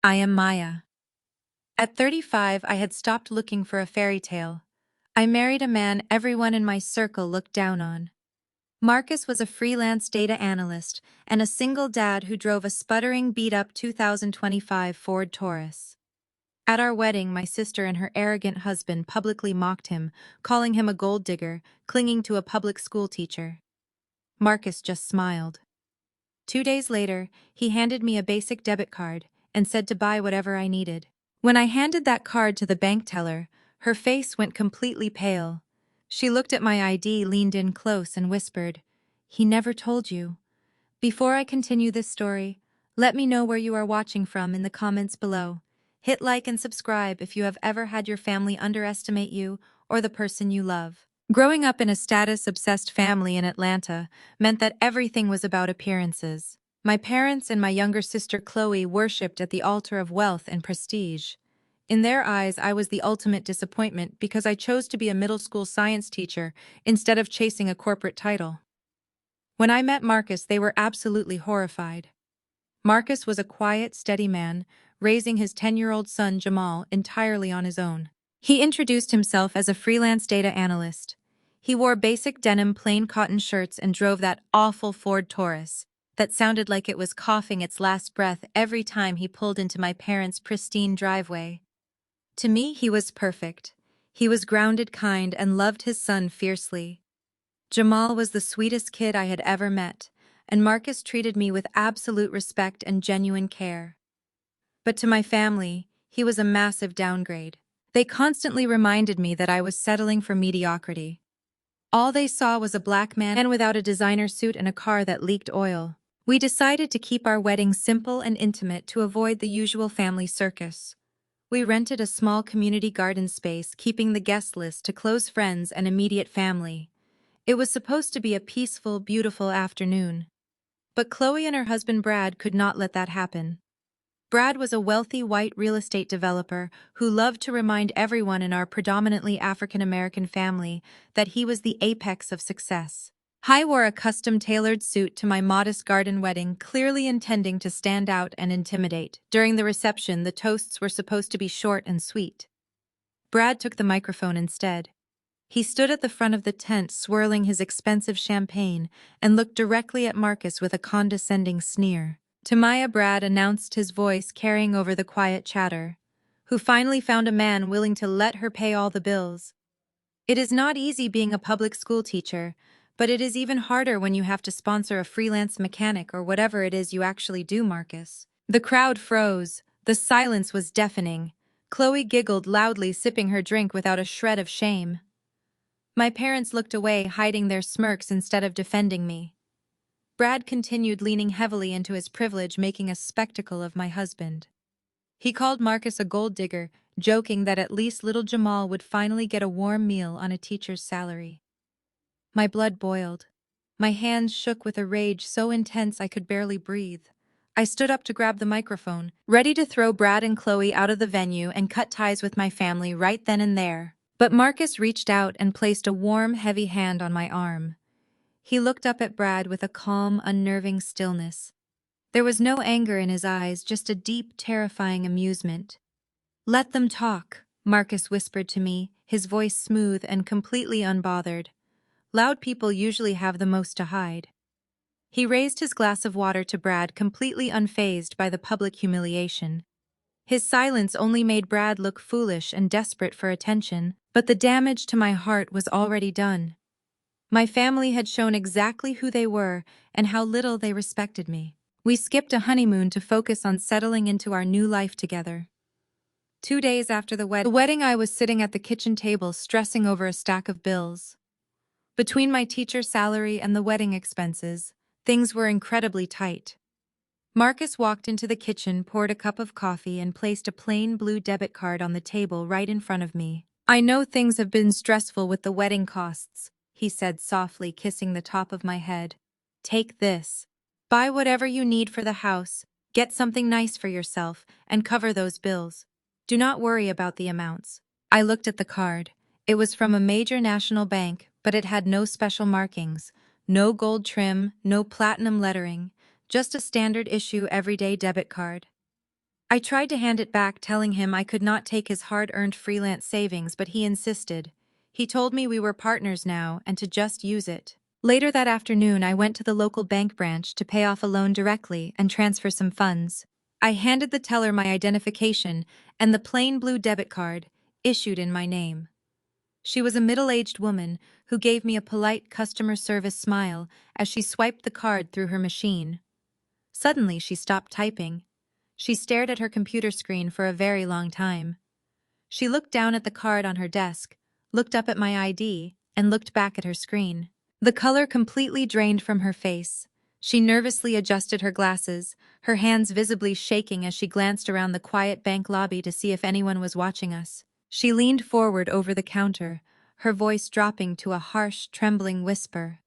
I am Maya. At 35, I had stopped looking for a fairy tale. I married a man everyone in my circle looked down on. Marcus was a freelance data analyst and a single dad who drove a sputtering beat-up 2025 Ford Taurus. At our wedding, my sister and her arrogant husband publicly mocked him, calling him a gold digger, clinging to a public school teacher. Marcus just smiled. 2 days later, he handed me a basic debit card and said to buy whatever I needed. When I handed that card to the bank teller, her face went completely pale. She looked at my ID, leaned in close, and whispered, "He never told you." Before I continue this story, let me know where you are watching from in the comments below. Hit like and subscribe if you have ever had your family underestimate you or the person you love. Growing up in a status-obsessed family in Atlanta meant that everything was about appearances. My parents and my younger sister Chloe worshipped at the altar of wealth and prestige. In their eyes, I was the ultimate disappointment because I chose to be a middle school science teacher instead of chasing a corporate title. When I met Marcus, they were absolutely horrified. Marcus was a quiet, steady man, raising his 10-year-old son Jamal entirely on his own. He introduced himself as a freelance data analyst. He wore basic denim plain cotton shirts and drove that awful Ford Taurus that sounded like it was coughing its last breath every time he pulled into my parents' pristine driveway. To me, he was perfect. He was grounded, kind, and loved his son fiercely. Jamal was the sweetest kid I had ever met, and Marcus treated me with absolute respect and genuine care. But to my family, he was a massive downgrade. They constantly reminded me that I was settling for mediocrity. All they saw was a black man without a designer suit and a car that leaked oil. We decided to keep our wedding simple and intimate to avoid the usual family circus. We rented a small community garden space, keeping the guest list to close friends and immediate family. It was supposed to be a peaceful, beautiful afternoon. But Chloe and her husband Brad could not let that happen. Brad was a wealthy white real estate developer who loved to remind everyone in our predominantly African-American family that he was the apex of success. I wore a custom-tailored suit to my modest garden wedding, clearly intending to stand out and intimidate. During the reception, the toasts were supposed to be short and sweet. Brad took the microphone instead. He stood at the front of the tent, swirling his expensive champagne, and looked directly at Marcus with a condescending sneer. To Maya, Brad announced, his voice carrying over the quiet chatter, "Who finally found a man willing to let her pay all the bills." It is not easy being a public school teacher, but it is even harder when you have to sponsor a freelance mechanic or whatever it is you actually do, Marcus. The crowd froze. The silence was deafening. Chloe giggled loudly, sipping her drink without a shred of shame. My parents looked away, hiding their smirks instead of defending me. Brad continued, leaning heavily into his privilege, making a spectacle of my husband. He called Marcus a gold digger, joking that at least little Jamal would finally get a warm meal on a teacher's salary. My blood boiled. My hands shook with a rage so intense I could barely breathe. I stood up to grab the microphone, ready to throw Brad and Chloe out of the venue and cut ties with my family right then and there. But Marcus reached out and placed a warm, heavy hand on my arm. He looked up at Brad with a calm, unnerving stillness. There was no anger in his eyes, just a deep, terrifying amusement. "Let them talk," Marcus whispered to me, his voice smooth and completely unbothered. Loud people usually have the most to hide. He raised his glass of water to Brad, completely unfazed by the public humiliation. His silence only made Brad look foolish and desperate for attention, but the damage to my heart was already done. My family had shown exactly who they were and how little they respected me. We skipped a honeymoon to focus on settling into our new life together. 2 days after the wedding, I was sitting at the kitchen table stressing over a stack of bills. Between my teacher salary and the wedding expenses, things were incredibly tight. Marcus walked into the kitchen, poured a cup of coffee, and placed a plain blue debit card on the table right in front of me. "I know things have been stressful with the wedding costs," he said softly, kissing the top of my head. "Take this. Buy whatever you need for the house, get something nice for yourself, and cover those bills. Do not worry about the amounts." I looked at the card. It was from a major national bank, but it had no special markings, no gold trim, no platinum lettering, just a standard issue everyday debit card. I tried to hand it back, telling him I could not take his hard-earned freelance savings, but he insisted. He told me we were partners now and to just use it. Later that afternoon, I went to the local bank branch to pay off a loan directly and transfer some funds. I handed the teller my identification and the plain blue debit card, issued in my name. She was a middle-aged woman who gave me a polite customer service smile as she swiped the card through her machine. Suddenly, she stopped typing. She stared at her computer screen for a very long time. She looked down at the card on her desk, looked up at my ID, and looked back at her screen. The color completely drained from her face. She nervously adjusted her glasses, her hands visibly shaking as she glanced around the quiet bank lobby to see if anyone was watching us. She leaned forward over the counter, her voice dropping to a harsh, trembling whisper.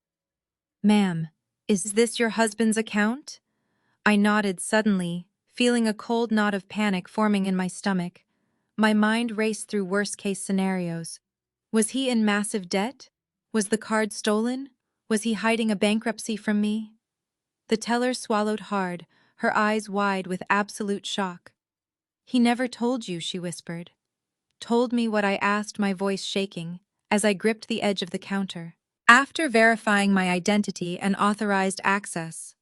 "Ma'am, is this your husband's account?" I nodded suddenly, feeling a cold knot of panic forming in my stomach. My mind raced through worst-case scenarios. Was he in massive debt? Was the card stolen? Was he hiding a bankruptcy from me? The teller swallowed hard, her eyes wide with absolute shock. "He never told you," she whispered. "Told me what?" I asked, my voice shaking, as I gripped the edge of the counter. "After verifying my identity and authorized access."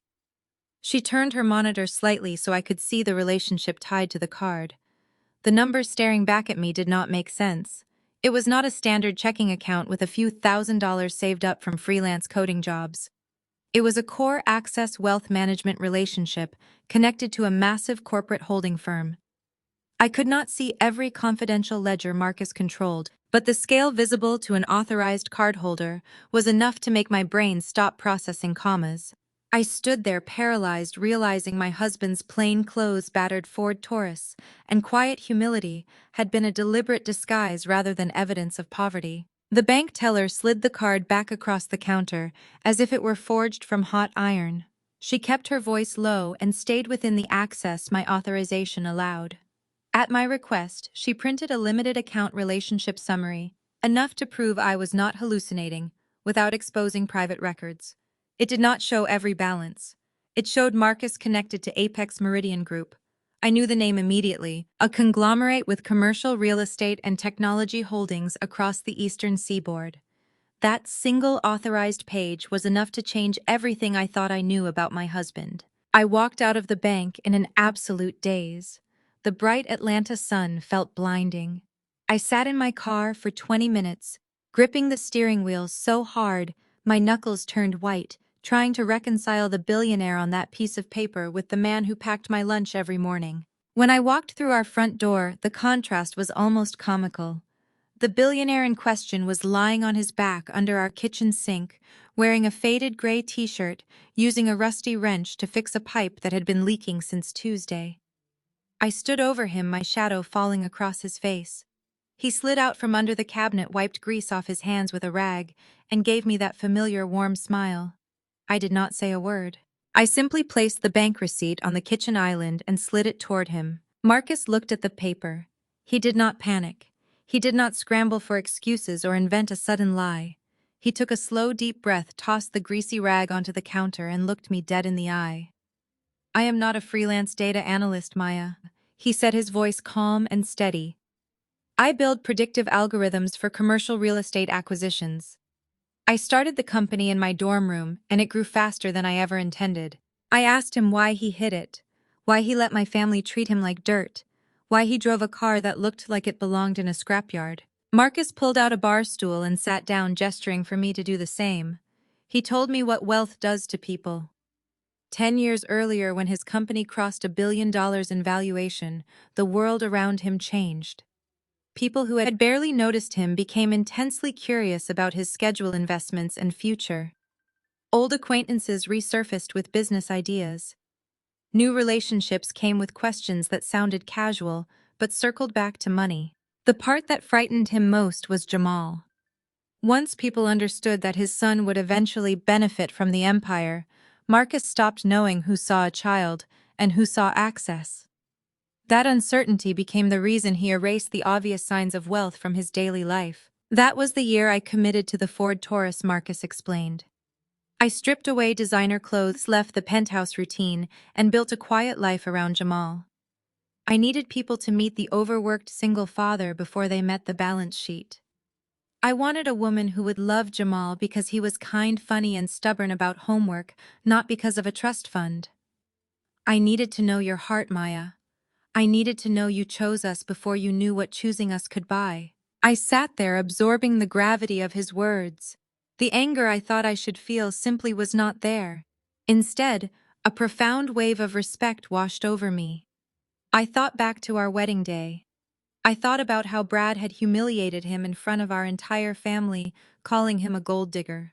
She turned her monitor slightly so I could see the relationship tied to the card. The numbers staring back at me did not make sense. It was not a standard checking account with a few $1,000s saved up from freelance coding jobs. It was a core access wealth management relationship connected to a massive corporate holding firm. I could not see every confidential ledger Marcus controlled, but the scale visible to an authorized cardholder was enough to make my brain stop processing commas. I stood there paralyzed, realizing my husband's plain-clothes battered Ford Taurus and quiet humility had been a deliberate disguise rather than evidence of poverty. The bank teller slid the card back across the counter, as if it were forged from hot iron. She kept her voice low and stayed within the access my authorization allowed. At my request, she printed a limited account relationship summary, enough to prove I was not hallucinating, without exposing private records. It did not show every balance. It showed Marcus connected to Apex Meridian Group. I knew the name immediately, a conglomerate with commercial real estate and technology holdings across the eastern seaboard. That single authorized page was enough to change everything I thought I knew about my husband. I walked out of the bank in an absolute daze. The bright Atlanta sun felt blinding. I sat in my car for 20 minutes, gripping the steering wheel so hard my knuckles turned white, trying to reconcile the billionaire on that piece of paper with the man who packed my lunch every morning. When I walked through our front door, the contrast was almost comical. The billionaire in question was lying on his back under our kitchen sink, wearing a faded gray t-shirt, using a rusty wrench to fix a pipe that had been leaking since Tuesday. I stood over him, my shadow falling across his face. He slid out from under the cabinet, wiped grease off his hands with a rag, and gave me that familiar warm smile. I did not say a word. I simply placed the bank receipt on the kitchen island and slid it toward him. Marcus looked at the paper. He did not panic. He did not scramble for excuses or invent a sudden lie. He took a slow, deep breath, tossed the greasy rag onto the counter, and looked me dead in the eye. "I am not a freelance data analyst, Maya," he said, his voice calm and steady. "I build predictive algorithms for commercial real estate acquisitions. I started the company in my dorm room, and it grew faster than I ever intended." I asked him why he hid it, why he let my family treat him like dirt, why he drove a car that looked like it belonged in a scrapyard. Marcus pulled out a bar stool and sat down, gesturing for me to do the same. He told me what wealth does to people. 10 years earlier, when his company crossed $1 billion in valuation, the world around him changed. People who had barely noticed him became intensely curious about his schedule, investments, and future. Old acquaintances resurfaced with business ideas. New relationships came with questions that sounded casual, but circled back to money. The part that frightened him most was Jamal. Once people understood that his son would eventually benefit from the empire, Marcus stopped knowing who saw a child and who saw access. That uncertainty became the reason he erased the obvious signs of wealth from his daily life. That was the year I committed to the Ford Taurus, Marcus explained. I stripped away designer clothes, left the penthouse routine, and built a quiet life around Jamal. I needed people to meet the overworked single father before they met the balance sheet. I wanted a woman who would love Jamal because he was kind, funny, and stubborn about homework, not because of a trust fund. I needed to know your heart, Maya. I needed to know you chose us before you knew what choosing us could buy. I sat there absorbing the gravity of his words. The anger I thought I should feel simply was not there. Instead, a profound wave of respect washed over me. I thought back to our wedding day. I thought about how Brad had humiliated him in front of our entire family, calling him a gold digger.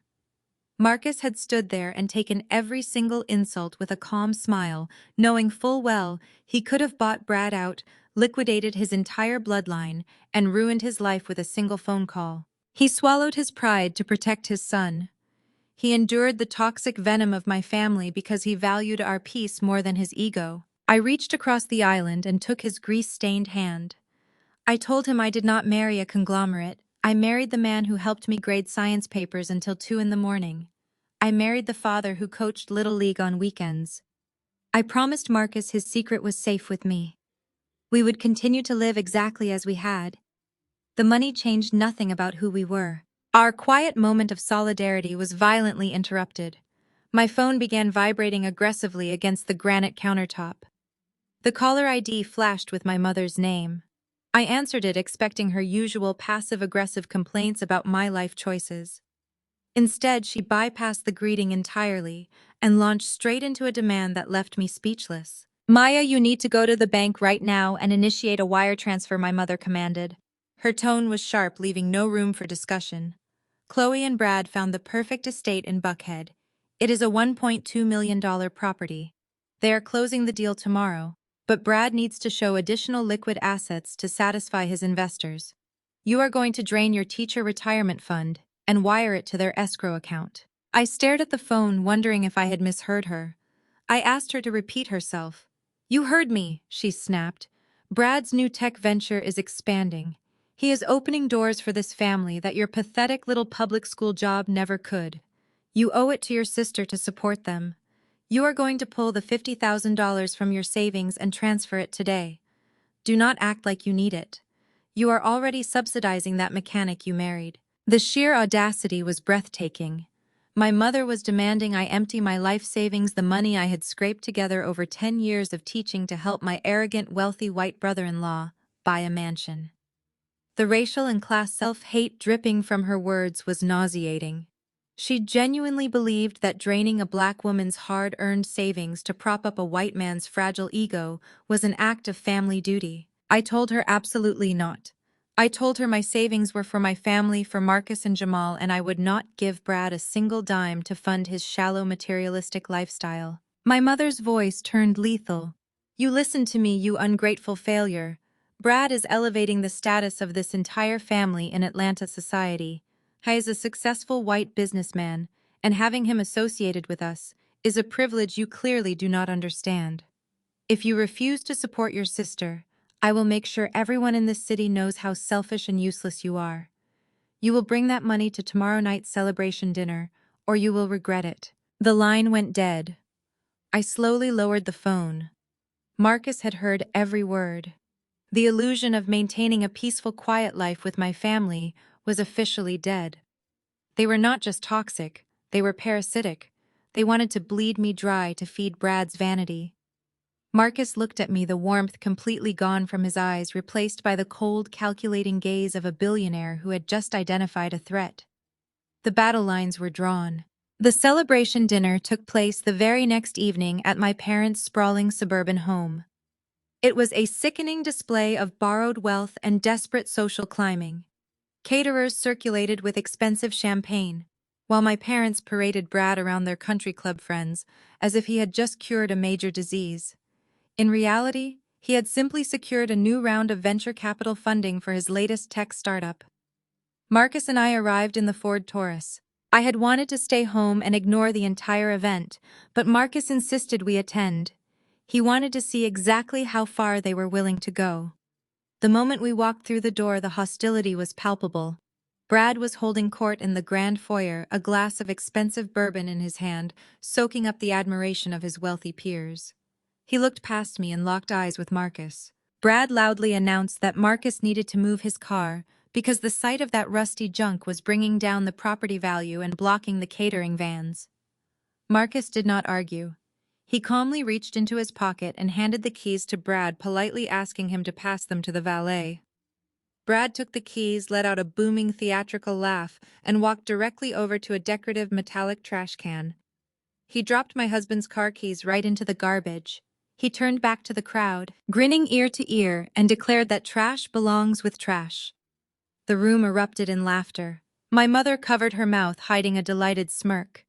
Marcus had stood there and taken every single insult with a calm smile, knowing full well he could have bought Brad out, liquidated his entire bloodline, and ruined his life with a single phone call. He swallowed his pride to protect his son. He endured the toxic venom of my family because he valued our peace more than his ego. I reached across the island and took his grease-stained hand. I told him I did not marry a conglomerate. I married the man who helped me grade science papers until 2 in the morning. I married the father who coached Little League on weekends. I promised Marcus his secret was safe with me. We would continue to live exactly as we had. The money changed nothing about who we were. Our quiet moment of solidarity was violently interrupted. My phone began vibrating aggressively against the granite countertop. The caller ID flashed with my mother's name. I answered it expecting her usual passive-aggressive complaints about my life choices. Instead, she bypassed the greeting entirely and launched straight into a demand that left me speechless. "Maya, you need to go to the bank right now and initiate a wire transfer," my mother commanded. Her tone was sharp, leaving no room for discussion. Chloe and Brad found the perfect estate in Buckhead. It is a $1.2 million property. They are closing the deal tomorrow, but Brad needs to show additional liquid assets to satisfy his investors. You are going to drain your teacher retirement fund and wire it to their escrow account. I stared at the phone, wondering if I had misheard her. I asked her to repeat herself. "You heard me," she snapped. "Brad's new tech venture is expanding. He is opening doors for this family that your pathetic little public school job never could. You owe it to your sister to support them. You are going to pull the $50,000 from your savings and transfer it today. Do not act like you need it. You are already subsidizing that mechanic you married." The sheer audacity was breathtaking. My mother was demanding I empty my life savings, the money I had scraped together over 10 years of teaching, to help my arrogant, wealthy white brother-in-law buy a mansion. The racial and class self-hate dripping from her words was nauseating. She genuinely believed that draining a black woman's hard-earned savings to prop up a white man's fragile ego was an act of family duty. I told her absolutely not. I told her my savings were for my family, for Marcus and Jamal, and I would not give Brad a single dime to fund his shallow, materialistic lifestyle. My mother's voice turned lethal. "You listen to me, you ungrateful failure. Brad is elevating the status of this entire family in Atlanta society. He is a successful white businessman, and having him associated with us is a privilege you clearly do not understand. If you refuse to support your sister, I will make sure everyone in this city knows how selfish and useless you are. You will bring that money to tomorrow night's celebration dinner, or you will regret it." The line went dead. I slowly lowered the phone. Marcus had heard every word. The illusion of maintaining a peaceful, quiet life with my family was officially dead. They were not just toxic, they were parasitic. They wanted to bleed me dry to feed Brad's vanity. Marcus looked at me, the warmth completely gone from his eyes, replaced by the cold, calculating gaze of a billionaire who had just identified a threat. The battle lines were drawn. The celebration dinner took place the very next evening at my parents' sprawling suburban home. It was a sickening display of borrowed wealth and desperate social climbing. Caterers circulated with expensive champagne, while my parents paraded Brad around their country club friends as if he had just cured a major disease. In reality, he had simply secured a new round of venture capital funding for his latest tech startup. Marcus and I arrived in the Ford Taurus. I had wanted to stay home and ignore the entire event, but Marcus insisted we attend. He wanted to see exactly how far they were willing to go. The moment we walked through the door, the hostility was palpable. Brad was holding court in the grand foyer, a glass of expensive bourbon in his hand, soaking up the admiration of his wealthy peers. He looked past me and locked eyes with Marcus. Brad loudly announced that Marcus needed to move his car because the sight of that rusty junk was bringing down the property value and blocking the catering vans. Marcus did not argue. He calmly reached into his pocket and handed the keys to Brad, politely asking him to pass them to the valet. Brad took the keys, let out a booming theatrical laugh, and walked directly over to a decorative metallic trash can. He dropped my husband's car keys right into the garbage. He turned back to the crowd, grinning ear to ear, and declared that trash belongs with trash. The room erupted in laughter. My mother covered her mouth, hiding a delighted smirk.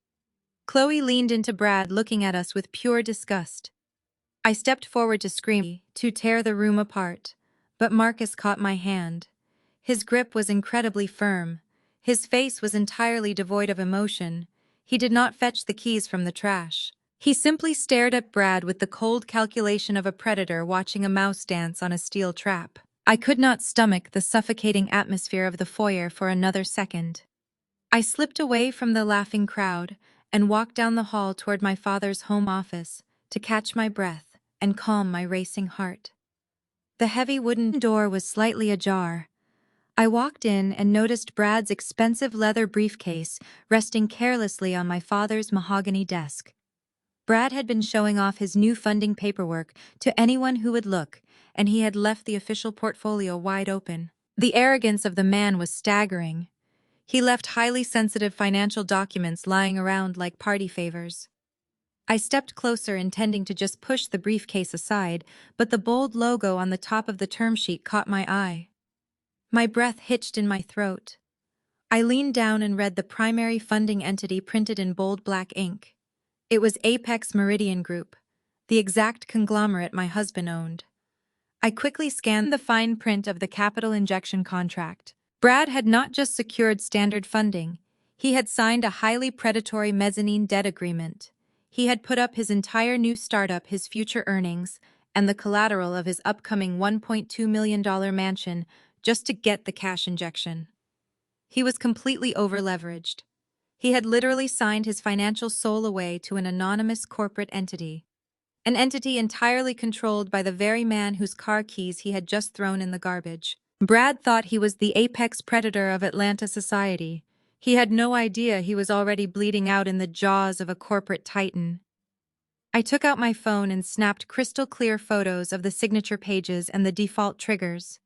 Chloe leaned into Brad, looking at us with pure disgust. I stepped forward to scream, to tear the room apart, but Marcus caught my hand. His grip was incredibly firm. His face was entirely devoid of emotion. He did not fetch the keys from the trash. He simply stared at Brad with the cold calculation of a predator watching a mouse dance on a steel trap. I could not stomach the suffocating atmosphere of the foyer for another second. I slipped away from the laughing crowd and walked down the hall toward my father's home office to catch my breath and calm my racing heart. The heavy wooden door was slightly ajar. I walked in and noticed Brad's expensive leather briefcase resting carelessly on my father's mahogany desk. Brad had been showing off his new funding paperwork to anyone who would look, and he had left the official portfolio wide open. The arrogance of the man was staggering. He left highly sensitive financial documents lying around like party favors. I stepped closer, intending to just push the briefcase aside, but the bold logo on the top of the term sheet caught my eye. My breath hitched in my throat. I leaned down and read the primary funding entity printed in bold black ink. It was Apex Meridian Group, the exact conglomerate my husband owned. I quickly scanned the fine print of the capital injection contract. Brad had not just secured standard funding, he had signed a highly predatory mezzanine debt agreement. He had put up his entire new startup, his future earnings, and the collateral of his upcoming $1.2 million mansion just to get the cash injection. He was completely over-leveraged. He had literally signed his financial soul away to an anonymous corporate entity. An entity entirely controlled by the very man whose car keys he had just thrown in the garbage. Brad thought he was the apex predator of Atlanta society. He had no idea he was already bleeding out in the jaws of a corporate titan. I took out my phone and snapped crystal-clear photos of the signature pages and the default triggers.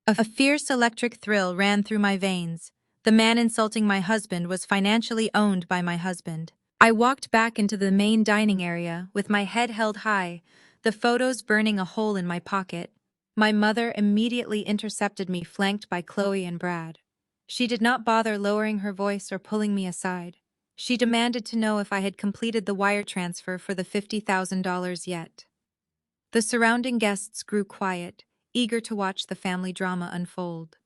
A fierce electric thrill ran through my veins. The man insulting my husband was financially owned by my husband. I walked back into the main dining area with my head held high, the photos burning a hole in my pocket. My mother immediately intercepted me, flanked by Chloe and Brad. She did not bother lowering her voice or pulling me aside. She demanded to know if I had completed the wire transfer for the $50,000 yet. The surrounding guests grew quiet, eager to watch the family drama unfold.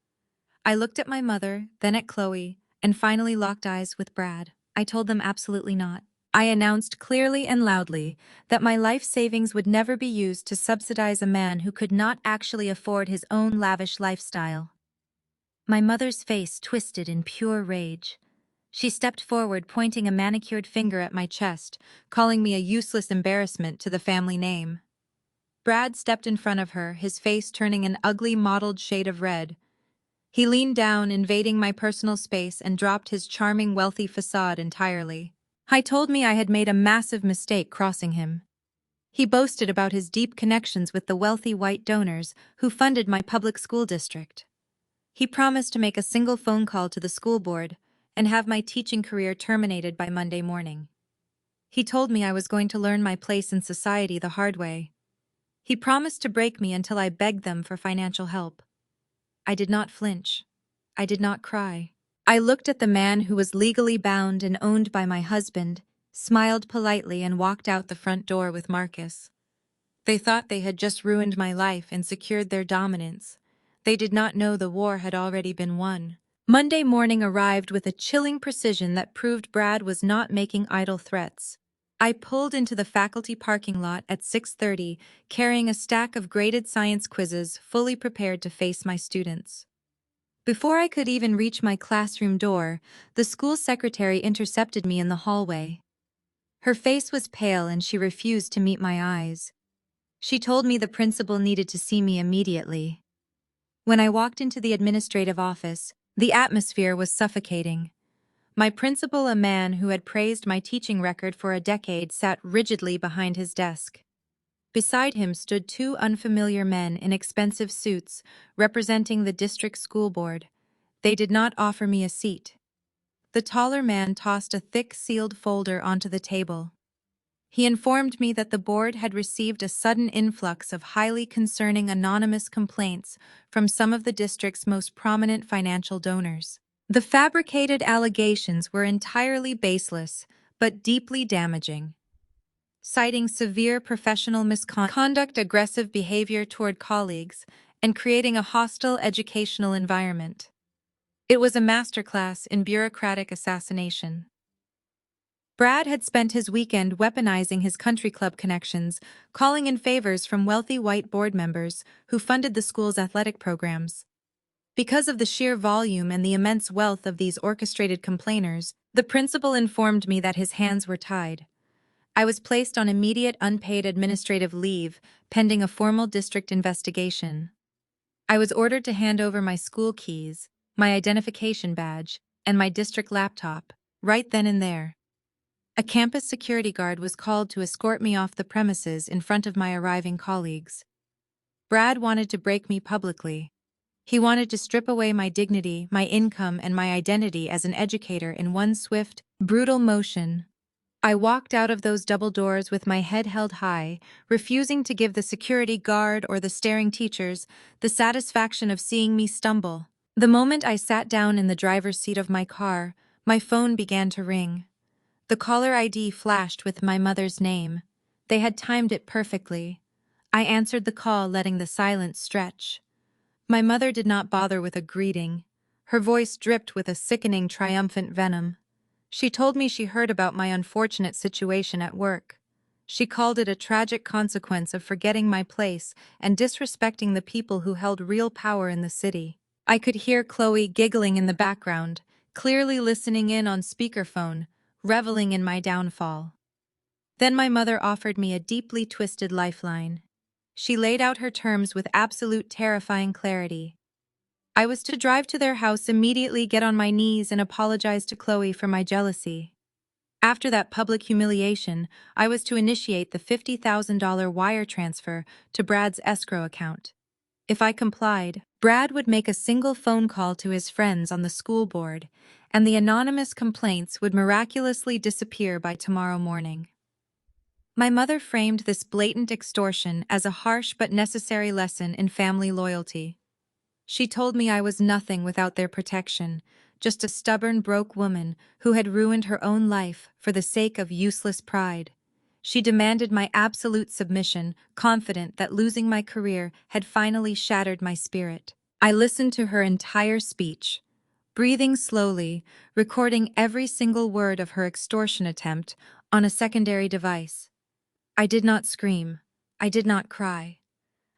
I looked at my mother, then at Chloe, and finally locked eyes with Brad. I told them absolutely not. I announced clearly and loudly that my life savings would never be used to subsidize a man who could not actually afford his own lavish lifestyle. My mother's face twisted in pure rage. She stepped forward, pointing a manicured finger at my chest, calling me a useless embarrassment to the family name. Brad stepped in front of her, his face turning an ugly mottled shade of red. He leaned down, invading my personal space, and dropped his charming, wealthy facade entirely. He told me I had made a massive mistake crossing him. He boasted about his deep connections with the wealthy white donors who funded my public school district. He promised to make a single phone call to the school board and have my teaching career terminated by Monday morning. He told me I was going to learn my place in society the hard way. He promised to break me until I begged them for financial help. I did not flinch. I did not cry. I looked at the man who was legally bound and owned by my husband, smiled politely, and walked out the front door with Marcus. They thought they had just ruined my life and secured their dominance. They did not know the war had already been won. Monday morning arrived with a chilling precision that proved Brad was not making idle threats. I pulled into the faculty parking lot at 6:30, carrying a stack of graded science quizzes, fully prepared to face my students. Before I could even reach my classroom door, the school secretary intercepted me in the hallway. Her face was pale and she refused to meet my eyes. She told me the principal needed to see me immediately. When I walked into the administrative office, the atmosphere was suffocating. My principal, a man who had praised my teaching record for a decade, sat rigidly behind his desk. Beside him stood two unfamiliar men in expensive suits, representing the district school board. They did not offer me a seat. The taller man tossed a thick sealed folder onto the table. He informed me that the board had received a sudden influx of highly concerning anonymous complaints from some of the district's most prominent financial donors. The fabricated allegations were entirely baseless, but deeply damaging, citing severe professional misconduct, aggressive behavior toward colleagues, and creating a hostile educational environment. It was a masterclass in bureaucratic assassination. Brad had spent his weekend weaponizing his country club connections, calling in favors from wealthy white board members who funded the school's athletic programs. Because of the sheer volume and the immense wealth of these orchestrated complainers, the principal informed me that his hands were tied. I was placed on immediate unpaid administrative leave, pending a formal district investigation. I was ordered to hand over my school keys, my identification badge, and my district laptop, right then and there. A campus security guard was called to escort me off the premises in front of my arriving colleagues. Brad wanted to break me publicly. He wanted to strip away my dignity, my income, and my identity as an educator in one swift, brutal motion. I walked out of those double doors with my head held high, refusing to give the security guard or the staring teachers the satisfaction of seeing me stumble. The moment I sat down in the driver's seat of my car, my phone began to ring. The caller ID flashed with my mother's name. They had timed it perfectly. I answered the call, letting the silence stretch. My mother did not bother with a greeting. Her voice dripped with a sickening, triumphant venom. She told me she heard about my unfortunate situation at work. She called it a tragic consequence of forgetting my place and disrespecting the people who held real power in the city. I could hear Chloe giggling in the background, clearly listening in on speakerphone, reveling in my downfall. Then my mother offered me a deeply twisted lifeline. She laid out her terms with absolute terrifying clarity. I was to drive to their house immediately, get on my knees, and apologize to Chloe for my jealousy. After that public humiliation, I was to initiate the $50,000 wire transfer to Brad's escrow account. If I complied, Brad would make a single phone call to his friends on the school board, and the anonymous complaints would miraculously disappear by tomorrow morning. My mother framed this blatant extortion as a harsh but necessary lesson in family loyalty. She told me I was nothing without their protection, just a stubborn, broke woman who had ruined her own life for the sake of useless pride. She demanded my absolute submission, confident that losing my career had finally shattered my spirit. I listened to her entire speech, breathing slowly, recording every single word of her extortion attempt on a secondary device. I did not scream. I did not cry.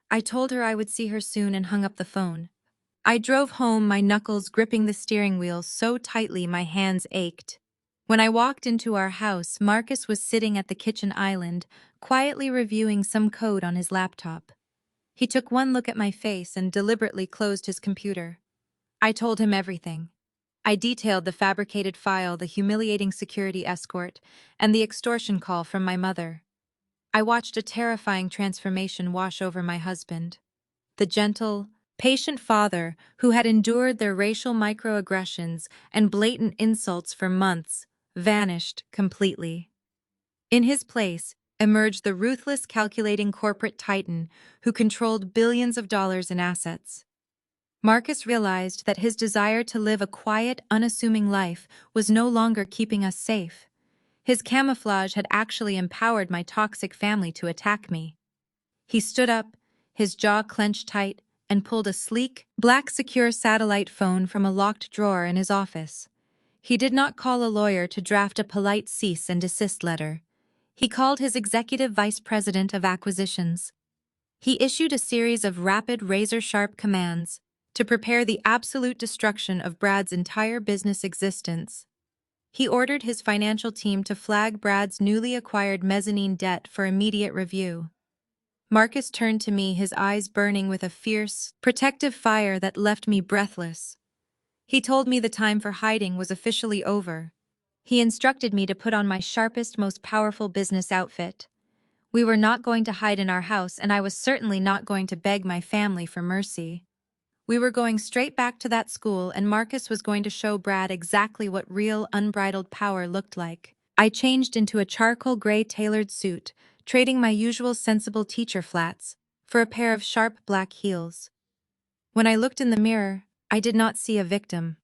I told her I would see her soon and hung up the phone. I drove home, my knuckles gripping the steering wheel so tightly my hands ached. When I walked into our house, Marcus was sitting at the kitchen island, quietly reviewing some code on his laptop. He took one look at my face and deliberately closed his computer. I told him everything. I detailed the fabricated file, the humiliating security escort, and the extortion call from my mother. I watched a terrifying transformation wash over my husband. The gentle, patient father who had endured their racial microaggressions and blatant insults for months vanished completely. In his place emerged the ruthless, calculating corporate titan who controlled billions of dollars in assets. Marcus realized that his desire to live a quiet, unassuming life was no longer keeping us safe. His camouflage had actually empowered my toxic family to attack me. He stood up, his jaw clenched tight, and pulled a sleek, black secure satellite phone from a locked drawer in his office. He did not call a lawyer to draft a polite cease and desist letter. He called his executive vice president of acquisitions. He issued a series of rapid, razor-sharp commands to prepare the absolute destruction of Brad's entire business existence. He ordered his financial team to flag Brad's newly acquired mezzanine debt for immediate review. Marcus turned to me, his eyes burning with a fierce, protective fire that left me breathless. He told me the time for hiding was officially over. He instructed me to put on my sharpest, most powerful business outfit. We were not going to hide in our house, and I was certainly not going to beg my family for mercy. We were going straight back to that school, and Marcus was going to show Brad exactly what real, unbridled power looked like. I changed into a charcoal gray tailored suit, trading my usual sensible teacher flats for a pair of sharp black heels. When I looked in the mirror, I did not see a victim.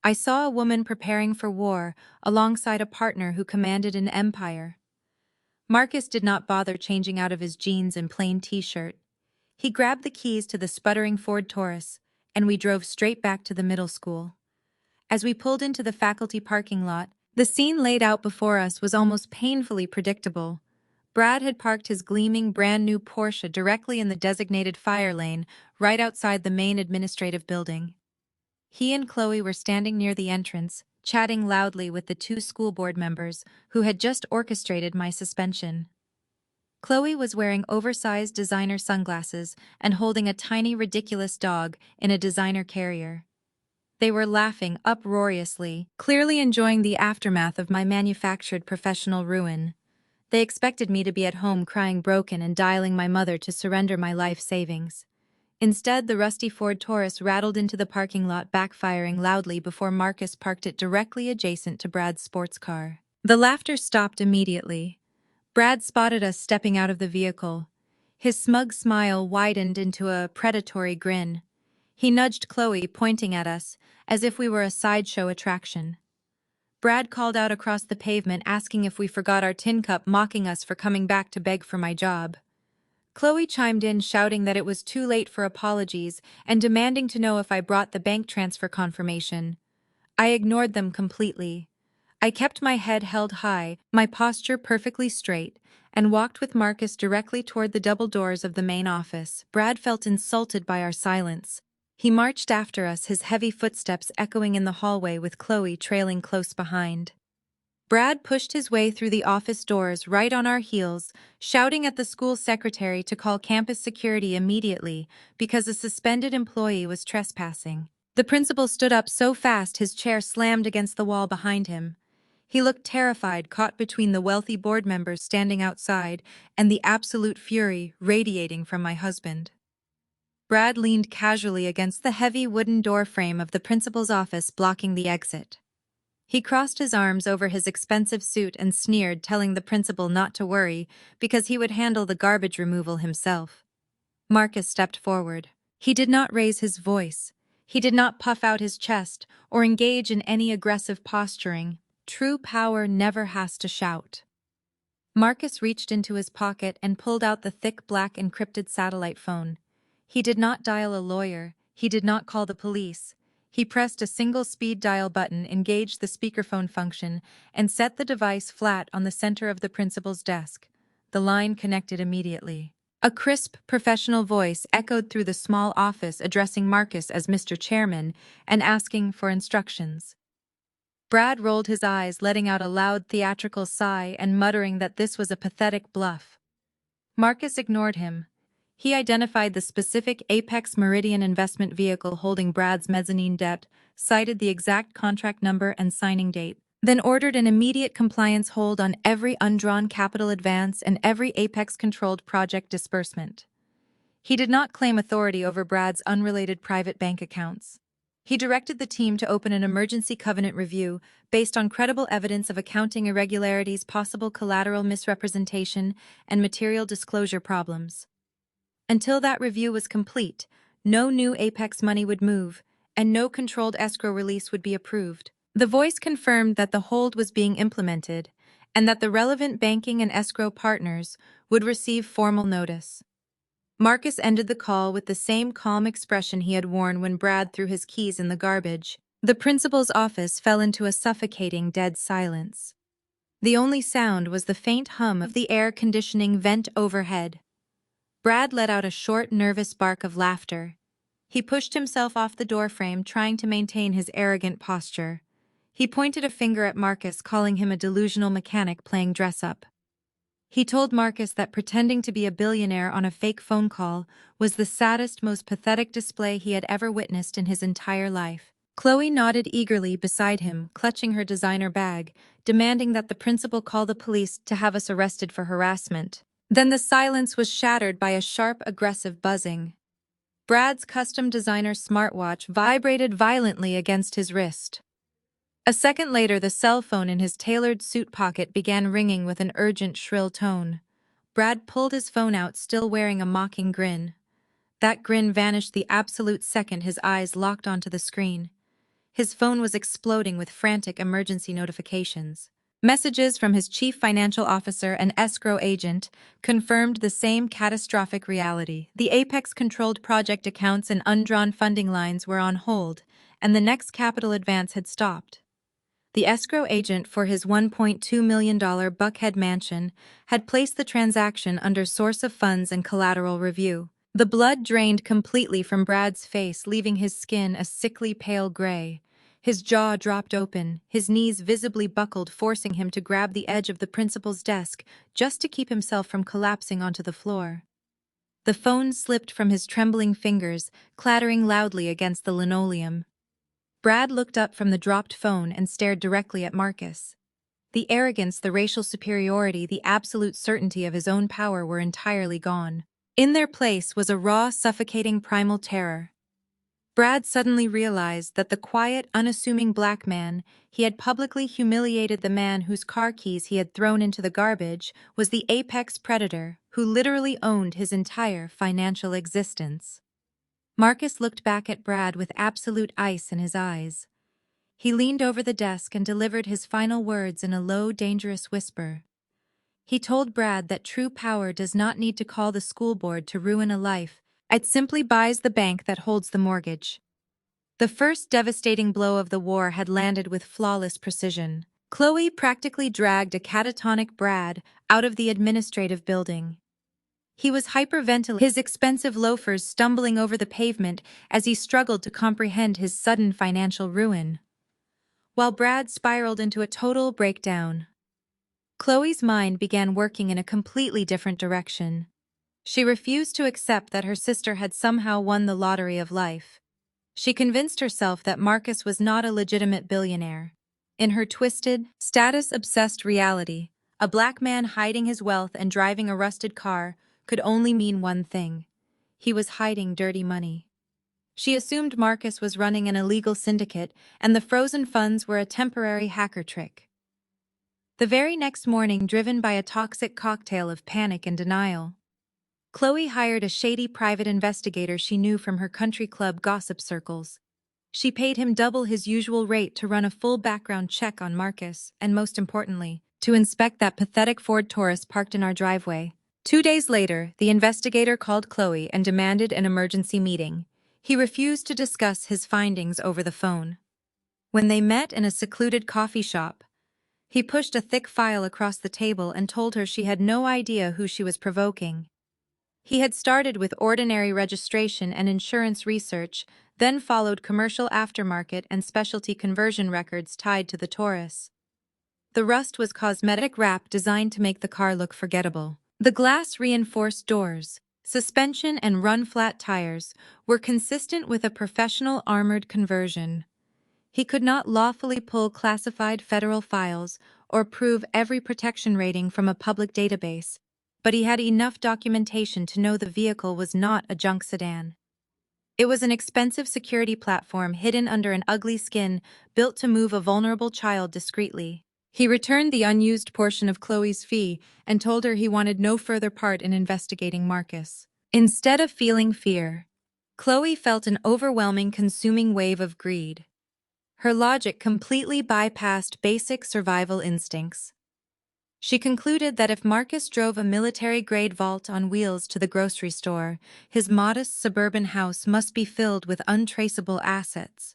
I saw a woman preparing for war alongside a partner who commanded an empire. Marcus did not bother changing out of his jeans and plain t-shirt. He grabbed the keys to the sputtering Ford Taurus, and we drove straight back to the middle school. As we pulled into the faculty parking lot, the scene laid out before us was almost painfully predictable. Brad had parked his gleaming brand-new Porsche directly in the designated fire lane, right outside the main administrative building. He and Chloe were standing near the entrance, chatting loudly with the two school board members who had just orchestrated my suspension. Chloe was wearing oversized designer sunglasses and holding a tiny, ridiculous dog in a designer carrier. They were laughing uproariously, clearly enjoying the aftermath of my manufactured professional ruin. They expected me to be at home crying broken and dialing my mother to surrender my life savings. Instead, the rusty Ford Taurus rattled into the parking lot, backfiring loudly before Marcus parked it directly adjacent to Brad's sports car. The laughter stopped immediately. Brad spotted us stepping out of the vehicle. His smug smile widened into a predatory grin. He nudged Chloe, pointing at us, as if we were a sideshow attraction. Brad called out across the pavement, asking if we forgot our tin cup, mocking us for coming back to beg for my job. Chloe chimed in, shouting that it was too late for apologies and demanding to know if I brought the bank transfer confirmation. I ignored them completely. I kept my head held high, my posture perfectly straight, and walked with Marcus directly toward the double doors of the main office. Brad felt insulted by our silence. He marched after us, his heavy footsteps echoing in the hallway with Chloe trailing close behind. Brad pushed his way through the office doors right on our heels, shouting at the school secretary to call campus security immediately because a suspended employee was trespassing. The principal stood up so fast his chair slammed against the wall behind him. He looked terrified, caught between the wealthy board members standing outside and the absolute fury radiating from my husband. Brad leaned casually against the heavy wooden door frame of the principal's office, blocking the exit. He crossed his arms over his expensive suit and sneered, telling the principal not to worry because he would handle the garbage removal himself. Marcus stepped forward. He did not raise his voice. He did not puff out his chest or engage in any aggressive posturing. True power never has to shout. Marcus reached into his pocket and pulled out the thick black encrypted satellite phone. He did not dial a lawyer. He did not call the police. He pressed a single speed dial button, engaged the speakerphone function, and set the device flat on the center of the principal's desk. The line connected immediately. A crisp, professional voice echoed through the small office, addressing Marcus as Mr. Chairman and asking for instructions. Brad rolled his eyes, letting out a loud theatrical sigh and muttering that this was a pathetic bluff. Marcus ignored him. He identified the specific Apex Meridian investment vehicle holding Brad's mezzanine debt, cited the exact contract number and signing date, then ordered an immediate compliance hold on every undrawn capital advance and every Apex-controlled project disbursement. He did not claim authority over Brad's unrelated private bank accounts. He directed the team to open an emergency covenant review based on credible evidence of accounting irregularities, possible collateral misrepresentation, and material disclosure problems. Until that review was complete, no new Apex money would move, and no controlled escrow release would be approved. The voice confirmed that the hold was being implemented, and that the relevant banking and escrow partners would receive formal notice. Marcus ended the call with the same calm expression he had worn when Brad threw his keys in the garbage. The principal's office fell into a suffocating dead silence. The only sound was the faint hum of the air conditioning vent overhead. Brad let out a short, nervous bark of laughter. He pushed himself off the doorframe, trying to maintain his arrogant posture. He pointed a finger at Marcus, calling him a delusional mechanic playing dress-up. He told Marcus that pretending to be a billionaire on a fake phone call was the saddest, most pathetic display he had ever witnessed in his entire life. Chloe nodded eagerly beside him, clutching her designer bag, demanding that the principal call the police to have us arrested for harassment. Then the silence was shattered by a sharp, aggressive buzzing. Brad's custom designer smartwatch vibrated violently against his wrist. A second later, the cell phone in his tailored suit pocket began ringing with an urgent, shrill tone. Brad pulled his phone out, still wearing a mocking grin. That grin vanished the absolute second his eyes locked onto the screen. His phone was exploding with frantic emergency notifications. Messages from his chief financial officer and escrow agent confirmed the same catastrophic reality. The Apex-controlled project accounts and undrawn funding lines were on hold, and the next capital advance had stopped. The escrow agent for his $1.2 million Buckhead mansion had placed the transaction under source of funds and collateral review. The blood drained completely from Brad's face, leaving his skin a sickly pale gray. His jaw dropped open, his knees visibly buckled, forcing him to grab the edge of the principal's desk just to keep himself from collapsing onto the floor. The phone slipped from his trembling fingers, clattering loudly against the linoleum. Brad looked up from the dropped phone and stared directly at Marcus. The arrogance, the racial superiority, the absolute certainty of his own power were entirely gone. In their place was a raw, suffocating primal terror. Brad suddenly realized that the quiet, unassuming black man he had publicly humiliated, the man whose car keys he had thrown into the garbage, was the apex predator who literally owned his entire financial existence. Marcus looked back at Brad with absolute ice in his eyes. He leaned over the desk and delivered his final words in a low, dangerous whisper. He told Brad that true power does not need to call the school board to ruin a life. It simply buys the bank that holds the mortgage. The first devastating blow of the war had landed with flawless precision. Chloe practically dragged a catatonic Brad out of the administrative building. He was hyperventilating, his expensive loafers stumbling over the pavement as he struggled to comprehend his sudden financial ruin, while Brad spiraled into a total breakdown. Chloe's mind began working in a completely different direction. She refused to accept that her sister had somehow won the lottery of life. She convinced herself that Marcus was not a legitimate billionaire. In her twisted, status-obsessed reality, a black man hiding his wealth and driving a rusted car could only mean one thing. He was hiding dirty money. She assumed Marcus was running an illegal syndicate and the frozen funds were a temporary hacker trick. The very next morning, driven by a toxic cocktail of panic and denial, Chloe hired a shady private investigator she knew from her country club gossip circles. She paid him double his usual rate to run a full background check on Marcus and, most importantly, to inspect that pathetic Ford Taurus parked in our driveway. 2 days later, the investigator called Chloe and demanded an emergency meeting. He refused to discuss his findings over the phone. When they met in a secluded coffee shop, he pushed a thick file across the table and told her she had no idea who she was provoking. He had started with ordinary registration and insurance research, then followed commercial aftermarket and specialty conversion records tied to the Taurus. The rust was cosmetic wrap designed to make the car look forgettable. The glass-reinforced doors, suspension and run-flat tires were consistent with a professional armored conversion. He could not lawfully pull classified federal files or prove every protection rating from a public database, but he had enough documentation to know the vehicle was not a junk sedan. It was an expensive security platform hidden under an ugly skin built to move a vulnerable child discreetly. He returned the unused portion of Chloe's fee and told her he wanted no further part in investigating Marcus. Instead of feeling fear, Chloe felt an overwhelming, consuming wave of greed. Her logic completely bypassed basic survival instincts. She concluded that if Marcus drove a military-grade vault on wheels to the grocery store, his modest suburban house must be filled with untraceable assets.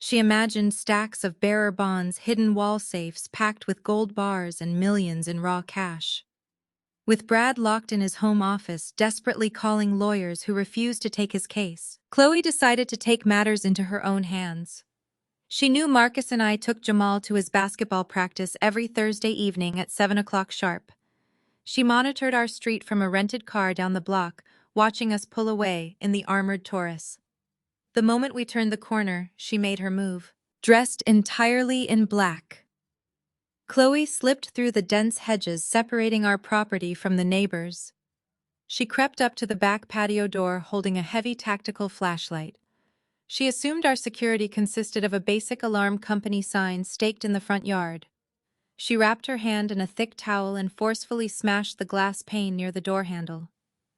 She imagined stacks of bearer bonds, hidden wall safes packed with gold bars and millions in raw cash. With Brad locked in his home office, desperately calling lawyers who refused to take his case, Chloe decided to take matters into her own hands. She knew Marcus and I took Jamal to his basketball practice every Thursday evening at 7 o'clock sharp. She monitored our street from a rented car down the block, watching us pull away in the armored Taurus. The moment we turned the corner, she made her move. Dressed entirely in black, Chloe slipped through the dense hedges separating our property from the neighbors. She crept up to the back patio door holding a heavy tactical flashlight. She assumed our security consisted of a basic alarm company sign staked in the front yard. She wrapped her hand in a thick towel and forcefully smashed the glass pane near the door handle.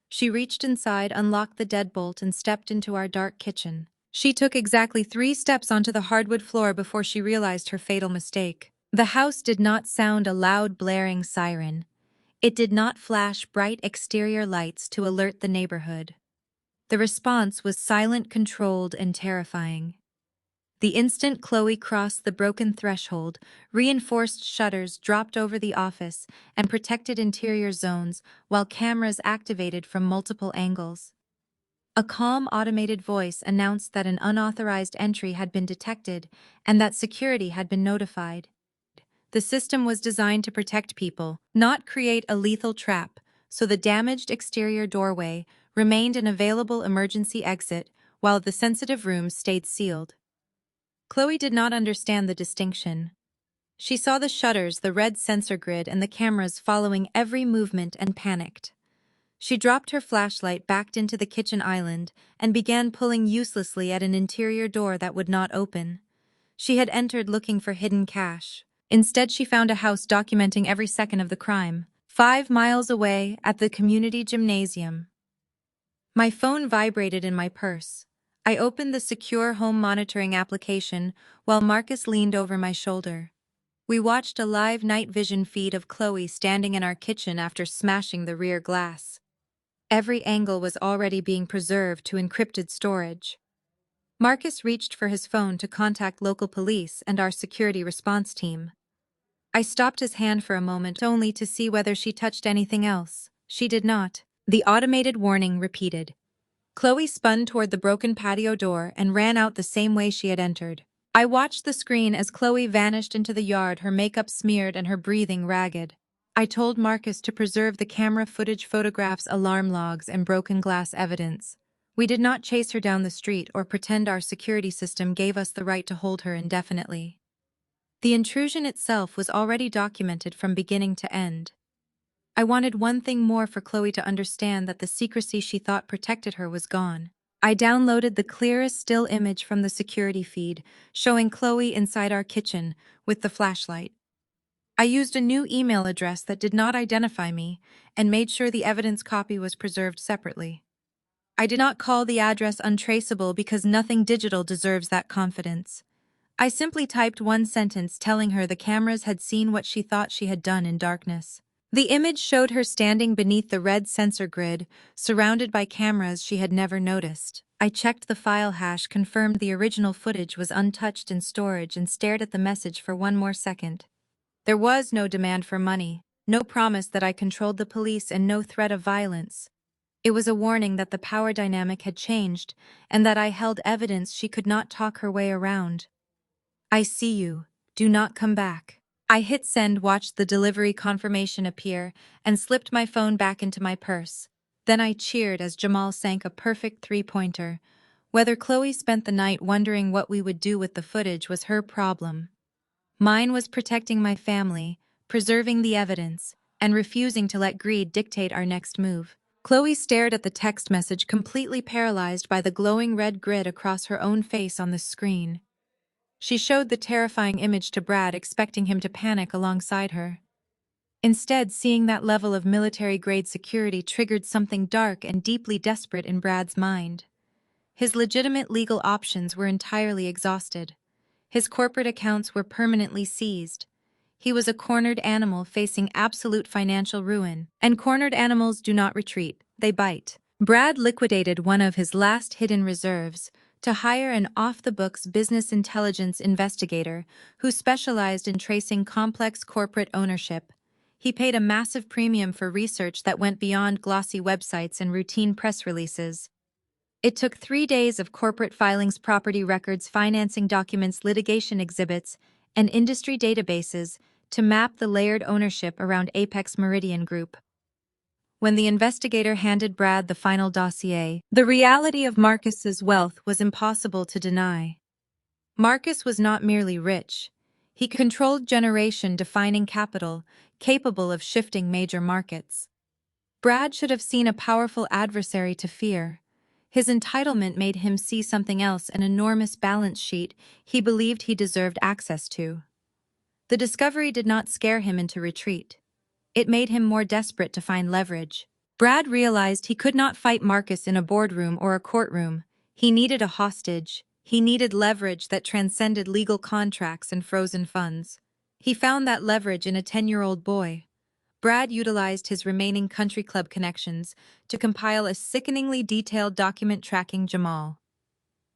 She reached inside, unlocked the deadbolt, and stepped into our dark kitchen. She took exactly 3 steps onto the hardwood floor before she realized her fatal mistake. The house did not sound a loud, blaring siren. It did not flash bright exterior lights to alert the neighborhood. The response was silent, controlled, and terrifying. The instant Chloe crossed the broken threshold, reinforced shutters dropped over the office and protected interior zones while cameras activated from multiple angles. A calm automated voice announced that an unauthorized entry had been detected and that security had been notified. The system was designed to protect people, not create a lethal trap, so the damaged exterior doorway remained an available emergency exit while the sensitive rooms stayed sealed. Chloe did not understand the distinction. She saw the shutters, the red sensor grid, and the cameras following every movement and panicked. She dropped her flashlight, backed into the kitchen island, and began pulling uselessly at an interior door that would not open. She had entered looking for hidden cash. Instead, she found a house documenting every second of the crime. 5 miles away, at the community gymnasium. My phone vibrated in my purse. I opened the secure home monitoring application while Marcus leaned over my shoulder. We watched a live night vision feed of Chloe standing in our kitchen after smashing the rear glass. Every angle was already being preserved to encrypted storage. Marcus reached for his phone to contact local police and our security response team. I stopped his hand for a moment only to see whether she touched anything else. She did not. The automated warning repeated. Chloe spun toward the broken patio door and ran out the same way she had entered. I watched the screen as Chloe vanished into the yard, her makeup smeared and her breathing ragged. I told Marcus to preserve the camera footage, photographs, alarm logs, and broken glass evidence. We did not chase her down the street or pretend our security system gave us the right to hold her indefinitely. The intrusion itself was already documented from beginning to end. I wanted one thing more for Chloe to understand: that the secrecy she thought protected her was gone. I downloaded the clearest still image from the security feed, showing Chloe inside our kitchen with the flashlight. I used a new email address that did not identify me and made sure the evidence copy was preserved separately. I did not call the address untraceable because nothing digital deserves that confidence. I simply typed one sentence telling her the cameras had seen what she thought she had done in darkness. The image showed her standing beneath the red sensor grid, surrounded by cameras she had never noticed. I checked the file hash, confirmed the original footage was untouched in storage, and stared at the message for one more second. There was no demand for money, no promise that I controlled the police, and no threat of violence. It was a warning that the power dynamic had changed and that I held evidence she could not talk her way around. I see you. Do not come back. I hit send, watched the delivery confirmation appear, and slipped my phone back into my purse. Then I cheered as Jamal sank a perfect 3-pointer. Whether Chloe spent the night wondering what we would do with the footage was her problem. Mine was protecting my family, preserving the evidence, and refusing to let greed dictate our next move. Chloe stared at the text message, completely paralyzed by the glowing red grid across her own face on the screen. She showed the terrifying image to Brad, expecting him to panic alongside her. Instead, seeing that level of military-grade security triggered something dark and deeply desperate in Brad's mind. His legitimate legal options were entirely exhausted. His corporate accounts were permanently seized. He was a cornered animal facing absolute financial ruin. And cornered animals do not retreat, they bite. Brad liquidated one of his last hidden reserves to hire an off-the-books business intelligence investigator who specialized in tracing complex corporate ownership. He paid a massive premium for research that went beyond glossy websites and routine press releases. It took 3 days of corporate filings, property records, financing documents, litigation exhibits, and industry databases to map the layered ownership around Apex Meridian Group. When the investigator handed Brad the final dossier, the reality of Marcus's wealth was impossible to deny. Marcus was not merely rich. He controlled generation-defining capital, capable of shifting major markets. Brad should have seen a powerful adversary to fear. His entitlement made him see something else, an enormous balance sheet he believed he deserved access to. The discovery did not scare him into retreat. It made him more desperate to find leverage. Brad realized he could not fight Marcus in a boardroom or a courtroom. He needed a hostage. He needed leverage that transcended legal contracts and frozen funds. He found that leverage in a 10-year-old boy. Brad utilized his remaining country club connections to compile a sickeningly detailed document tracking Jamal.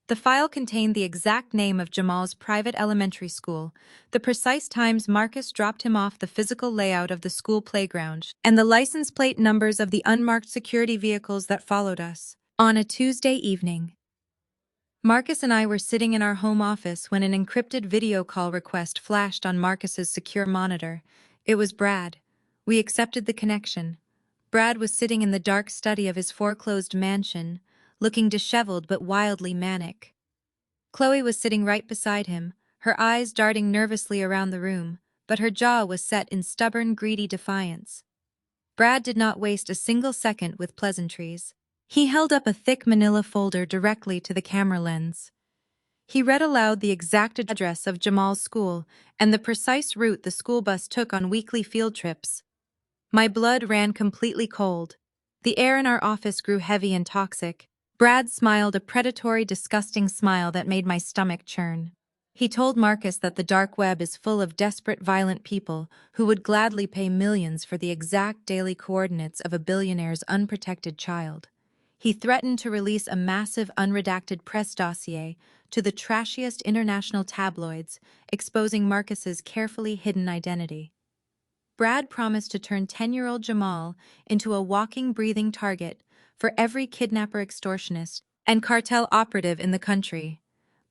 The file contained the exact name of Jamal's private elementary school, the precise times Marcus dropped him off, the physical layout of the school playground, and the license plate numbers of the unmarked security vehicles that followed us. On a Tuesday evening, Marcus and I were sitting in our home office when an encrypted video call request flashed on Marcus's secure monitor. It was Brad. We accepted the connection. Brad was sitting in the dark study of his foreclosed mansion, looking disheveled but wildly manic. Chloe was sitting right beside him, her eyes darting nervously around the room, but her jaw was set in stubborn, greedy defiance. Brad did not waste a single second with pleasantries. He held up a thick manila folder directly to the camera lens. He read aloud the exact address of Jamal's school and the precise route the school bus took on weekly field trips. My blood ran completely cold. The air in our office grew heavy and toxic. Brad smiled, a predatory, disgusting smile that made my stomach churn. He told Marcus that the dark web is full of desperate, violent people who would gladly pay millions for the exact daily coordinates of a billionaire's unprotected child. He threatened to release a massive, unredacted press dossier to the trashiest international tabloids, exposing Marcus's carefully hidden identity. Brad promised to turn 10-year-old Jamal into a walking, breathing target for every kidnapper, extortionist, and cartel operative in the country.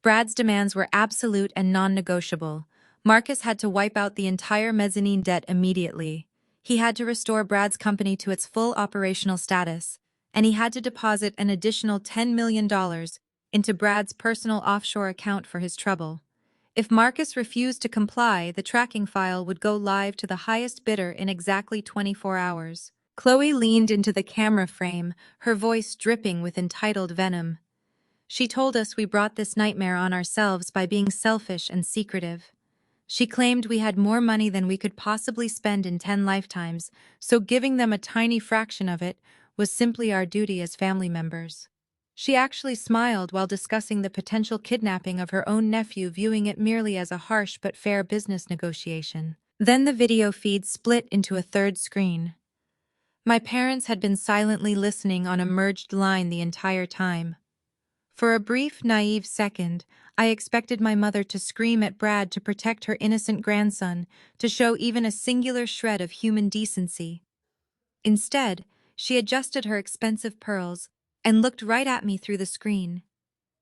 Brad's demands were absolute and non-negotiable. Marcus had to wipe out the entire mezzanine debt immediately. He had to restore Brad's company to its full operational status, and he had to deposit an additional $10 million into Brad's personal offshore account for his trouble. If Marcus refused to comply, the tracking file would go live to the highest bidder in exactly 24 hours. Chloe leaned into the camera frame, her voice dripping with entitled venom. She told us we brought this nightmare on ourselves by being selfish and secretive. She claimed we had more money than we could possibly spend in 10 lifetimes, so giving them a tiny fraction of it was simply our duty as family members. She actually smiled while discussing the potential kidnapping of her own nephew, viewing it merely as a harsh but fair business negotiation. Then the video feed split into a third screen. My parents had been silently listening on a merged line the entire time. For a brief, naive second, I expected my mother to scream at Brad to protect her innocent grandson, to show even a singular shred of human decency. Instead, she adjusted her expensive pearls and looked right at me through the screen.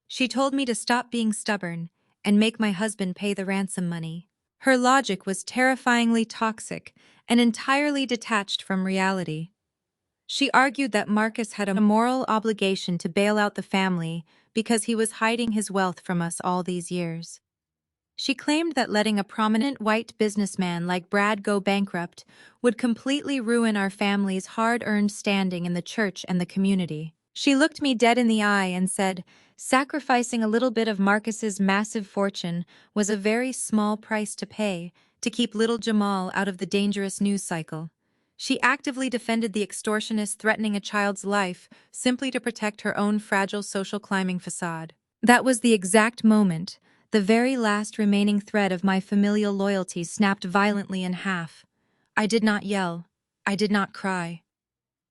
She told me to stop being stubborn and make my husband pay the ransom money. Her logic was terrifyingly toxic and entirely detached from reality. She argued that Marcus had a moral obligation to bail out the family because he was hiding his wealth from us all these years. She claimed that letting a prominent white businessman like Brad go bankrupt would completely ruin our family's hard-earned standing in the church and the community. She looked me dead in the eye and said, sacrificing a little bit of Marcus's massive fortune was a very small price to pay to keep little Jamal out of the dangerous news cycle. She actively defended the extortionist threatening a child's life simply to protect her own fragile social climbing facade. That was the exact moment the very last remaining thread of my familial loyalty snapped violently in half. I did not yell. I did not cry.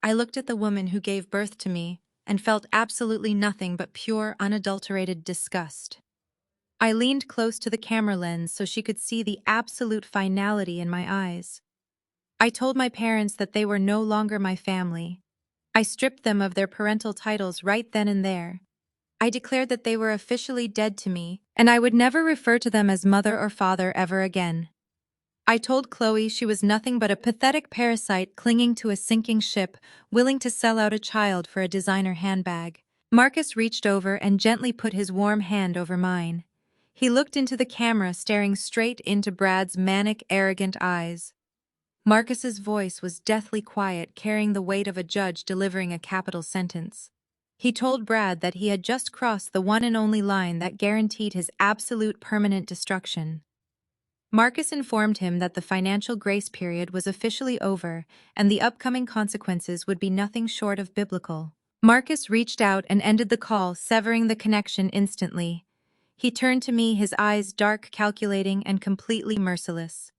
I looked at the woman who gave birth to me and felt absolutely nothing but pure, unadulterated disgust. I leaned close to the camera lens so she could see the absolute finality in my eyes. I told my parents that they were no longer my family. I stripped them of their parental titles right then and there. I declared that they were officially dead to me, and I would never refer to them as mother or father ever again. I told Chloe she was nothing but a pathetic parasite clinging to a sinking ship, willing to sell out a child for a designer handbag. Marcus reached over and gently put his warm hand over mine. He looked into the camera, staring straight into Brad's manic, arrogant eyes. Marcus's voice was deathly quiet, carrying the weight of a judge delivering a capital sentence. He told Brad that he had just crossed the one and only line that guaranteed his absolute permanent destruction. Marcus informed him that the financial grace period was officially over and the upcoming consequences would be nothing short of biblical. Marcus reached out and ended the call, severing the connection instantly. He turned to me, his eyes dark, calculating, and completely merciless.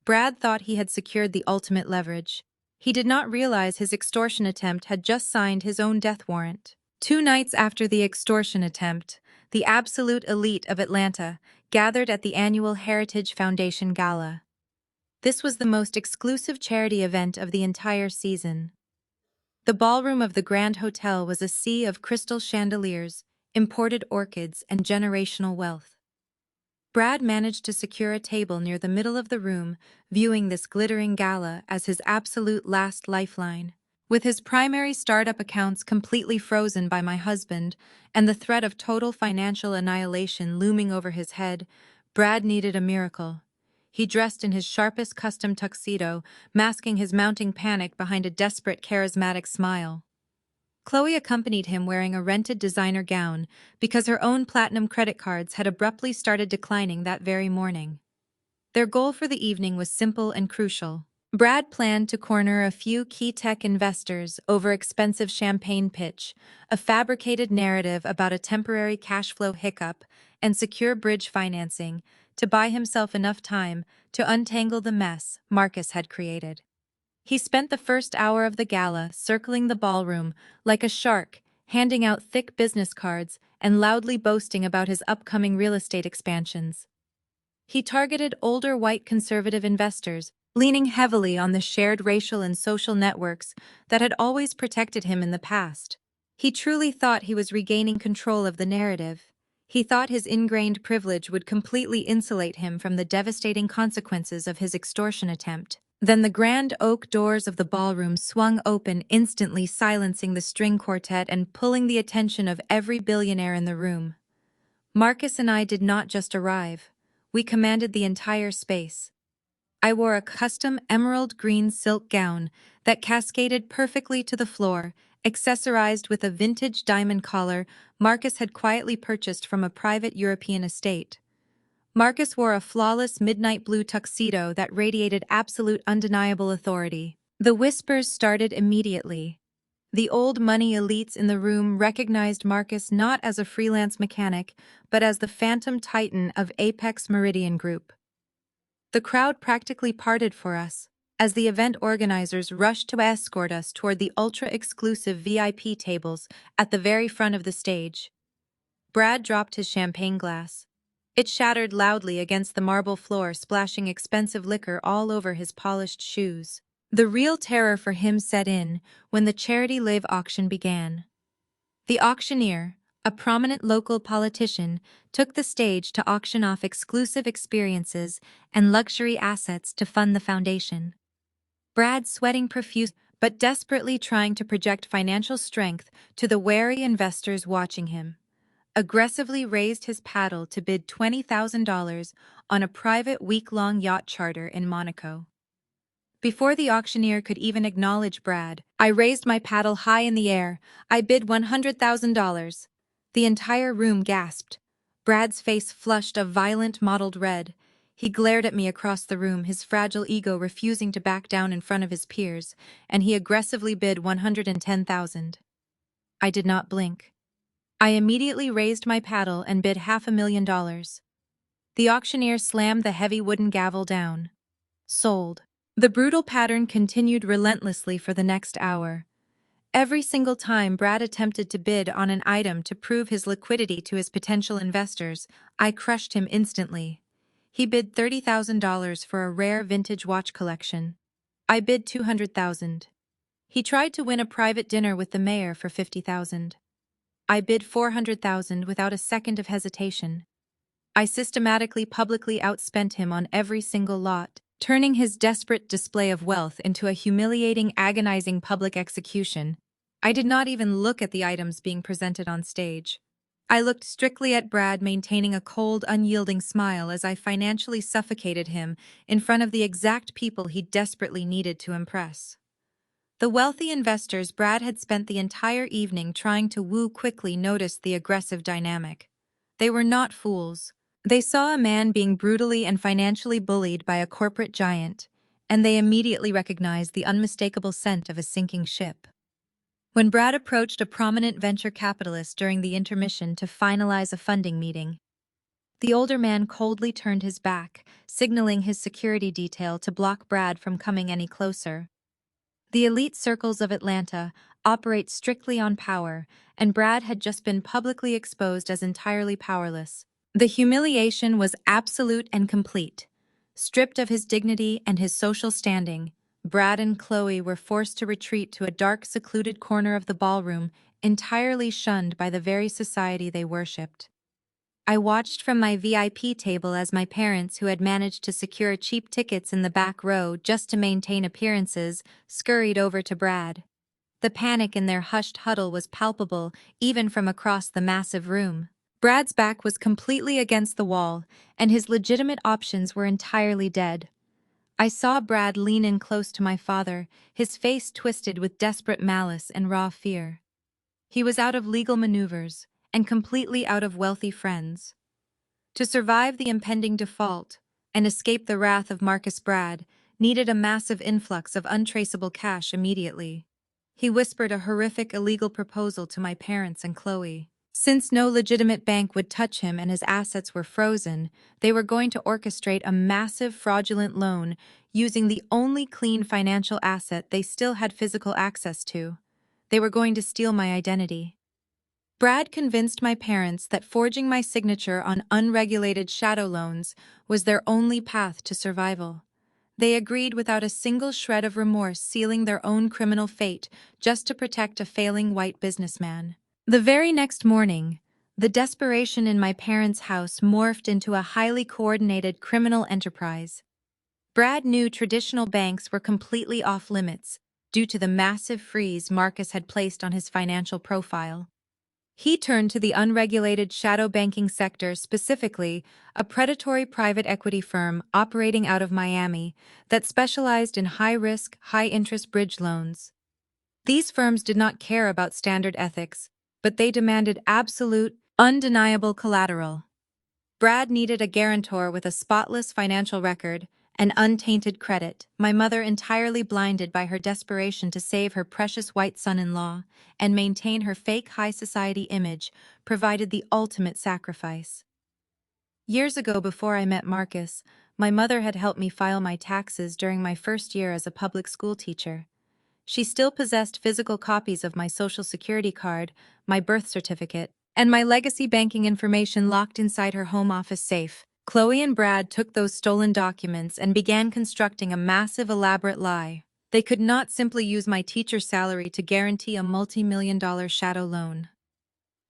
Brad thought he had secured the ultimate leverage. He did not realize his extortion attempt had just signed his own death warrant. 2 nights after the extortion attempt, the absolute elite of Atlanta gathered at the annual Heritage Foundation Gala. This was the most exclusive charity event of the entire season. The ballroom of the Grand Hotel was a sea of crystal chandeliers, imported orchids, and generational wealth. Brad managed to secure a table near the middle of the room, viewing this glittering gala as his absolute last lifeline. With his primary startup accounts completely frozen by my husband and the threat of total financial annihilation looming over his head, Brad needed a miracle. He dressed in his sharpest custom tuxedo, masking his mounting panic behind a desperate, charismatic smile. Chloe accompanied him wearing a rented designer gown because her own platinum credit cards had abruptly started declining that very morning. Their goal for the evening was simple and crucial. Brad planned to corner a few key tech investors over expensive champagne pitch, a fabricated narrative about a temporary cash flow hiccup, and secure bridge financing to buy himself enough time to untangle the mess Marcus had created. He spent the first hour of the gala circling the ballroom like a shark, handing out thick business cards and loudly boasting about his upcoming real estate expansions. He targeted older white conservative investors, leaning heavily on the shared racial and social networks that had always protected him in the past. He truly thought he was regaining control of the narrative. He thought his ingrained privilege would completely insulate him from the devastating consequences of his extortion attempt. Then the grand oak doors of the ballroom swung open, instantly silencing the string quartet and pulling the attention of every billionaire in the room. Marcus and I did not just arrive. We commanded the entire space. I wore a custom emerald green silk gown that cascaded perfectly to the floor, accessorized with a vintage diamond collar Marcus had quietly purchased from a private European estate. Marcus wore a flawless midnight blue tuxedo that radiated absolute undeniable authority. The whispers started immediately. The old money elites in the room recognized Marcus not as a freelance mechanic, but as the phantom titan of Apex Meridian Group. The crowd practically parted for us, as the event organizers rushed to escort us toward the ultra-exclusive VIP tables at the very front of the stage. Brad dropped his champagne glass. It shattered loudly against the marble floor, splashing expensive liquor all over his polished shoes. The real terror for him set in when the Charity Live auction began. The auctioneer, a prominent local politician, took the stage to auction off exclusive experiences and luxury assets to fund the foundation. Brad, sweating profusely but desperately trying to project financial strength to the wary investors watching him, aggressively raised his paddle to bid $20,000 on a private week-long yacht charter in Monaco. Before the auctioneer could even acknowledge Brad, I raised my paddle high in the air. I bid $100,000. The entire room gasped. Brad's face flushed a violent mottled red. He glared at me across the room, his fragile ego refusing to back down in front of his peers, and he aggressively bid $110,000. I did not blink. I immediately raised my paddle and bid $500,000. The auctioneer slammed the heavy wooden gavel down. Sold. The brutal pattern continued relentlessly for the next hour. Every single time Brad attempted to bid on an item to prove his liquidity to his potential investors, I crushed him instantly. He bid $30,000 for a rare vintage watch collection. I bid $200,000. He tried to win a private dinner with the mayor for $50,000. I bid $400,000 without a second of hesitation. I systematically publicly outspent him on every single lot. turning his desperate display of wealth into a humiliating, agonizing public execution. I did not even look at the items being presented on stage. I looked strictly at Brad, maintaining a cold, unyielding smile as I financially suffocated him in front of the exact people he desperately needed to impress. The wealthy investors Brad had spent the entire evening trying to woo quickly noticed the aggressive dynamic. They were not fools. They saw a man being brutally and financially bullied by a corporate giant, and they immediately recognized the unmistakable scent of a sinking ship. When Brad approached a prominent venture capitalist during the intermission to finalize a funding meeting, the older man coldly turned his back, signaling his security detail to block Brad from coming any closer. The elite circles of Atlanta operate strictly on power, and Brad had just been publicly exposed as entirely powerless. The humiliation was absolute and complete. Stripped of his dignity and his social standing, Brad and Chloe were forced to retreat to a dark, secluded corner of the ballroom, entirely shunned by the very society they worshipped. I watched from my VIP table as my parents, who had managed to secure cheap tickets in the back row just to maintain appearances, scurried over to Brad. The panic in their hushed huddle was palpable, even from across the massive room. Brad's back was completely against the wall, and his legitimate options were entirely dead. I saw Brad lean in close to my father, his face twisted with desperate malice and raw fear. He was out of legal maneuvers, and completely out of wealthy friends. To survive the impending default and escape the wrath of Marcus, Brad needed a massive influx of untraceable cash immediately. He whispered a horrific illegal proposal to my parents and Chloe. Since no legitimate bank would touch him and his assets were frozen, they were going to orchestrate a massive fraudulent loan using the only clean financial asset they still had physical access to. They were going to steal my identity. Brad convinced my parents that forging my signature on unregulated shadow loans was their only path to survival. They agreed without a single shred of remorse, sealing their own criminal fate just to protect a failing white businessman. The very next morning, the desperation in my parents' house morphed into a highly coordinated criminal enterprise. Brad knew traditional banks were completely off limits due to the massive freeze Marcus had placed on his financial profile. He turned to the unregulated shadow banking sector, specifically a predatory private equity firm operating out of Miami that specialized in high-risk, high-interest bridge loans. These firms did not care about standard ethics, but they demanded absolute, undeniable collateral. Brad needed a guarantor with a spotless financial record and untainted credit, my mother, entirely blinded by her desperation to save her precious white son-in-law and maintain her fake high society image, provided the ultimate sacrifice. Years ago, before I met Marcus, my mother had helped me file my taxes during my first year as a public school teacher. She still possessed physical copies of my Social Security card, my birth certificate, and my legacy banking information locked inside her home office safe. Chloe and Brad took those stolen documents and began constructing a massive, elaborate lie. They could not simply use my teacher's salary to guarantee a multi-million-dollar shadow loan.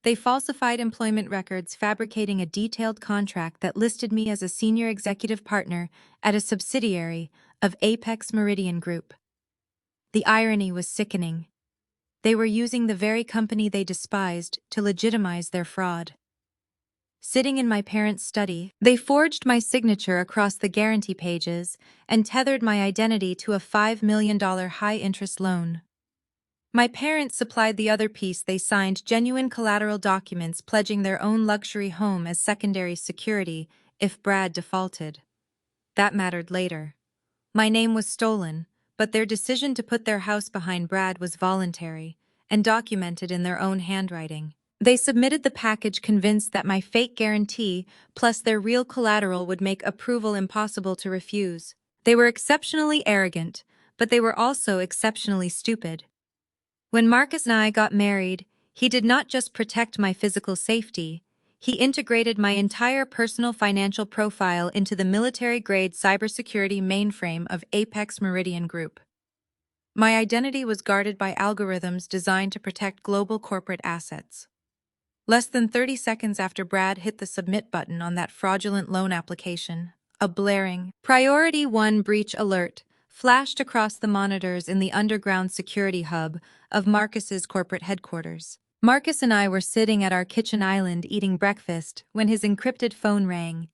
They falsified employment records, fabricating a detailed contract that listed me as a senior executive partner at a subsidiary of Apex Meridian Group. The irony was sickening. They were using the very company they despised to legitimize their fraud. Sitting in my parents' study, they forged my signature across the guarantee pages and tethered my identity to a $5 million high-interest loan. My parents supplied the other piece. They signed genuine collateral documents pledging their own luxury home as secondary security if Brad defaulted. That mattered later. My name was stolen, but their decision to put their house behind Brad was voluntary and documented in their own handwriting. They submitted the package convinced that my fake guarantee plus their real collateral would make approval impossible to refuse. They were exceptionally arrogant, but they were also exceptionally stupid. When Marcus and I got married, he did not just protect my physical safety, he integrated my entire personal financial profile into the military-grade cybersecurity mainframe of Apex Meridian Group. My identity was guarded by algorithms designed to protect global corporate assets. Less than 30 seconds after Brad hit the submit button on that fraudulent loan application, A blaring Priority 1 breach alert flashed across the monitors in the underground security hub of Marcus's corporate headquarters. Marcus and I were sitting at our kitchen island eating breakfast when his encrypted phone rang.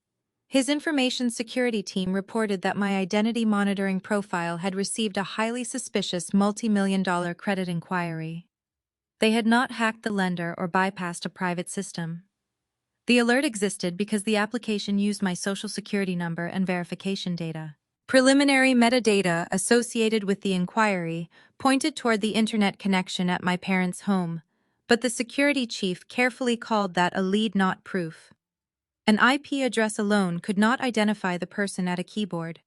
His information security team reported that my identity monitoring profile had received a highly suspicious multi-million-dollar credit inquiry. They had not hacked the lender or bypassed a private system. The alert existed because the application used my social security number and verification data. Preliminary metadata associated with the inquiry pointed toward the internet connection at my parents' home, but the security chief carefully called that a lead not proof. An IP address alone could not identify the person at a keyboard.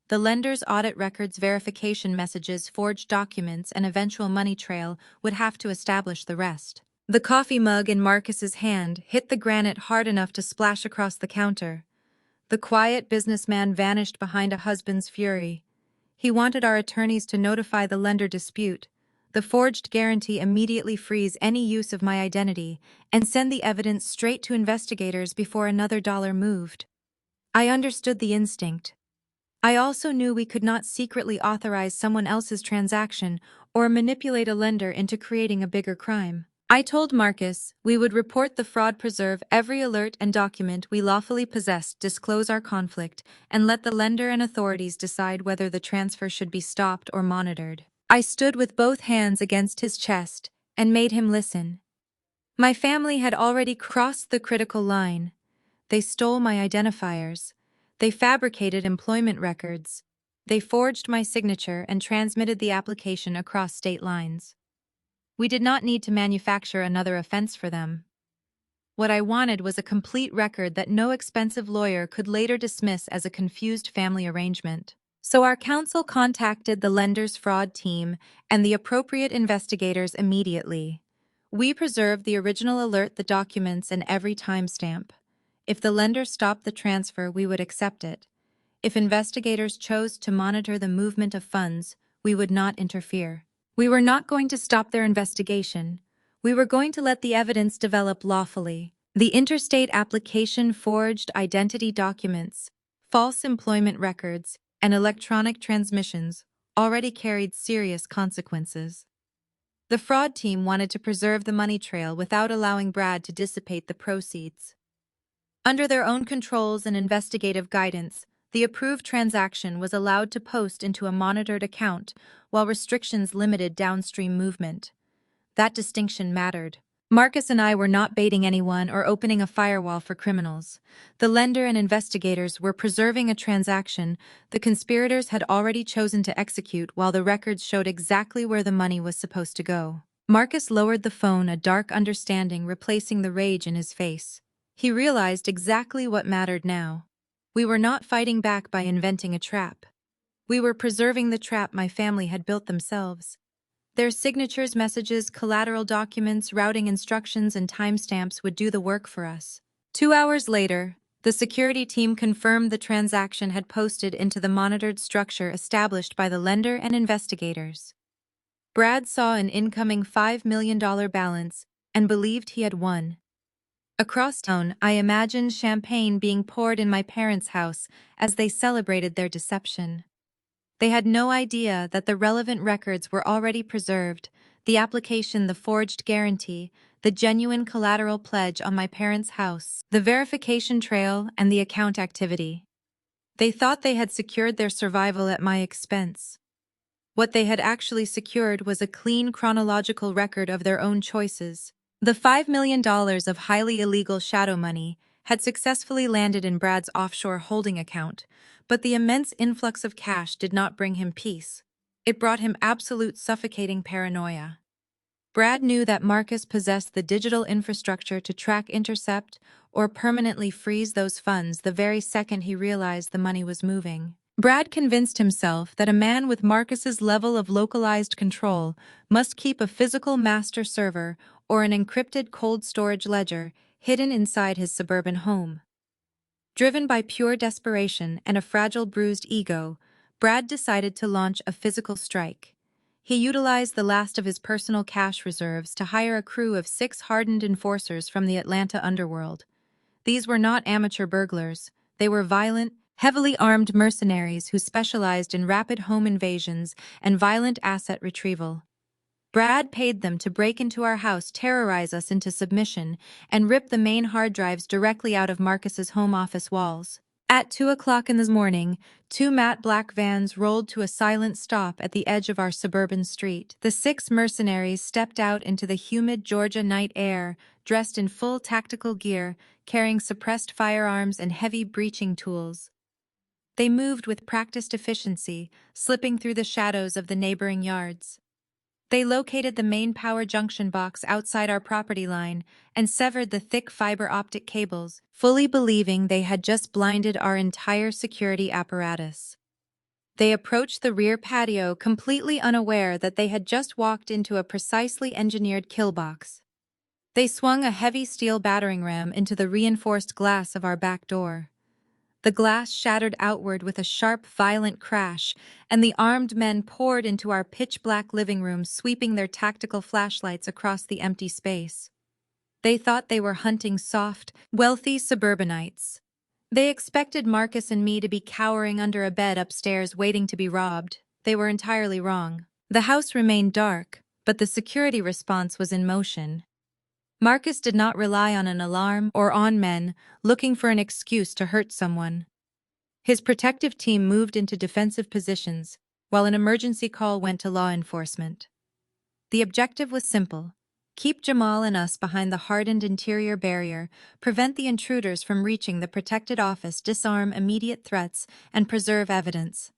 The lender's audit records, verification messages, forged documents, and eventual money trail would have to establish the rest. The coffee mug in Marcus's hand hit the granite hard enough to splash across the counter. The quiet businessman vanished behind a husband's fury. He wanted our attorneys to notify the lender dispute. The forged guarantee immediately freeze any use of my identity and send the evidence straight to investigators before another dollar moved. I understood the instinct. I also knew we could not secretly authorize someone else's transaction or manipulate a lender into creating a bigger crime. I told Marcus we would report the fraud, preserve every alert and document we lawfully possessed, disclose our conflict, and let the lender and authorities decide whether the transfer should be stopped or monitored. I stood with both hands against his chest and made him listen. My family had already crossed the critical line. They stole my identifiers. They fabricated employment records. They forged my signature and transmitted the application across state lines. We did not need to manufacture another offense for them. What I wanted was a complete record that no expensive lawyer could later dismiss as a confused family arrangement. So our counsel contacted the lender's fraud team and the appropriate investigators immediately. We preserved the original alert, the documents, and every timestamp. If the lender stopped the transfer, we would accept it. If investigators chose to monitor the movement of funds, we would not interfere. We were not going to stop their investigation. We were going to let the evidence develop lawfully. The interstate application, forged identity documents, false employment records, and electronic transmissions already carried serious consequences. The fraud team wanted to preserve the money trail without allowing Brad to dissipate the proceeds. Under their own controls and investigative guidance, the approved transaction was allowed to post into a monitored account, while restrictions limited downstream movement. That distinction mattered. Marcus and I were not baiting anyone or opening a firewall for criminals. The lender and investigators were preserving a transaction the conspirators had already chosen to execute, while the records showed exactly where the money was supposed to go. Marcus lowered the phone, a dark understanding replacing the rage in his face. He realized exactly what mattered now. We were not fighting back by inventing a trap. We were preserving the trap my family had built themselves. Their signatures, messages, collateral documents, routing instructions, and timestamps would do the work for us. 2 hours later, the security team confirmed the transaction had posted into the monitored structure established by the lender and investigators. Brad saw an incoming $5 million balance and believed he had won. Across town, I imagined champagne being poured in my parents' house as they celebrated their deception. They had no idea that the relevant records were already preserved: the application, the forged guarantee, the genuine collateral pledge on my parents' house, the verification trail, and the account activity. They thought they had secured their survival at my expense. What they had actually secured was a clean chronological record of their own choices. The $5 million of highly illegal shadow money had successfully landed in Brad's offshore holding account, but the immense influx of cash did not bring him peace. It brought him absolute suffocating paranoia. Brad knew that Marcus possessed the digital infrastructure to track, intercept, or permanently freeze those funds the very second he realized the money was moving. Brad convinced himself that a man with Marcus's level of localized control must keep a physical master server or an encrypted cold storage ledger hidden inside his suburban home. Driven by pure desperation and a fragile, bruised ego, Brad decided to launch a physical strike. He utilized the last of his personal cash reserves to hire a crew of 6 hardened enforcers from the Atlanta underworld. These were not amateur burglars. They were violent, heavily armed mercenaries who specialized in rapid home invasions and violent asset retrieval. Brad paid them to break into our house, terrorize us into submission, and rip the main hard drives directly out of Marcus's home office walls. At 2 o'clock in the morning, two matte black vans rolled to a silent stop at the edge of our suburban street. The six mercenaries stepped out into the humid Georgia night air, dressed in full tactical gear, carrying suppressed firearms and heavy breaching tools. They moved with practiced efficiency, slipping through the shadows of the neighboring yards. They located the main power junction box outside our property line and severed the thick fiber optic cables, fully believing they had just blinded our entire security apparatus. They approached the rear patio completely unaware that they had just walked into a precisely engineered kill box. They swung a heavy steel battering ram into the reinforced glass of our back door. The glass shattered outward with a sharp, violent crash, and the armed men poured into our pitch-black living room, sweeping their tactical flashlights across the empty space. They thought they were hunting soft, wealthy suburbanites. They expected Marcus and me to be cowering under a bed upstairs waiting to be robbed. They were entirely wrong. The house remained dark, but the security response was in motion. Marcus did not rely on an alarm or on men looking for an excuse to hurt someone. His protective team moved into defensive positions, while an emergency call went to law enforcement. The objective was simple: keep Jamal and us behind the hardened interior barrier, prevent the intruders from reaching the protected office, disarm immediate threats, and preserve evidence.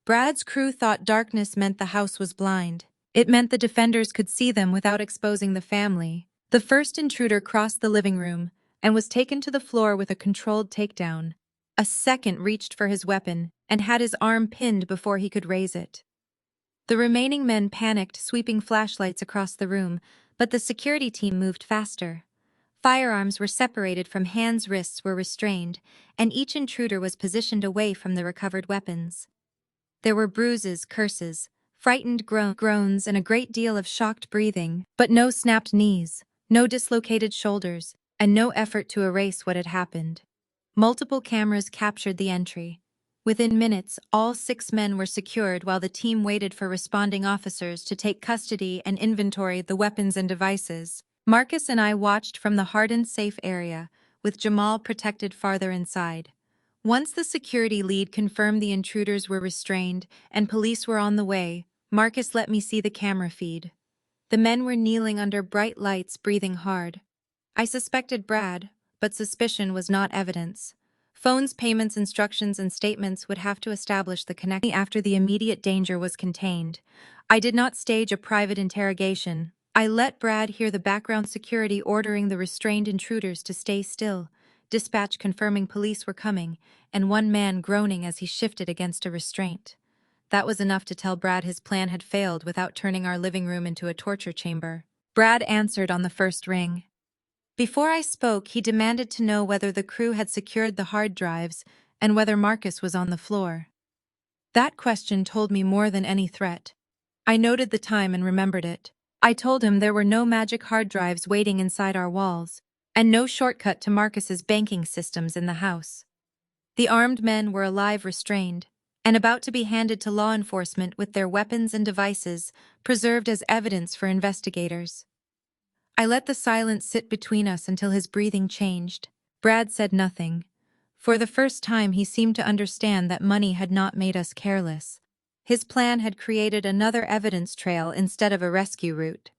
Brad's crew thought darkness meant the house was blind. It meant the defenders could see them without exposing the family. The first intruder crossed the living room and was taken to the floor with a controlled takedown. A second reached for his weapon and had his arm pinned before he could raise it. The remaining men panicked, sweeping flashlights across the room, but the security team moved faster. Firearms were separated from hands, wrists were restrained, and each intruder was positioned away from the recovered weapons. There were bruises, curses, frightened groans, and a great deal of shocked breathing, but no snapped knees, no dislocated shoulders, and no effort to erase what had happened. Multiple cameras captured the entry. Within minutes, all 6 men were secured while the team waited for responding officers to take custody and inventory the weapons and devices. Marcus and I watched from the hardened safe area, with Jamal protected farther inside. Once the security lead confirmed the intruders were restrained and police were on the way, Marcus let me see the camera feed. The men were kneeling under bright lights, breathing hard. I suspected Brad, but suspicion was not evidence. Phones, payments, instructions, and statements would have to establish the connection after the immediate danger was contained. I did not stage a private interrogation. I let Brad hear the background security ordering the restrained intruders to stay still, dispatch confirming police were coming, and one man groaning as he shifted against a restraint. That was enough to tell Brad his plan had failed without turning our living room into a torture chamber. Brad answered on the first ring. Before I spoke, he demanded to know whether the crew had secured the hard drives and whether Marcus was on the floor. That question told me more than any threat. I noted the time and remembered it. I told him there were no magic hard drives waiting inside our walls, and no shortcut to Marcus's banking systems in the house. The armed men were alive, restrained, and about to be handed to law enforcement with their weapons and devices preserved as evidence for investigators. I let the silence sit between us until his breathing changed. Brad said nothing. For the first time, he seemed to understand that money had not made us careless. His plan had created another evidence trail instead of a rescue route.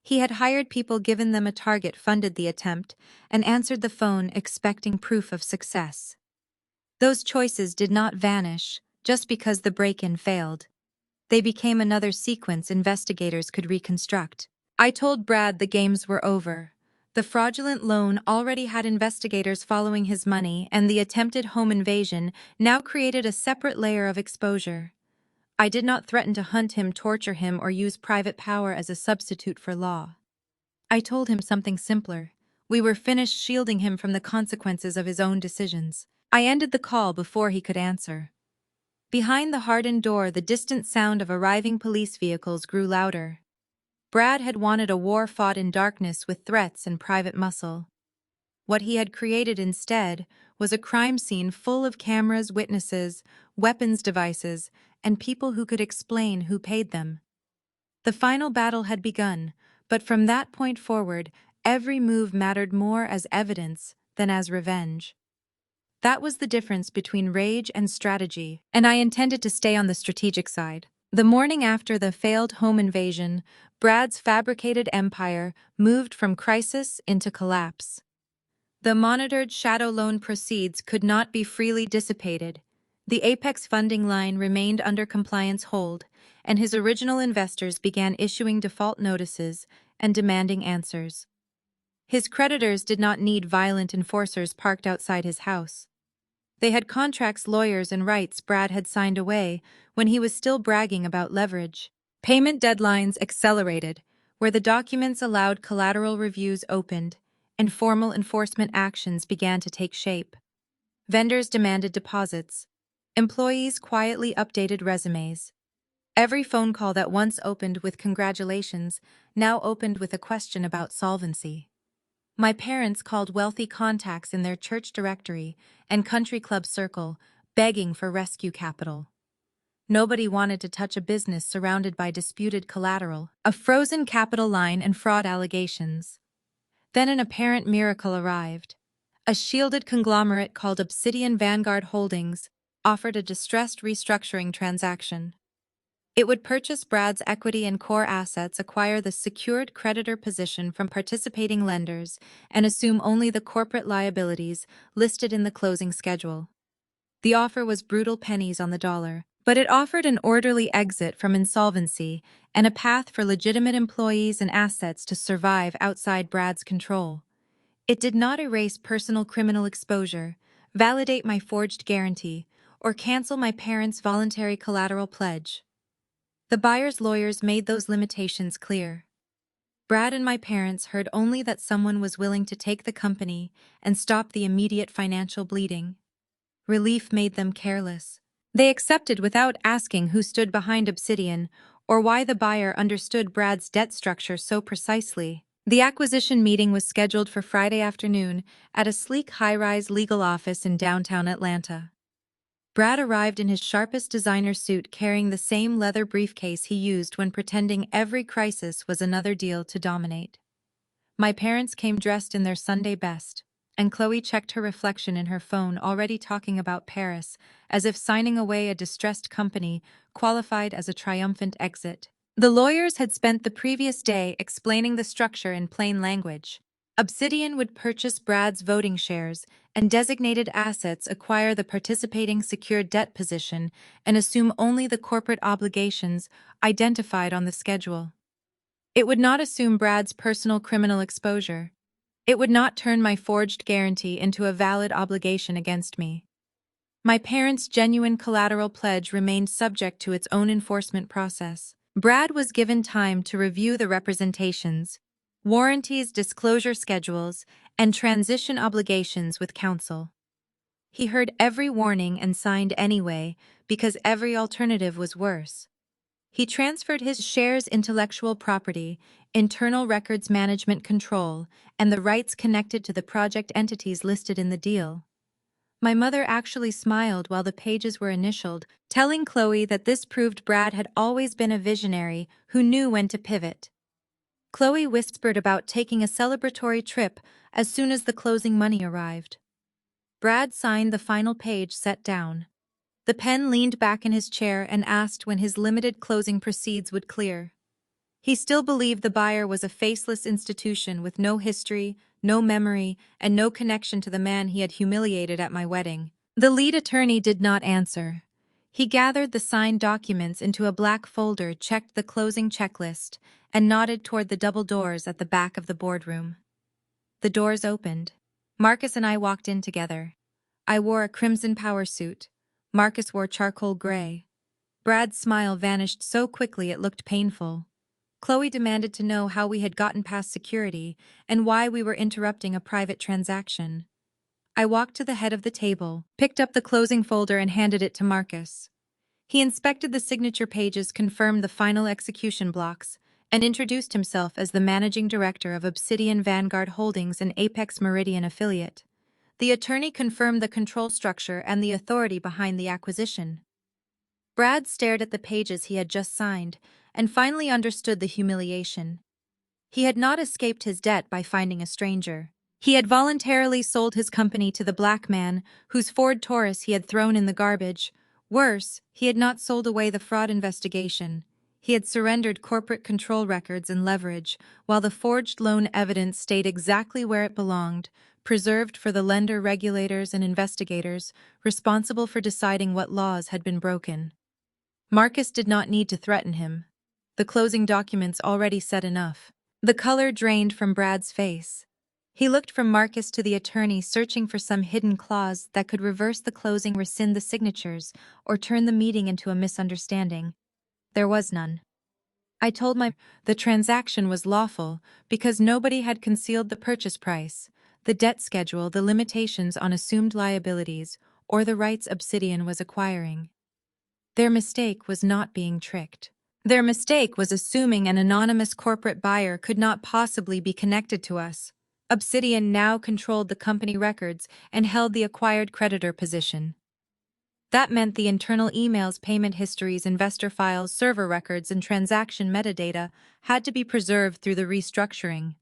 He had hired people, given them a target, funded the attempt, and answered the phone expecting proof of success. Those choices did not vanish just because the break-in failed. They became another sequence investigators could reconstruct. I told Brad the games were over. The fraudulent loan already had investigators following his money, and the attempted home invasion now created a separate layer of exposure. I did not threaten to hunt him, torture him, or use private power as a substitute for law. I told him something simpler. We were finished shielding him from the consequences of his own decisions. I ended the call before he could answer. Behind the hardened door, the distant sound of arriving police vehicles grew louder. Brad had wanted a war fought in darkness with threats and private muscle. What he had created instead was a crime scene full of cameras, witnesses, weapons devices, and people who could explain who paid them. The final battle had begun, but from that point forward, every move mattered more as evidence than as revenge. That was the difference between rage and strategy, and I intended to stay on the strategic side. The morning after the failed home invasion, Brad's fabricated empire moved from crisis into collapse. The monitored shadow loan proceeds could not be freely dissipated. The Apex funding line remained under compliance hold, and his original investors began issuing default notices and demanding answers. His creditors did not need violent enforcers parked outside his house. They had contracts, lawyers, and rights Brad had signed away when he was still bragging about leverage. Payment deadlines accelerated, where the documents allowed collateral reviews opened, and formal enforcement actions began to take shape. Vendors demanded deposits. Employees quietly updated resumes. Every phone call that once opened with congratulations now opened with a question about solvency. My parents called wealthy contacts in their church directory and country club circle, begging for rescue capital. Nobody wanted to touch a business surrounded by disputed collateral, a frozen capital line, and fraud allegations. Then an apparent miracle arrived. A shielded conglomerate called Obsidian Vanguard Holdings offered a distressed restructuring transaction. It would purchase Brad's equity and core assets, acquire the secured creditor position from participating lenders, and assume only the corporate liabilities listed in the closing schedule. The offer was brutal pennies on the dollar, but it offered an orderly exit from insolvency and a path for legitimate employees and assets to survive outside Brad's control. It did not erase personal criminal exposure, validate my forged guarantee, or cancel my parents' voluntary collateral pledge. The buyer's lawyers made those limitations clear. Brad and my parents heard only that someone was willing to take the company and stop the immediate financial bleeding. Relief made them careless. They accepted without asking who stood behind Obsidian or why the buyer understood Brad's debt structure so precisely. The acquisition meeting was scheduled for Friday afternoon at a sleek high-rise legal office in downtown Atlanta. Brad arrived in his sharpest designer suit, carrying the same leather briefcase he used when pretending every crisis was another deal to dominate. My parents came dressed in their Sunday best, and Chloe checked her reflection in her phone, already talking about Paris, as if signing away a distressed company qualified as a triumphant exit. The lawyers had spent the previous day explaining the structure in plain language. Obsidian would purchase Brad's voting shares and designated assets, acquire the participating secured debt position, and assume only the corporate obligations identified on the schedule. It would not assume Brad's personal criminal exposure. It would not turn my forged guarantee into a valid obligation against me. My parents' genuine collateral pledge remained subject to its own enforcement process. Brad was given time to review the representations, warranties, disclosure schedules, and transition obligations with counsel. He heard every warning and signed anyway because every alternative was worse. He transferred his shares, intellectual property, internal records management control, and the rights connected to the project entities listed in the deal. My mother actually smiled while the pages were initialed, telling Chloe that this proved Brad had always been a visionary who knew when to pivot. Chloe whispered about taking a celebratory trip as soon as the closing money arrived. Brad signed the final page, set down. The pen leaned back in his chair and asked when his limited closing proceeds would clear. He still believed the buyer was a faceless institution with no history, no memory, and no connection to the man he had humiliated at my wedding. The lead attorney did not answer. He gathered the signed documents into a black folder, checked the closing checklist, and nodded toward the double doors at the back of the boardroom. The doors opened. Marcus and I walked in together. I wore a crimson power suit. Marcus wore charcoal gray. Brad's smile vanished so quickly it looked painful. Chloe demanded to know how we had gotten past security and why we were interrupting a private transaction. I walked to the head of the table, picked up the closing folder and handed it to Marcus. He inspected the signature pages, confirmed the final execution blocks, and introduced himself as the managing director of Obsidian Vanguard Holdings, an Apex Meridian affiliate. The attorney confirmed the control structure and the authority behind the acquisition. Brad stared at the pages he had just signed and finally understood the humiliation. He had not escaped his debt by finding a stranger. He had voluntarily sold his company to the black man, whose Ford Taurus he had thrown in the garbage. Worse, he had not sold away the fraud investigation. He had surrendered corporate control records and leverage, while the forged loan evidence stayed exactly where it belonged, preserved for the lender regulators and investigators responsible for deciding what laws had been broken. Marcus did not need to threaten him. The closing documents already said enough. The color drained from Brad's face. He looked from Marcus to the attorney, searching for some hidden clause that could reverse the closing, rescind the signatures, or turn the meeting into a misunderstanding. There was none. I told the transaction was lawful because nobody had concealed the purchase price, the debt schedule, the limitations on assumed liabilities, or the rights Obsidian was acquiring. Their mistake was not being tricked. Their mistake was assuming an anonymous corporate buyer could not possibly be connected to us. Obsidian now controlled the company records and held the acquired creditor position. That meant the internal emails, payment histories, investor files, server records, and transaction metadata had to be preserved through the restructuring.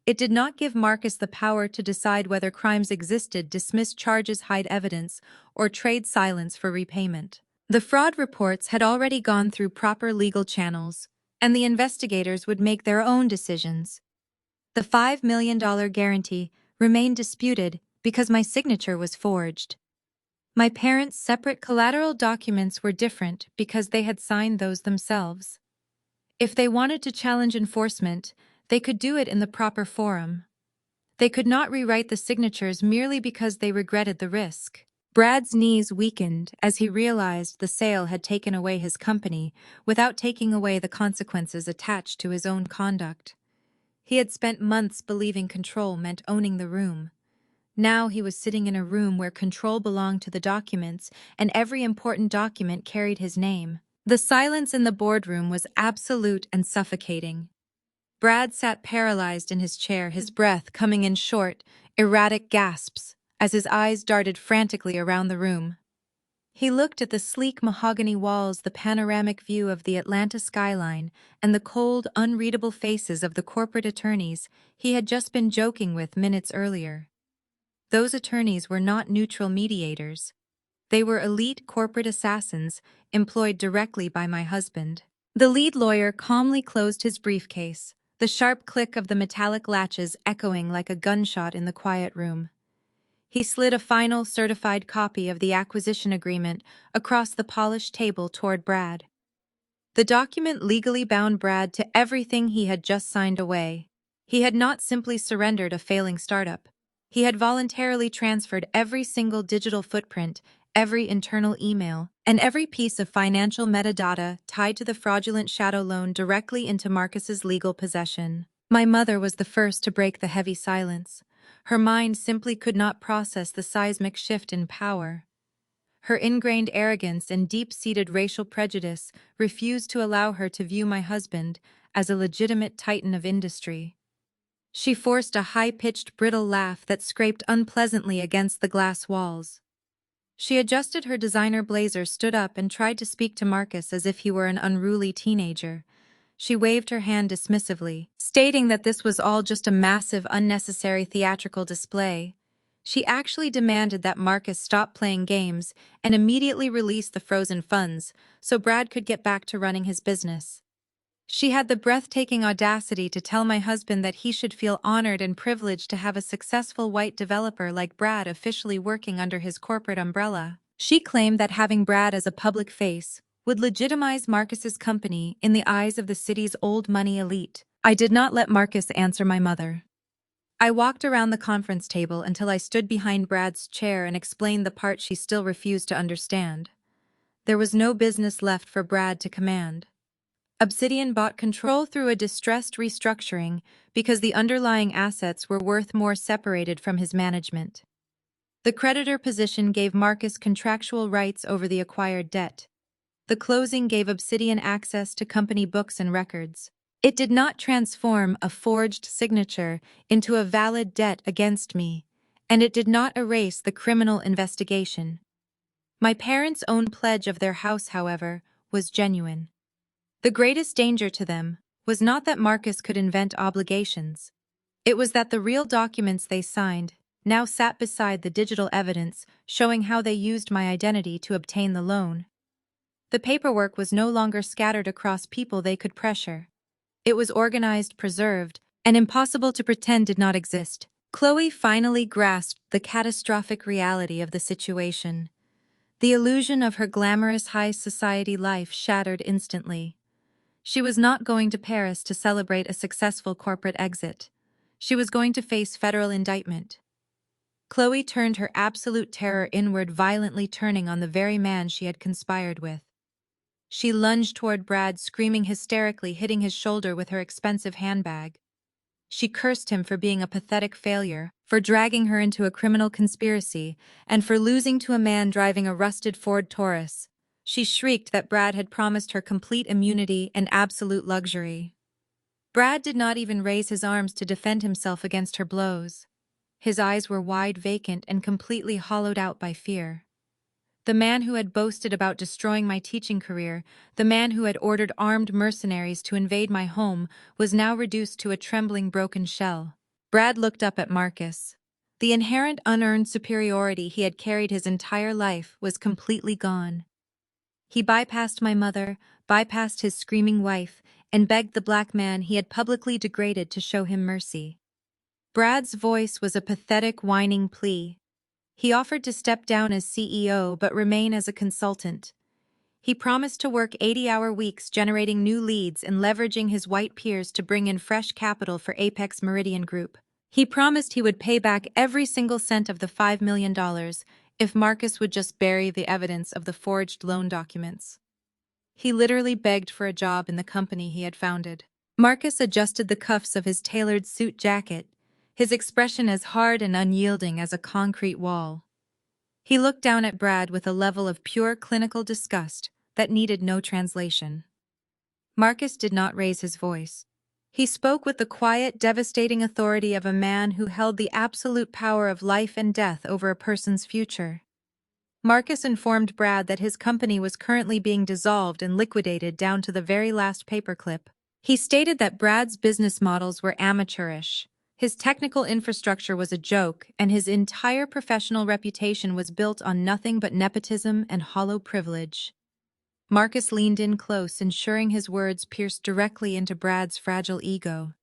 It did not give Marcus the power to decide whether crimes existed, dismiss charges, hide evidence, or trade silence for repayment. The fraud reports had already gone through proper legal channels, and the investigators would make their own decisions. The $5 million guarantee remained disputed because my signature was forged. My parents' separate collateral documents were different because they had signed those themselves. If they wanted to challenge enforcement, they could do it in the proper forum. They could not rewrite the signatures merely because they regretted the risk. Brad's knees weakened as he realized the sale had taken away his company without taking away the consequences attached to his own conduct. He had spent months believing control meant owning the room. Now he was sitting in a room where control belonged to the documents, and every important document carried his name. The silence in the boardroom was absolute and suffocating. Brad sat paralyzed in his chair, his breath coming in short, erratic gasps as his eyes darted frantically around the room. He looked at the sleek mahogany walls, the panoramic view of the Atlanta skyline, and the cold, unreadable faces of the corporate attorneys he had just been joking with minutes earlier. Those attorneys were not neutral mediators. They were elite corporate assassins employed directly by my husband. The lead lawyer calmly closed his briefcase, the sharp click of the metallic latches echoing like a gunshot in the quiet room. He slid a final certified copy of the acquisition agreement across the polished table toward Brad. The document legally bound Brad to everything he had just signed away. He had not simply surrendered a failing startup. He had voluntarily transferred every single digital footprint, every internal email, and every piece of financial metadata tied to the fraudulent shadow loan directly into Marcus's legal possession. My mother was the first to break the heavy silence. Her mind simply could not process the seismic shift in power. Her ingrained arrogance and deep-seated racial prejudice refused to allow her to view my husband as a legitimate titan of industry. She forced a high-pitched, brittle laugh that scraped unpleasantly against the glass walls. She adjusted her designer blazer, stood up, and tried to speak to Marcus as if he were an unruly teenager. She waved her hand dismissively, stating that this was all just a massive, unnecessary theatrical display. She actually demanded that Marcus stop playing games and immediately release the frozen funds so Brad could get back to running his business. She had the breathtaking audacity to tell my husband that he should feel honored and privileged to have a successful white developer like Brad officially working under his corporate umbrella. She claimed that having Brad as a public face would legitimize Marcus's company in the eyes of the city's old money elite. I did not let Marcus answer my mother. I walked around the conference table until I stood behind Brad's chair and explained the part she still refused to understand. There was no business left for Brad to command. Obsidian bought control through a distressed restructuring because the underlying assets were worth more separated from his management. The creditor position gave Marcus contractual rights over the acquired debt. The closing gave Obsidian access to company books and records. It did not transform a forged signature into a valid debt against me, and it did not erase the criminal investigation. My parents' own pledge of their house, however, was genuine. The greatest danger to them was not that Marcus could invent obligations. It was that the real documents they signed now sat beside the digital evidence showing how they used my identity to obtain the loan. The paperwork was no longer scattered across people they could pressure. It was organized, preserved, and impossible to pretend did not exist. Chloe finally grasped the catastrophic reality of the situation. The illusion of her glamorous high society life shattered instantly. She was not going to Paris to celebrate a successful corporate exit. She was going to face federal indictment. Chloe turned her absolute terror inward, violently turning on the very man she had conspired with. She lunged toward Brad, screaming hysterically, hitting his shoulder with her expensive handbag. She cursed him for being a pathetic failure, for dragging her into a criminal conspiracy, and for losing to a man driving a rusted Ford Taurus. She shrieked that Brad had promised her complete immunity and absolute luxury. Brad did not even raise his arms to defend himself against her blows. His eyes were wide, vacant, and completely hollowed out by fear. The man who had boasted about destroying my teaching career, the man who had ordered armed mercenaries to invade my home, was now reduced to a trembling, broken shell. Brad looked up at Marcus. The inherent unearned superiority he had carried his entire life was completely gone. He bypassed my mother, bypassed his screaming wife, and begged the black man he had publicly degraded to show him mercy. Brad's voice was a pathetic, whining plea. He offered to step down as CEO but remain as a consultant. He promised to work 80-hour weeks generating new leads and leveraging his white peers to bring in fresh capital for Apex Meridian Group. He promised he would pay back every single cent of the $5 million if Marcus would just bury the evidence of the forged loan documents. He literally begged for a job in the company he had founded. Marcus adjusted the cuffs of his tailored suit jacket, his expression as hard and unyielding as a concrete wall. He looked down at Brad with a level of pure clinical disgust that needed no translation. Marcus did not raise his voice. He spoke with the quiet, devastating authority of a man who held the absolute power of life and death over a person's future. Marcus informed Brad that his company was currently being dissolved and liquidated down to the very last paperclip. He stated that Brad's business models were amateurish. His technical infrastructure was a joke, and his entire professional reputation was built on nothing but nepotism and hollow privilege. Marcus leaned in close, ensuring his words pierced directly into Brad's fragile ego.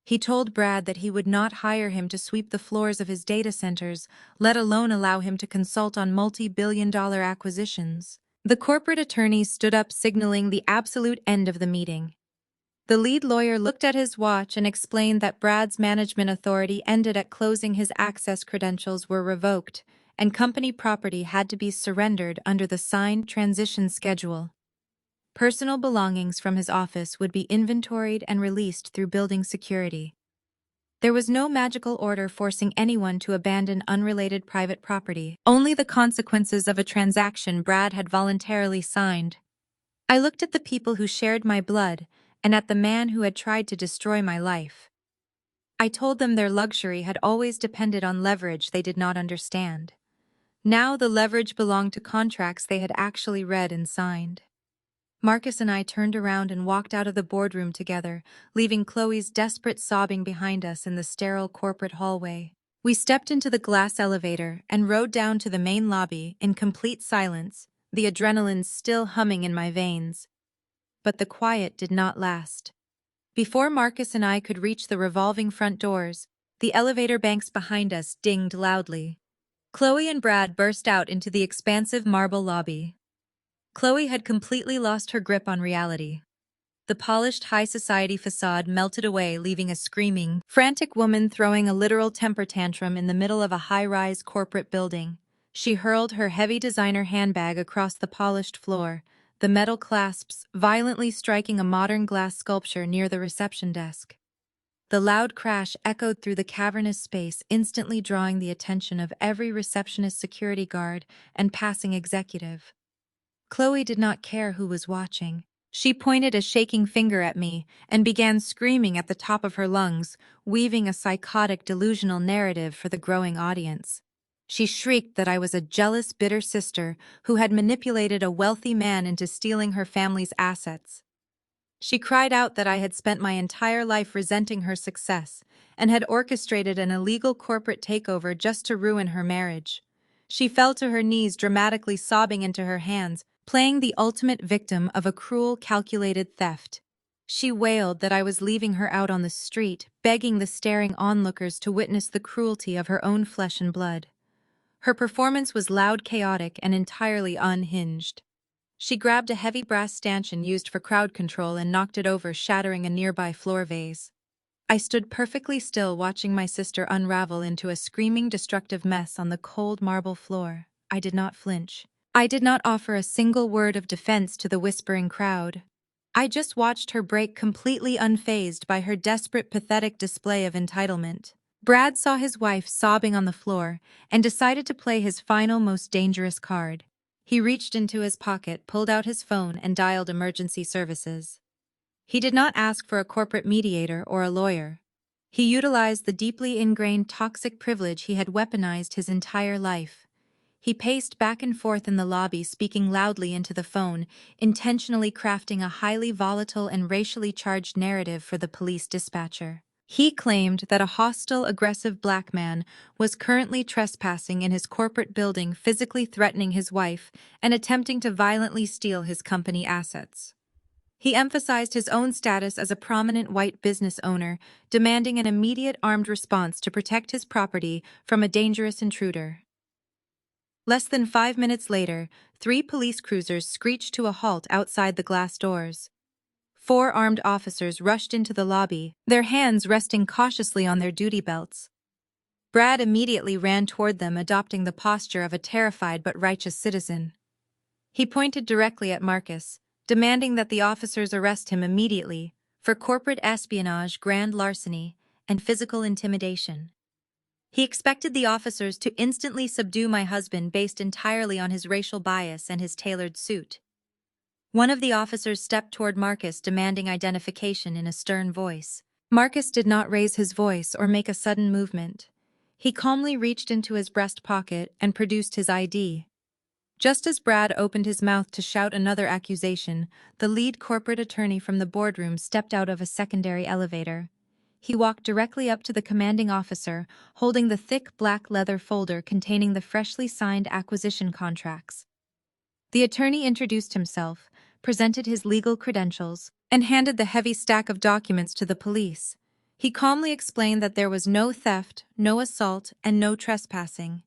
He told Brad that he would not hire him to sweep the floors of his data centers, let alone allow him to consult on multi-billion-dollar acquisitions. The corporate attorney stood up, signaling the absolute end of the meeting. The lead lawyer looked at his watch and explained that Brad's management authority ended at closing. His access credentials were revoked, and company property had to be surrendered under the signed transition schedule. Personal belongings from his office would be inventoried and released through building security. There was no magical order forcing anyone to abandon unrelated private property, only the consequences of a transaction Brad had voluntarily signed. I looked at the people who shared my blood and at the man who had tried to destroy my life. I told them their luxury had always depended on leverage they did not understand. Now the leverage belonged to contracts they had actually read and signed. Marcus and I turned around and walked out of the boardroom together, leaving Chloe's desperate sobbing behind us in the sterile corporate hallway. We stepped into the glass elevator and rode down to the main lobby in complete silence, the adrenaline still humming in my veins. But the quiet did not last. Before Marcus and I could reach the revolving front doors, the elevator banks behind us dinged loudly. Chloe and Brad burst out into the expansive marble lobby. Chloe had completely lost her grip on reality. The polished high society facade melted away, leaving a screaming, frantic woman throwing a literal temper tantrum in the middle of a high-rise corporate building. She hurled her heavy designer handbag across the polished floor, the metal clasps violently striking a modern glass sculpture near the reception desk. The loud crash echoed through the cavernous space, instantly drawing the attention of every receptionist, security guard, and passing executive. Chloe did not care who was watching. She pointed a shaking finger at me and began screaming at the top of her lungs, weaving a psychotic, delusional narrative for the growing audience. She shrieked that I was a jealous, bitter sister who had manipulated a wealthy man into stealing her family's assets. She cried out that I had spent my entire life resenting her success and had orchestrated an illegal corporate takeover just to ruin her marriage. She fell to her knees, dramatically sobbing into her hands, playing the ultimate victim of a cruel, calculated theft. She wailed that I was leaving her out on the street, begging the staring onlookers to witness the cruelty of her own flesh and blood. Her performance was loud, chaotic, and entirely unhinged. She grabbed a heavy brass stanchion used for crowd control and knocked it over, shattering a nearby floor vase. I stood perfectly still, watching my sister unravel into a screaming, destructive mess on the cold marble floor. I did not flinch. I did not offer a single word of defense to the whispering crowd. I just watched her break, completely unfazed by her desperate, pathetic display of entitlement. Brad saw his wife sobbing on the floor and decided to play his final, most dangerous card. He reached into his pocket, pulled out his phone, and dialed emergency services. He did not ask for a corporate mediator or a lawyer. He utilized the deeply ingrained toxic privilege he had weaponized his entire life. He paced back and forth in the lobby, speaking loudly into the phone, intentionally crafting a highly volatile and racially charged narrative for the police dispatcher. He claimed that a hostile, aggressive black man was currently trespassing in his corporate building, physically threatening his wife and attempting to violently steal his company assets. He emphasized his own status as a prominent white business owner, demanding an immediate armed response to protect his property from a dangerous intruder. Less than 5 minutes later, 3 police cruisers screeched to a halt outside the glass doors. 4 armed officers rushed into the lobby, their hands resting cautiously on their duty belts. Brad immediately ran toward them, adopting the posture of a terrified but righteous citizen. He pointed directly at Marcus, demanding that the officers arrest him immediately for corporate espionage, grand larceny, and physical intimidation. He expected the officers to instantly subdue my husband based entirely on his racial bias and his tailored suit. One of the officers stepped toward Marcus, demanding identification in a stern voice. Marcus did not raise his voice or make a sudden movement. He calmly reached into his breast pocket and produced his ID. Just as Brad opened his mouth to shout another accusation, the lead corporate attorney from the boardroom stepped out of a secondary elevator. He walked directly up to the commanding officer, holding the thick black leather folder containing the freshly signed acquisition contracts. The attorney introduced himself, presented his legal credentials, and handed the heavy stack of documents to the police. He calmly explained that there was no theft, no assault, and no trespassing.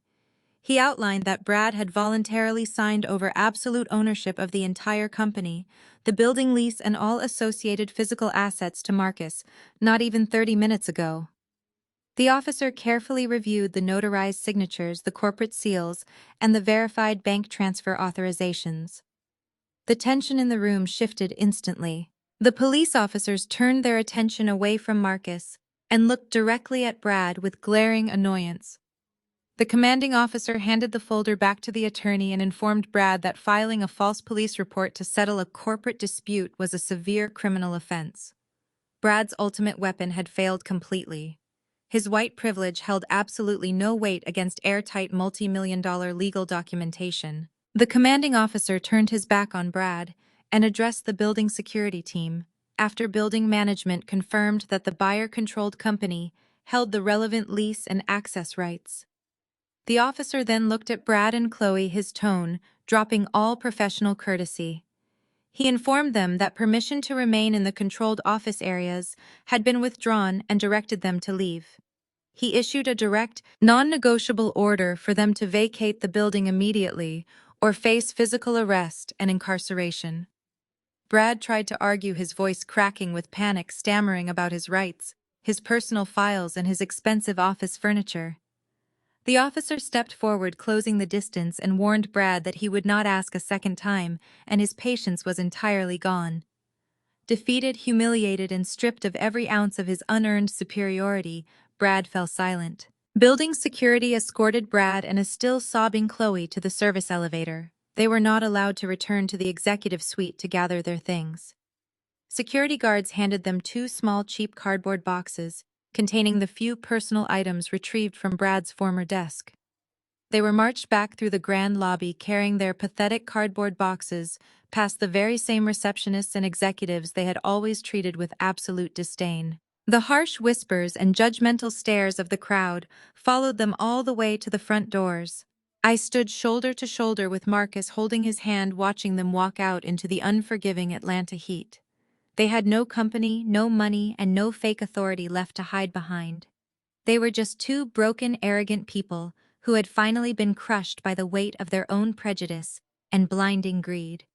He outlined that Brad had voluntarily signed over absolute ownership of the entire company, the building lease and all associated physical assets to Marcus, not even 30 minutes ago. The officer carefully reviewed the notarized signatures, the corporate seals, and the verified bank transfer authorizations. The tension in the room shifted instantly. The police officers turned their attention away from Marcus and looked directly at Brad with glaring annoyance. The commanding officer handed the folder back to the attorney and informed Brad that filing a false police report to settle a corporate dispute was a severe criminal offense. Brad's ultimate weapon had failed completely. His white privilege held absolutely no weight against airtight multi-million-dollar legal documentation. The commanding officer turned his back on Brad and addressed the building security team, after building management confirmed that the buyer-controlled company held the relevant lease and access rights. The officer then looked at Brad and Chloe, his tone dropping all professional courtesy. He informed them that permission to remain in the controlled office areas had been withdrawn and directed them to leave. He issued a direct, non-negotiable order for them to vacate the building immediately or face physical arrest and incarceration. Brad tried to argue, his voice cracking with panic, stammering about his rights, his personal files, and his expensive office furniture. The officer stepped forward, closing the distance, and warned Brad that he would not ask a second time, and his patience was entirely gone. Defeated, humiliated, and stripped of every ounce of his unearned superiority, Brad fell silent. Building security escorted Brad and a still sobbing Chloe to the service elevator. They were not allowed to return to the executive suite to gather their things. Security guards handed them two small cheap cardboard boxes containing the few personal items retrieved from Brad's former desk. They were marched back through the grand lobby carrying their pathetic cardboard boxes past the very same receptionists and executives they had always treated with absolute disdain. The harsh whispers and judgmental stares of the crowd followed them all the way to the front doors. I stood shoulder to shoulder with Marcus holding his hand watching them walk out into the unforgiving Atlanta heat. They had no company, no money, and no fake authority left to hide behind. They were just two broken, arrogant people who had finally been crushed by the weight of their own prejudice and blinding greed.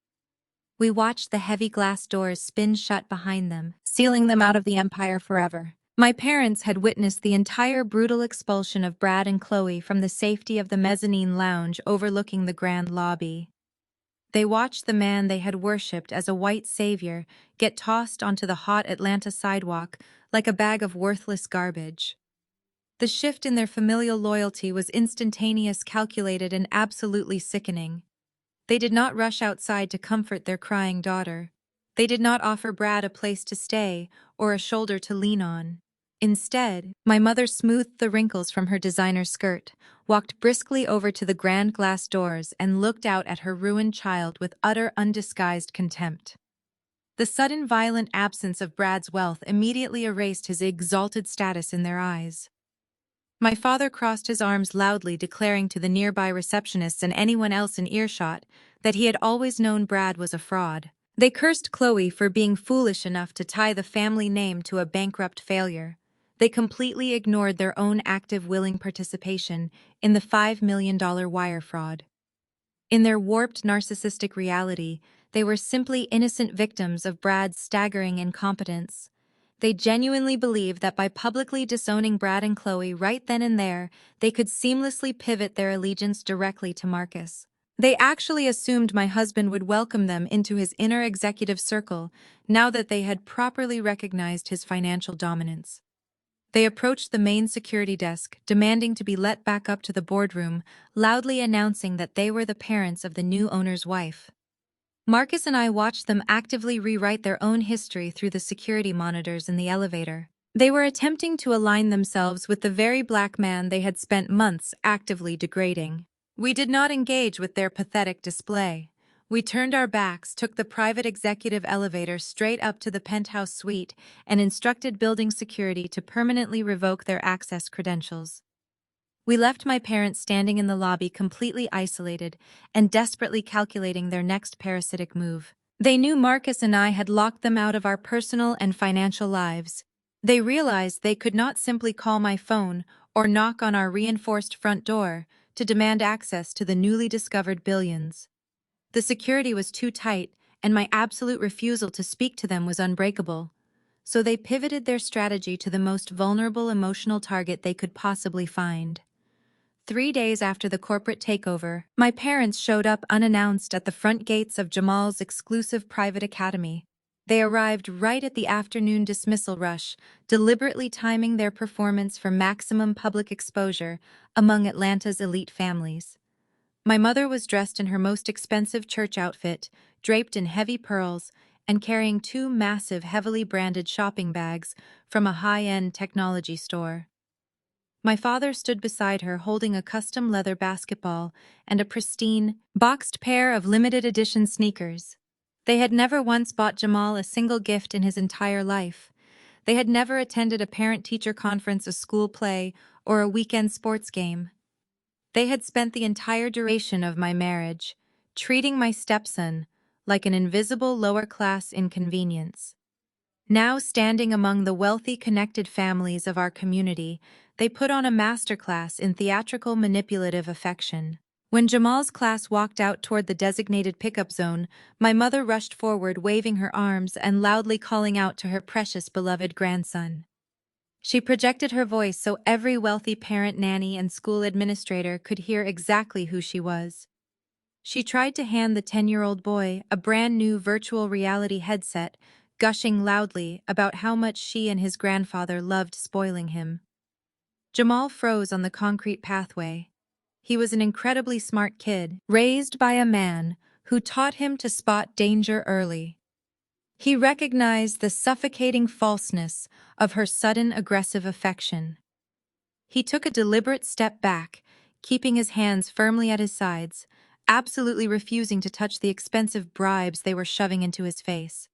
We watched the heavy glass doors spin shut behind them, sealing them out of the empire forever. My parents had witnessed the entire brutal expulsion of Brad and Chloe from the safety of the mezzanine lounge overlooking the grand lobby. They watched the man they had worshipped as a white savior get tossed onto the hot Atlanta sidewalk like a bag of worthless garbage. The shift in their familial loyalty was instantaneous, calculated, and absolutely sickening. They did not rush outside to comfort their crying daughter. They did not offer Brad a place to stay or a shoulder to lean on. Instead, my mother smoothed the wrinkles from her designer skirt, walked briskly over to the grand glass doors, and looked out at her ruined child with utter, undisguised contempt. The sudden violent absence of Brad's wealth immediately erased his exalted status in their eyes. My father crossed his arms loudly, declaring to the nearby receptionists and anyone else in earshot that he had always known Brad was a fraud. They cursed Chloe for being foolish enough to tie the family name to a bankrupt failure. They completely ignored their own active, willing participation in the $5 million wire fraud. In their warped, narcissistic reality, they were simply innocent victims of Brad's staggering incompetence. They genuinely believed that by publicly disowning Brad and Chloe right then and there, they could seamlessly pivot their allegiance directly to Marcus. They actually assumed my husband would welcome them into his inner executive circle now that they had properly recognized his financial dominance. They approached the main security desk, demanding to be let back up to the boardroom, loudly announcing that they were the parents of the new owner's wife. Marcus and I watched them actively rewrite their own history through the security monitors in the elevator. They were attempting to align themselves with the very black man they had spent months actively degrading. We did not engage with their pathetic display. We turned our backs, took the private executive elevator straight up to the penthouse suite, and instructed building security to permanently revoke their access credentials. We left my parents standing in the lobby completely isolated and desperately calculating their next parasitic move. They knew Marcus and I had locked them out of our personal and financial lives. They realized they could not simply call my phone or knock on our reinforced front door to demand access to the newly discovered billions. The security was too tight, and my absolute refusal to speak to them was unbreakable. So they pivoted their strategy to the most vulnerable emotional target they could possibly find. 3 days after the corporate takeover, my parents showed up unannounced at the front gates of Jamal's exclusive private academy. They arrived right at the afternoon dismissal rush, deliberately timing their performance for maximum public exposure among Atlanta's elite families. My mother was dressed in her most expensive church outfit, draped in heavy pearls, and carrying two massive, heavily branded shopping bags from a high-end technology store. My father stood beside her holding a custom leather basketball and a pristine, boxed pair of limited edition sneakers. They had never once bought Jamal a single gift in his entire life. They had never attended a parent-teacher conference, a school play, or a weekend sports game. They had spent the entire duration of my marriage treating my stepson like an invisible lower-class inconvenience. Now standing among the wealthy, connected families of our community, they put on a masterclass in theatrical manipulative affection. When Jamal's class walked out toward the designated pickup zone, my mother rushed forward, waving her arms and loudly calling out to her precious beloved grandson. She projected her voice so every wealthy parent, nanny, and school administrator could hear exactly who she was. She tried to hand the 10-year-old boy a brand new virtual reality headset, gushing loudly about how much she and his grandfather loved spoiling him. Jamal froze on the concrete pathway. He was an incredibly smart kid, raised by a man who taught him to spot danger early. He recognized the suffocating falseness of her sudden aggressive affection. He took a deliberate step back, keeping his hands firmly at his sides, absolutely refusing to touch the expensive bribes they were shoving into his face.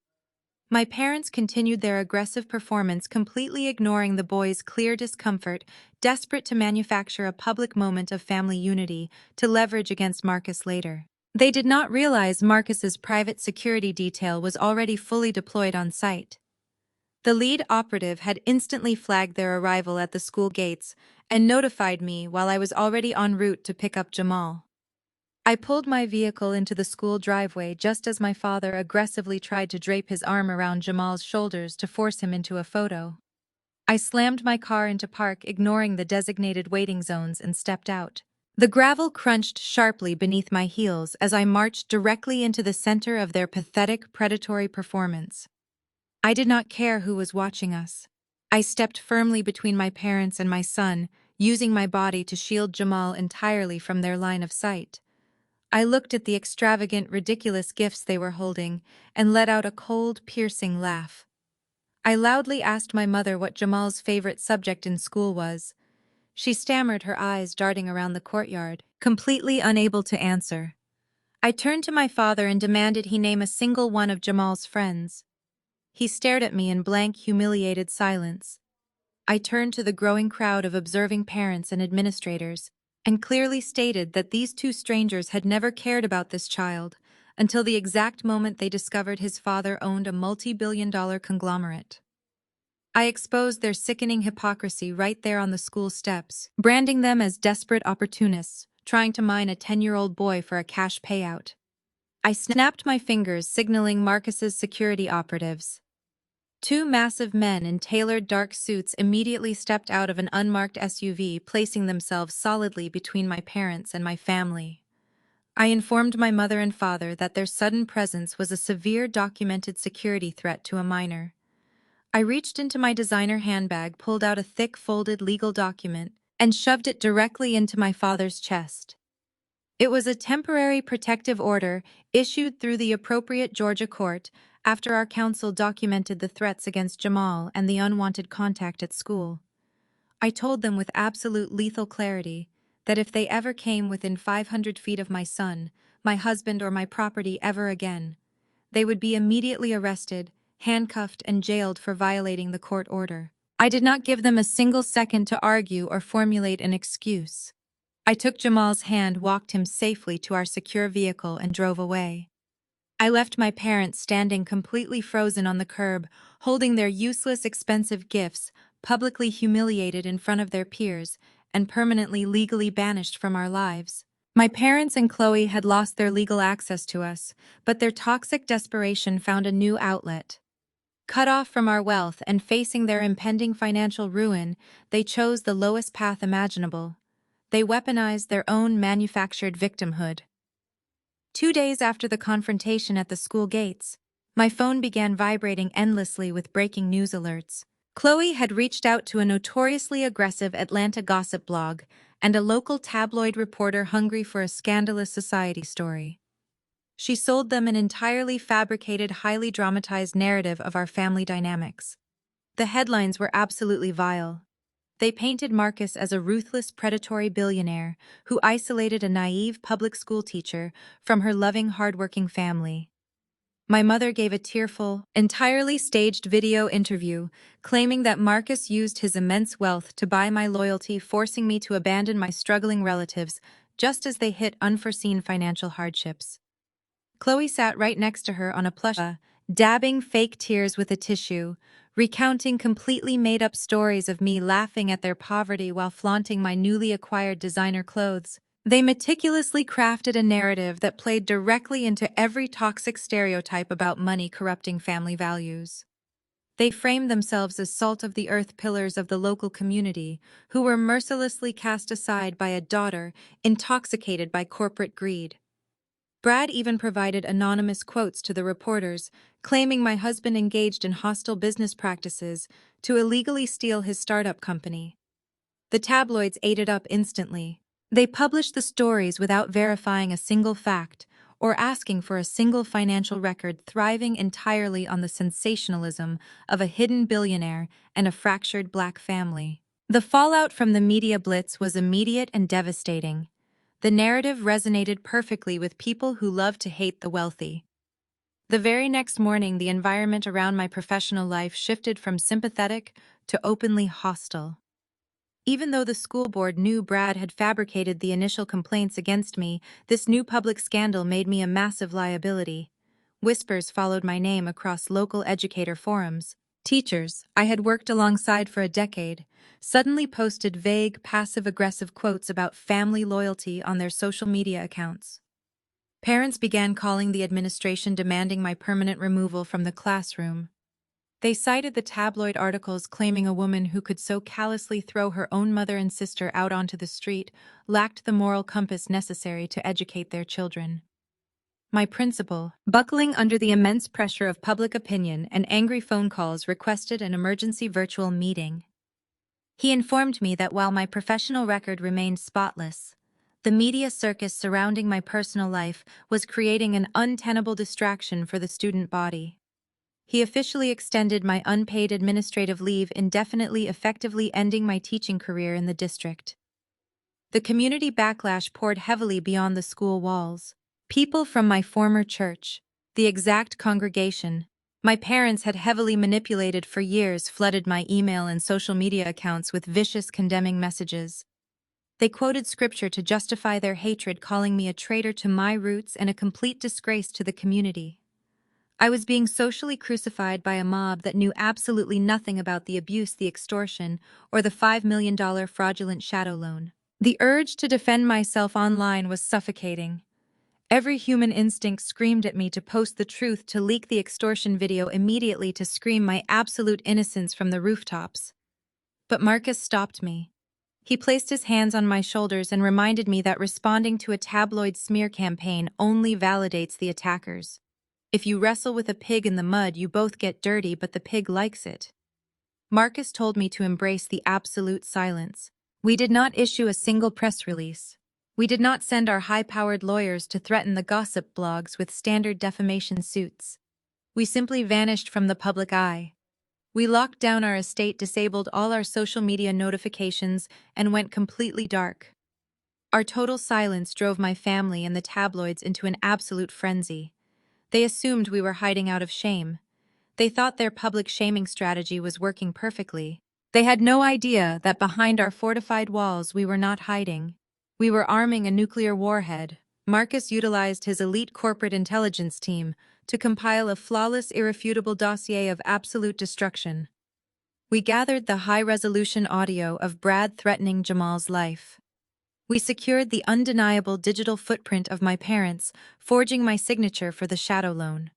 My parents continued their aggressive performance, completely ignoring the boy's clear discomfort, desperate to manufacture a public moment of family unity to leverage against Marcus later. They did not realize Marcus's private security detail was already fully deployed on site. The lead operative had instantly flagged their arrival at the school gates and notified me while I was already en route to pick up Jamal. I pulled my vehicle into the school driveway just as my father aggressively tried to drape his arm around Jamal's shoulders to force him into a photo. I slammed my car into park, ignoring the designated waiting zones, and stepped out. The gravel crunched sharply beneath my heels as I marched directly into the center of their pathetic, predatory performance. I did not care who was watching us. I stepped firmly between my parents and my son, using my body to shield Jamal entirely from their line of sight. I looked at the extravagant, ridiculous gifts they were holding and let out a cold, piercing laugh. I loudly asked my mother what Jamal's favorite subject in school was. She stammered, her eyes darting around the courtyard, completely unable to answer. I turned to my father and demanded he name a single one of Jamal's friends. He stared at me in blank, humiliated silence. I turned to the growing crowd of observing parents and administrators and clearly stated that these two strangers had never cared about this child until the exact moment they discovered his father owned a multi-billion-dollar conglomerate. I exposed their sickening hypocrisy right there on the school steps, branding them as desperate opportunists trying to mine a 10-year-old boy for a cash payout. I snapped my fingers, signaling Marcus's security operatives. Two massive men in tailored dark suits immediately stepped out of an unmarked SUV, placing themselves solidly between my parents and my family. I informed my mother and father that their sudden presence was a severe documented security threat to a minor. I reached into my designer handbag, pulled out a thick folded legal document, and shoved it directly into my father's chest. It was a temporary protective order issued through the appropriate Georgia court after our counsel documented the threats against Jamal and the unwanted contact at school. I told them with absolute lethal clarity that if they ever came within 500 feet of my son, my husband, or my property ever again, they would be immediately arrested, handcuffed, and jailed for violating the court order. I did not give them a single second to argue or formulate an excuse. I took Jamal's hand, walked him safely to our secure vehicle, and drove away. I left my parents standing completely frozen on the curb, holding their useless, expensive gifts, publicly humiliated in front of their peers, and permanently legally banished from our lives. My parents and Chloe had lost their legal access to us, but their toxic desperation found a new outlet. Cut off from our wealth and facing their impending financial ruin, they chose the lowest path imaginable. They weaponized their own manufactured victimhood. 2 days after the confrontation at the school gates, my phone began vibrating endlessly with breaking news alerts. Chloe had reached out to a notoriously aggressive Atlanta gossip blog and a local tabloid reporter hungry for a scandalous society story. She sold them an entirely fabricated, highly dramatized narrative of our family dynamics. The headlines were absolutely vile. They painted Marcus as a ruthless, predatory billionaire who isolated a naive public school teacher from her loving, hardworking family. My mother gave a tearful, entirely staged video interview, claiming that Marcus used his immense wealth to buy my loyalty, forcing me to abandon my struggling relatives just as they hit unforeseen financial hardships. Chloe sat right next to her on a plush, dabbing fake tears with a tissue, recounting completely made-up stories of me laughing at their poverty while flaunting my newly acquired designer clothes. They meticulously crafted a narrative that played directly into every toxic stereotype about money corrupting family values. They framed themselves as salt-of-the-earth pillars of the local community who were mercilessly cast aside by a daughter intoxicated by corporate greed. Brad even provided anonymous quotes to the reporters, claiming my husband engaged in hostile business practices to illegally steal his startup company. The tabloids ate it up instantly. They published the stories without verifying a single fact or asking for a single financial record, thriving entirely on the sensationalism of a hidden billionaire and a fractured black family. The fallout from the media blitz was immediate and devastating. The narrative resonated perfectly with people who love to hate the wealthy. The very next morning, the environment around my professional life shifted from sympathetic to openly hostile. Even though the school board knew Brad had fabricated the initial complaints against me, this new public scandal made me a massive liability. Whispers followed my name across local educator forums. Teachers I had worked alongside for a decade suddenly posted vague, passive-aggressive quotes about family loyalty on their social media accounts. Parents began calling the administration demanding my permanent removal from the classroom. They cited the tabloid articles claiming a woman who could so callously throw her own mother and sister out onto the street lacked the moral compass necessary to educate their children. My principal, buckling under the immense pressure of public opinion and angry phone calls, requested an emergency virtual meeting. He informed me that while my professional record remained spotless, the media circus surrounding my personal life was creating an untenable distraction for the student body. He officially extended my unpaid administrative leave indefinitely, effectively ending my teaching career in the district. The community backlash poured heavily beyond the school walls. People from my former church, the exact congregation my parents had heavily manipulated for years, flooded my email and social media accounts with vicious, condemning messages. They quoted scripture to justify their hatred, calling me a traitor to my roots and a complete disgrace to the community. I was being socially crucified by a mob that knew absolutely nothing about the abuse, the extortion, or the $5 million fraudulent shadow loan. The urge to defend myself online was suffocating. Every human instinct screamed at me to post the truth, to leak the extortion video immediately, to scream my absolute innocence from the rooftops. But Marcus stopped me. He placed his hands on my shoulders and reminded me that responding to a tabloid smear campaign only validates the attackers. If you wrestle with a pig in the mud, you both get dirty, but the pig likes it. Marcus told me to embrace the absolute silence. We did not issue a single press release. We did not send our high-powered lawyers to threaten the gossip blogs with standard defamation suits. We simply vanished from the public eye. We locked down our estate, disabled all our social media notifications, and went completely dark. Our total silence drove my family and the tabloids into an absolute frenzy. They assumed we were hiding out of shame. They thought their public shaming strategy was working perfectly. They had no idea that behind our fortified walls we were not hiding. We were arming a nuclear warhead. Marcus utilized his elite corporate intelligence team to compile a flawless, irrefutable dossier of absolute destruction. We gathered the high-resolution audio of Brad threatening Jamal's life. We secured the undeniable digital footprint of my parents, forging my signature for the shadow loan.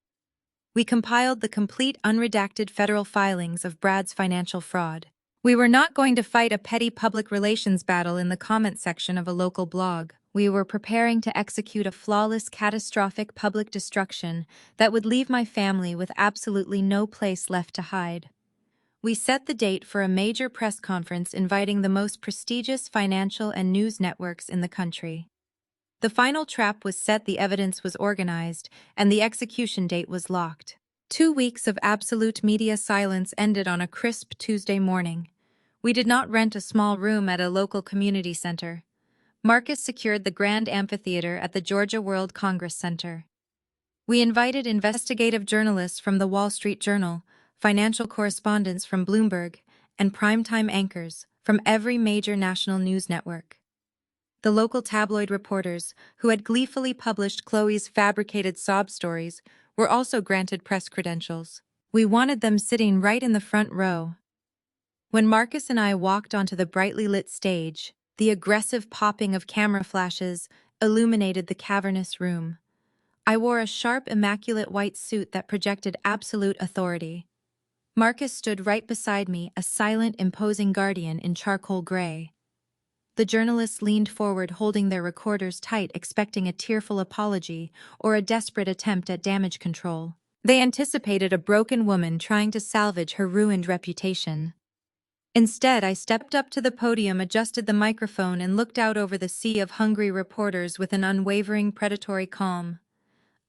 We compiled the complete unredacted federal filings of Brad's financial fraud. We were not going to fight a petty public relations battle in the comment section of a local blog. We were preparing to execute a flawless, catastrophic public destruction that would leave my family with absolutely no place left to hide. We set the date for a major press conference inviting the most prestigious financial and news networks in the country. The final trap was set, the evidence was organized, and the execution date was locked. 2 weeks of absolute media silence ended on a crisp Tuesday morning. We did not rent a small room at a local community center. Marcus secured the grand amphitheater at the Georgia World Congress Center. We invited investigative journalists from the Wall Street Journal, financial correspondents from Bloomberg, and primetime anchors from every major national news network. The local tabloid reporters, who had gleefully published Chloe's fabricated sob stories, were also granted press credentials. We wanted them sitting right in the front row. When Marcus and I walked onto the brightly lit stage, the aggressive popping of camera flashes illuminated the cavernous room. I wore a sharp, immaculate white suit that projected absolute authority. Marcus stood right beside me, a silent, imposing guardian in charcoal gray. The journalists leaned forward, holding their recorders tight, expecting a tearful apology or a desperate attempt at damage control. They anticipated a broken woman trying to salvage her ruined reputation. Instead, I stepped up to the podium, adjusted the microphone, and looked out over the sea of hungry reporters with an unwavering predatory calm.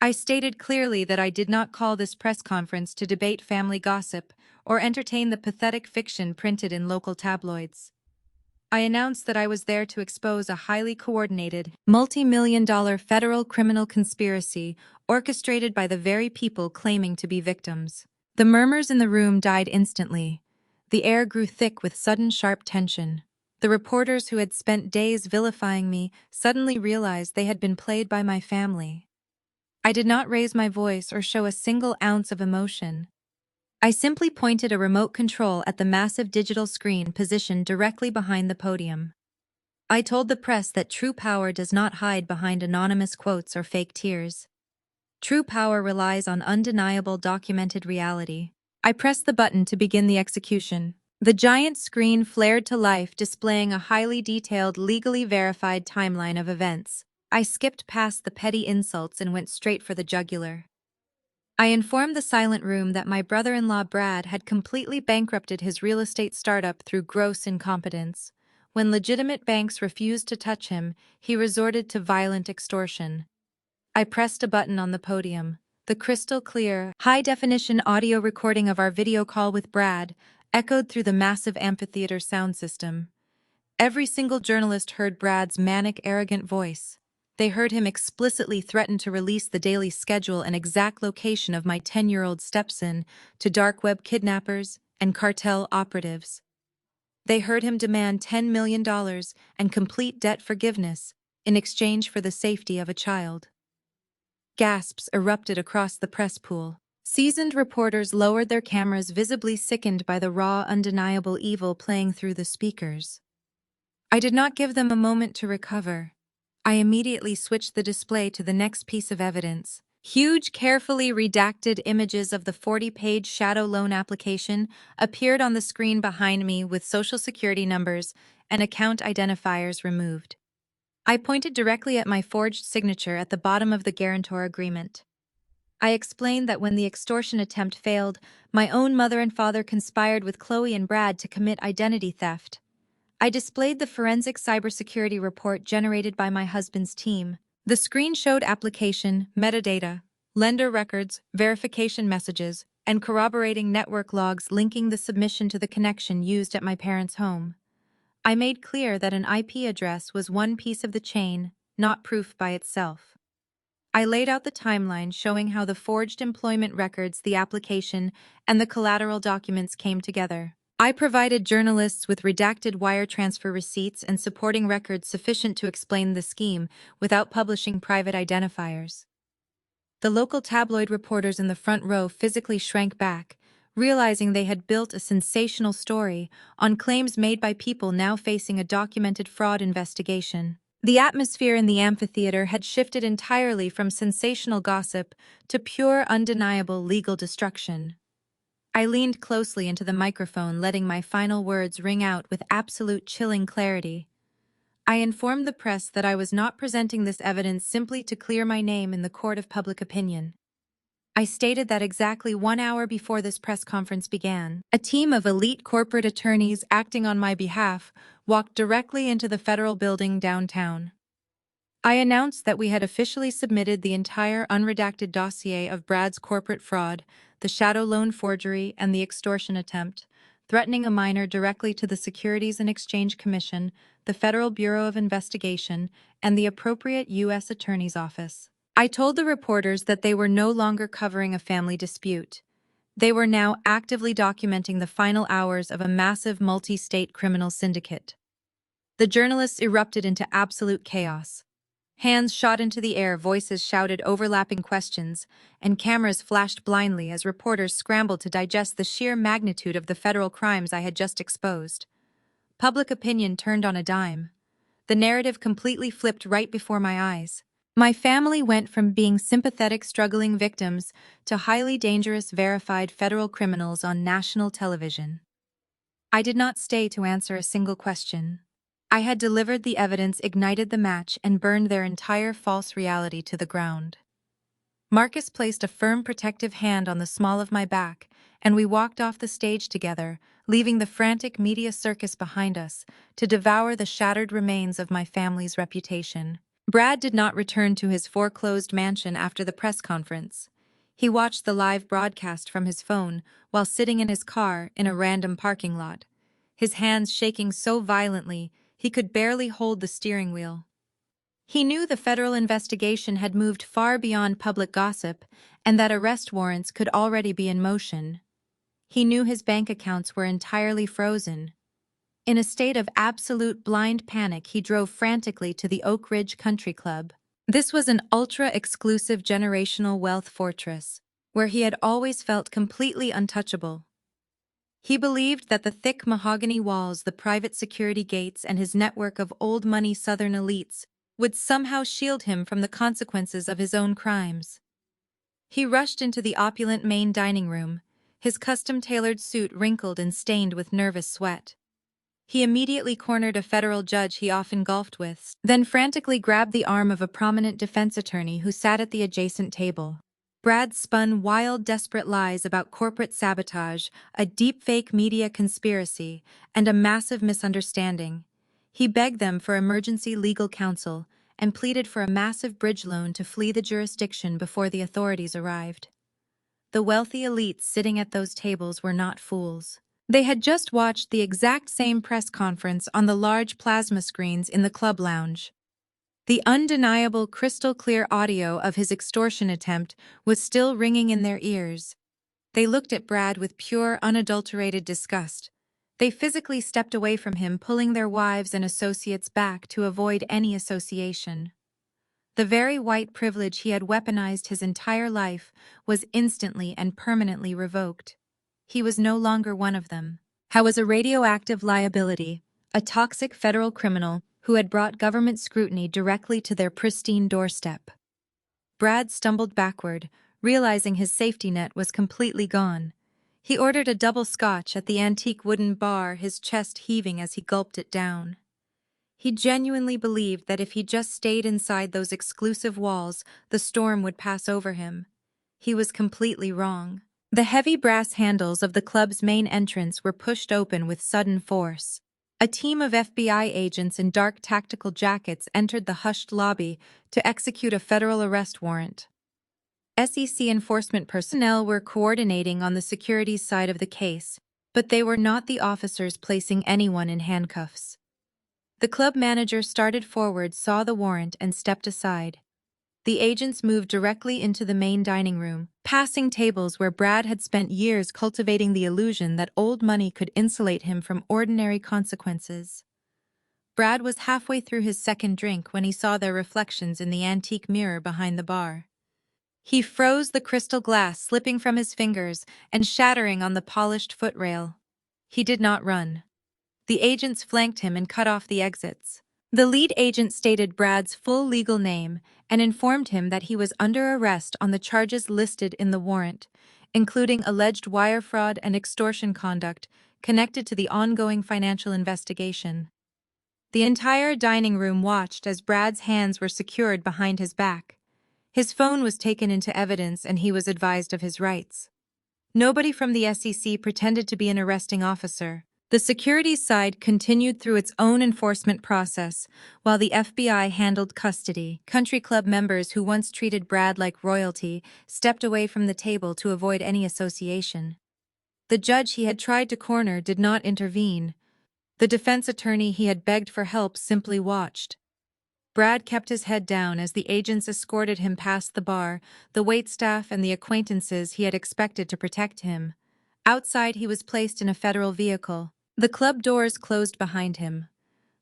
I stated clearly that I did not call this press conference to debate family gossip or entertain the pathetic fiction printed in local tabloids. I announced that I was there to expose a highly coordinated, multi-million-dollar federal criminal conspiracy orchestrated by the very people claiming to be victims. The murmurs in the room died instantly. The air grew thick with sudden sharp tension. The reporters who had spent days vilifying me suddenly realized they had been played by my family. I did not raise my voice or show a single ounce of emotion. I simply pointed a remote control at the massive digital screen positioned directly behind the podium. I told the press that true power does not hide behind anonymous quotes or fake tears. True power relies on undeniable documented reality. I pressed the button to begin the execution. The giant screen flared to life, displaying a highly detailed, legally verified timeline of events. I skipped past the petty insults and went straight for the jugular. I informed the silent room that my brother-in-law Brad had completely bankrupted his real estate startup through gross incompetence. When legitimate banks refused to touch him, he resorted to violent extortion. I pressed a button on the podium. The crystal-clear, high-definition audio recording of our video call with Brad echoed through the massive amphitheater sound system. Every single journalist heard Brad's manic, arrogant voice. They heard him explicitly threaten to release the daily schedule and exact location of my 10-year-old stepson to dark web kidnappers and cartel operatives. They heard him demand $10 million and complete debt forgiveness in exchange for the safety of a child. Gasps erupted across the press pool. Seasoned reporters lowered their cameras, visibly sickened by the raw, undeniable evil playing through the speakers. I did not give them a moment to recover. I immediately switched the display to the next piece of evidence. Huge, carefully redacted images of the 40-page shadow loan application appeared on the screen behind me with social security numbers and account identifiers removed. I pointed directly at my forged signature at the bottom of the guarantor agreement. I explained that when the extortion attempt failed, my own mother and father conspired with Chloe and Brad to commit identity theft. I displayed the forensic cybersecurity report generated by my husband's team. The screen showed application, metadata, lender records, verification messages, and corroborating network logs linking the submission to the connection used at my parents' home. I made clear that an IP address was one piece of the chain, not proof by itself. I laid out the timeline showing how the forged employment records, the application, and the collateral documents came together. I provided journalists with redacted wire transfer receipts and supporting records sufficient to explain the scheme without publishing private identifiers. The local tabloid reporters in the front row physically shrank back, realizing they had built a sensational story on claims made by people now facing a documented fraud investigation. The atmosphere in the amphitheater had shifted entirely from sensational gossip to pure, undeniable legal destruction. I leaned closely into the microphone, letting my final words ring out with absolute chilling clarity. I informed the press that I was not presenting this evidence simply to clear my name in the court of public opinion. I stated that exactly 1 hour before this press conference began, a team of elite corporate attorneys acting on my behalf walked directly into the federal building downtown. I announced that we had officially submitted the entire unredacted dossier of Brad's corporate fraud, the shadow loan forgery, and the extortion attempt, threatening a minor directly to the Securities and Exchange Commission, the Federal Bureau of Investigation, and the appropriate U.S. Attorney's Office. I told the reporters that they were no longer covering a family dispute. They were now actively documenting the final hours of a massive multi-state criminal syndicate. The journalists erupted into absolute chaos. Hands shot into the air, voices shouted overlapping questions, and cameras flashed blindly as reporters scrambled to digest the sheer magnitude of the federal crimes I had just exposed. Public opinion turned on a dime. The narrative completely flipped right before my eyes. My family went from being sympathetic, struggling victims to highly dangerous, verified federal criminals on national television. I did not stay to answer a single question. I had delivered the evidence, ignited the match, and burned their entire false reality to the ground. Marcus placed a firm protective hand on the small of my back, and we walked off the stage together, leaving the frantic media circus behind us to devour the shattered remains of my family's reputation. Brad did not return to his foreclosed mansion after the press conference. He watched the live broadcast from his phone while sitting in his car in a random parking lot, his hands shaking so violently he could barely hold the steering wheel. He knew the federal investigation had moved far beyond public gossip and that arrest warrants could already be in motion. He knew his bank accounts were entirely frozen. In a state of absolute blind panic, he drove frantically to the Oak Ridge Country Club. This was an ultra-exclusive generational wealth fortress, where he had always felt completely untouchable. He believed that the thick mahogany walls, the private security gates, and his network of old-money Southern elites would somehow shield him from the consequences of his own crimes. He rushed into the opulent main dining room, his custom-tailored suit wrinkled and stained with nervous sweat. He immediately cornered a federal judge he often golfed with, then frantically grabbed the arm of a prominent defense attorney who sat at the adjacent table. Brad spun wild, desperate lies about corporate sabotage, a deep-fake media conspiracy, and a massive misunderstanding. He begged them for emergency legal counsel and pleaded for a massive bridge loan to flee the jurisdiction before the authorities arrived. The wealthy elites sitting at those tables were not fools. They had just watched the exact same press conference on the large plasma screens in the club lounge. The undeniable crystal-clear audio of his extortion attempt was still ringing in their ears. They looked at Brad with pure, unadulterated disgust. They physically stepped away from him, pulling their wives and associates back to avoid any association. The very white privilege he had weaponized his entire life was instantly and permanently revoked. He was no longer one of them. He was a radioactive liability, a toxic federal criminal who had brought government scrutiny directly to their pristine doorstep. Brad stumbled backward, realizing his safety net was completely gone. He ordered a double scotch at the antique wooden bar, his chest heaving as he gulped it down. He genuinely believed that if he just stayed inside those exclusive walls, the storm would pass over him. He was completely wrong. The heavy brass handles of the club's main entrance were pushed open with sudden force. A team of FBI agents in dark tactical jackets entered the hushed lobby to execute a federal arrest warrant. SEC enforcement personnel were coordinating on the securities side of the case, but they were not the officers placing anyone in handcuffs. The club manager started forward, saw the warrant, and stepped aside. The agents moved directly into the main dining room, passing tables where Brad had spent years cultivating the illusion that old money could insulate him from ordinary consequences. Brad was halfway through his second drink when he saw their reflections in the antique mirror behind the bar. He froze, the crystal glass slipping from his fingers and shattering on the polished footrail. He did not run. The agents flanked him and cut off the exits. The lead agent stated Brad's full legal name and informed him that he was under arrest on the charges listed in the warrant, including alleged wire fraud and extortion conduct connected to the ongoing financial investigation. The entire dining room watched as Brad's hands were secured behind his back. His phone was taken into evidence and he was advised of his rights. Nobody from the SEC pretended to be an arresting officer. The securities side continued through its own enforcement process, while the FBI handled custody. Country club members who once treated Brad like royalty stepped away from the table to avoid any association. The judge he had tried to corner did not intervene. The defense attorney he had begged for help simply watched. Brad kept his head down as the agents escorted him past the bar, the waitstaff and the acquaintances he had expected to protect him. Outside, he was placed in a federal vehicle. The club doors closed behind him.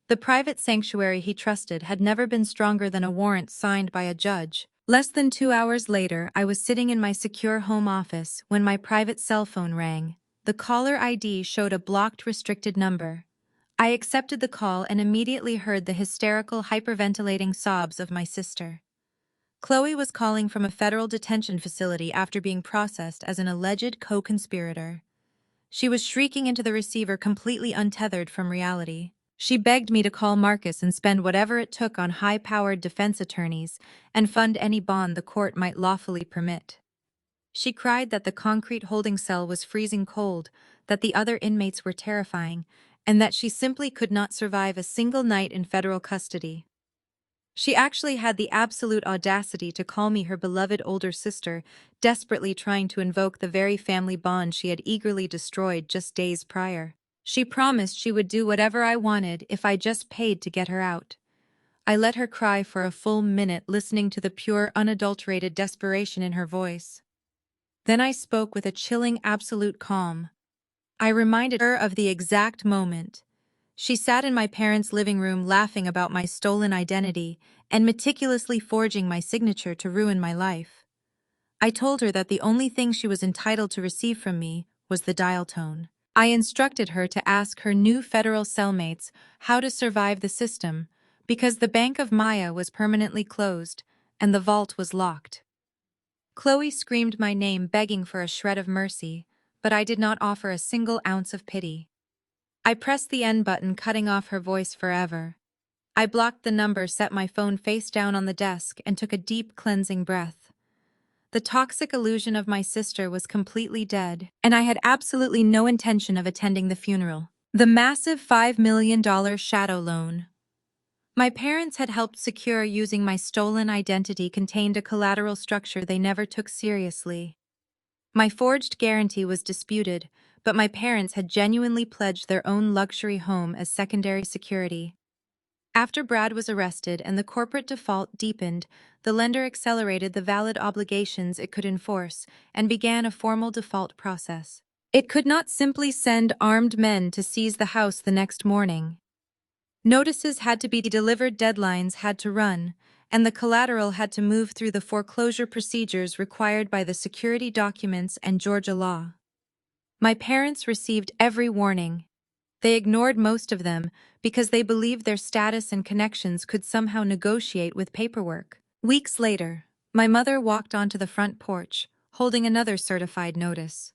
The private sanctuary he trusted had never been stronger than a warrant signed by a judge. Less than 2 hours later, I was sitting in my secure home office when my private cell phone rang. The caller ID showed a blocked, restricted number. I accepted the call and immediately heard the hysterical, hyperventilating sobs of my sister. Chloe was calling from a federal detention facility after being processed as an alleged co-conspirator. She was shrieking into the receiver, completely untethered from reality. She begged me to call Marcus and spend whatever it took on high-powered defense attorneys and fund any bond the court might lawfully permit. She cried that the concrete holding cell was freezing cold, that the other inmates were terrifying, and that she simply could not survive a single night in federal custody. She actually had the absolute audacity to call me her beloved older sister, desperately trying to invoke the very family bond she had eagerly destroyed just days prior. She promised she would do whatever I wanted if I just paid to get her out. I let her cry for a full minute, listening to the pure, unadulterated desperation in her voice. Then I spoke with a chilling absolute calm. I reminded her of the exact moment. She sat in my parents' living room laughing about my stolen identity and meticulously forging my signature to ruin my life. I told her that the only thing she was entitled to receive from me was the dial tone. I instructed her to ask her new federal cellmates how to survive the system, because the Bank of Maya was permanently closed and the vault was locked. Chloe screamed my name, begging for a shred of mercy, but I did not offer a single ounce of pity. I pressed the end button, cutting off her voice forever. I blocked the number, set my phone face down on the desk, and took a deep, cleansing breath. The toxic illusion of my sister was completely dead, and I had absolutely no intention of attending the funeral. The massive $5 million shadow loan my parents had helped secure using my stolen identity contained a collateral structure they never took seriously. My forged guarantee was disputed, but my parents had genuinely pledged their own luxury home as secondary security. After Brad was arrested and the corporate default deepened, the lender accelerated the valid obligations it could enforce and began a formal default process. It could not simply send armed men to seize the house the next morning. Notices had to be delivered, deadlines had to run, and the collateral had to move through the foreclosure procedures required by the security documents and Georgia law. My parents received every warning. They ignored most of them because they believed their status and connections could somehow negotiate with paperwork. Weeks later, my mother walked onto the front porch, holding another certified notice.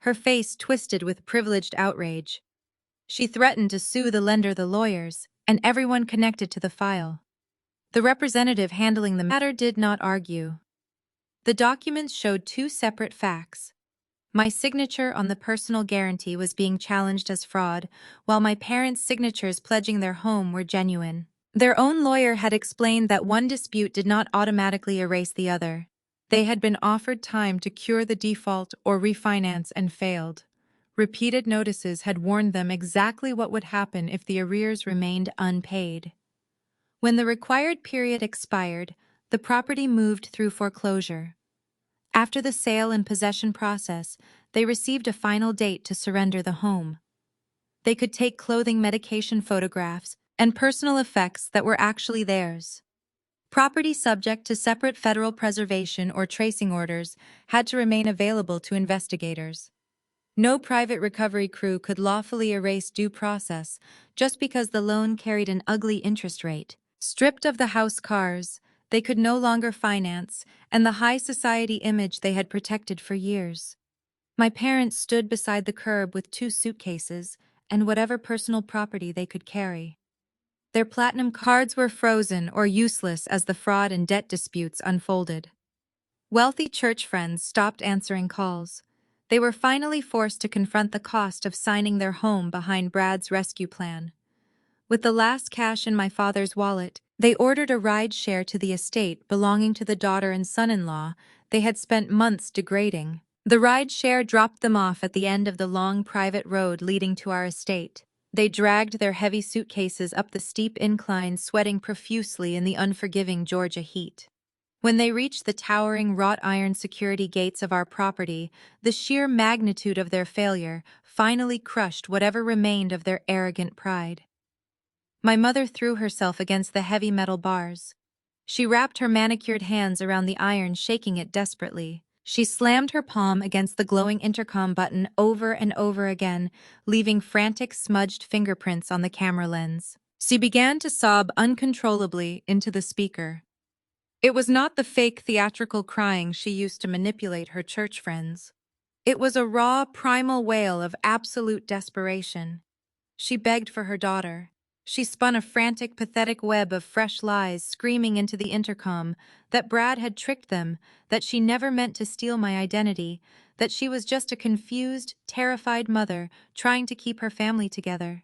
Her face twisted with privileged outrage. She threatened to sue the lender, the lawyers, and everyone connected to the file. The representative handling the matter did not argue. The documents showed two separate facts. My signature on the personal guarantee was being challenged as fraud, while my parents' signatures pledging their home were genuine. Their own lawyer had explained that one dispute did not automatically erase the other. They had been offered time to cure the default or refinance and failed. Repeated notices had warned them exactly what would happen if the arrears remained unpaid. When the required period expired, the property moved through foreclosure. After the sale and possession process, they received a final date to surrender the home. They could take clothing, medication photographs, and personal effects that were actually theirs. Property subject to separate federal preservation or tracing orders had to remain available to investigators. No private recovery crew could lawfully erase due process just because the loan carried an ugly interest rate. Stripped of the house cars, they could no longer finance, and the high society image they had protected for years. My parents stood beside the curb with 2 suitcases and whatever personal property they could carry. Their platinum cards were frozen or useless as the fraud and debt disputes unfolded. Wealthy church friends stopped answering calls. They were finally forced to confront the cost of signing their home behind Brad's rescue plan. With the last cash in my father's wallet, they ordered a ride share to the estate belonging to the daughter and son-in-law they had spent months degrading. The ride share dropped them off at the end of the long private road leading to our estate. They dragged their heavy suitcases up the steep incline, sweating profusely in the unforgiving Georgia heat. When they reached the towering wrought iron security gates of our property, the sheer magnitude of their failure finally crushed whatever remained of their arrogant pride. My mother threw herself against the heavy metal bars. She wrapped her manicured hands around the iron, shaking it desperately. She slammed her palm against the glowing intercom button over and over again, leaving frantic, smudged fingerprints on the camera lens. She began to sob uncontrollably into the speaker. It was not the fake theatrical crying she used to manipulate her church friends. It was a raw, primal wail of absolute desperation. She begged for her daughter. She spun a frantic, pathetic web of fresh lies, screaming into the intercom that Brad had tricked them, that she never meant to steal my identity, that she was just a confused, terrified mother trying to keep her family together.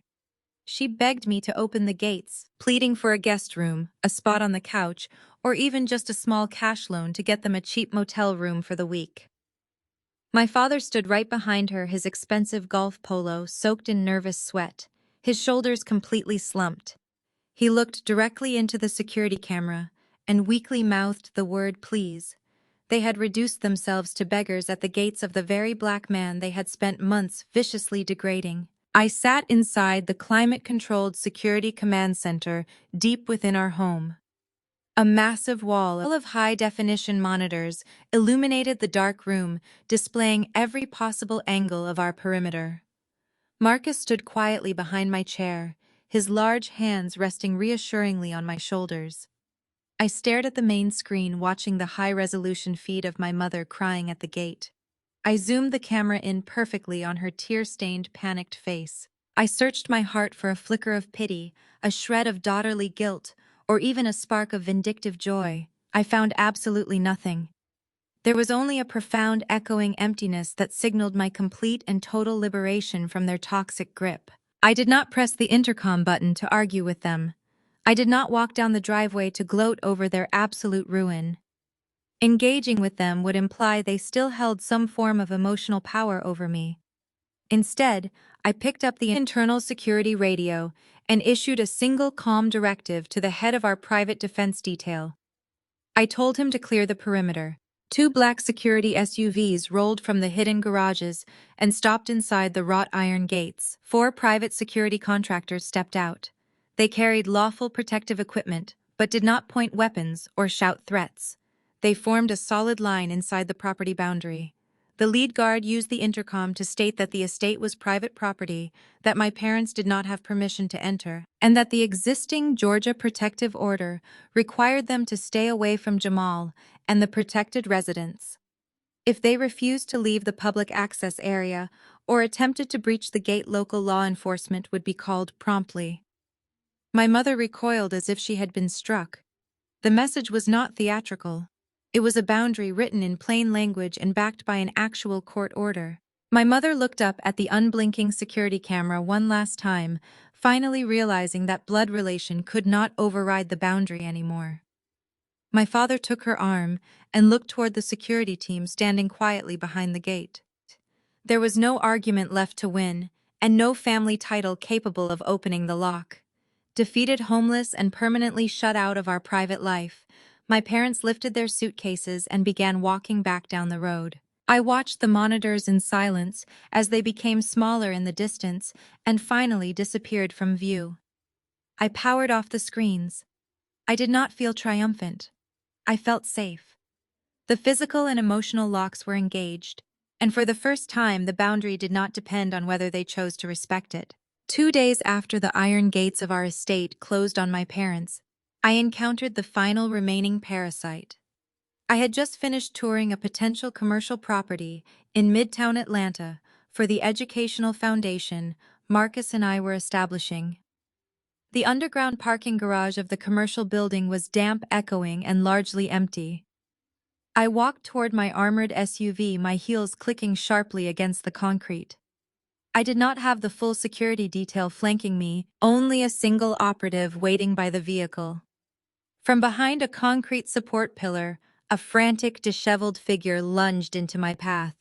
She begged me to open the gates, pleading for a guest room, a spot on the couch, or even just a small cash loan to get them a cheap motel room for the week. My father stood right behind her, his expensive golf polo soaked in nervous sweat, his shoulders completely slumped. He looked directly into the security camera and weakly mouthed the word please. They had reduced themselves to beggars at the gates of the very black man they had spent months viciously degrading. I sat inside the climate-controlled security command center deep within our home. A massive wall of high-definition monitors illuminated the dark room, displaying every possible angle of our perimeter. Marcus stood quietly behind my chair, his large hands resting reassuringly on my shoulders. I stared at the main screen, watching the high-resolution feed of my mother crying at the gate. I zoomed the camera in perfectly on her tear-stained, panicked face. I searched my heart for a flicker of pity, a shred of daughterly guilt, or even a spark of vindictive joy. I found absolutely nothing. There was only a profound, echoing emptiness that signaled my complete and total liberation from their toxic grip. I did not press the intercom button to argue with them. I did not walk down the driveway to gloat over their absolute ruin. Engaging with them would imply they still held some form of emotional power over me. Instead, I picked up the internal security radio and issued a single calm directive to the head of our private defense detail. I told him to clear the perimeter. 2 black security SUVs rolled from the hidden garages and stopped inside the wrought iron gates. 4 private security contractors stepped out. They carried lawful protective equipment, but did not point weapons or shout threats. They formed a solid line inside the property boundary. The lead guard used the intercom to state that the estate was private property, that my parents did not have permission to enter, and that the existing Georgia protective order required them to stay away from Jamal and the protected residents. If they refused to leave the public access area or attempted to breach the gate, local law enforcement would be called promptly. My mother recoiled as if she had been struck. The message was not theatrical. It was a boundary written in plain language and backed by an actual court order. My mother looked up at the unblinking security camera one last time, finally realizing that blood relation could not override the boundary anymore. My father took her arm and looked toward the security team standing quietly behind the gate. There was no argument left to win, and no family title capable of opening the lock. Defeated, homeless, and permanently shut out of our private life, my parents lifted their suitcases and began walking back down the road. I watched the monitors in silence as they became smaller in the distance and finally disappeared from view. I powered off the screens. I did not feel triumphant. I felt safe. The physical and emotional locks were engaged, and for the first time the boundary did not depend on whether they chose to respect it. 2 days after the iron gates of our estate closed on my parents, I encountered the final remaining parasite. I had just finished touring a potential commercial property in Midtown Atlanta for the educational foundation Marcus and I were establishing. The underground parking garage of the commercial building was damp, echoing, and largely empty. I walked toward my armored SUV, my heels clicking sharply against the concrete. I did not have the full security detail flanking me, only a single operative waiting by the vehicle. From behind a concrete support pillar, a frantic, disheveled figure lunged into my path.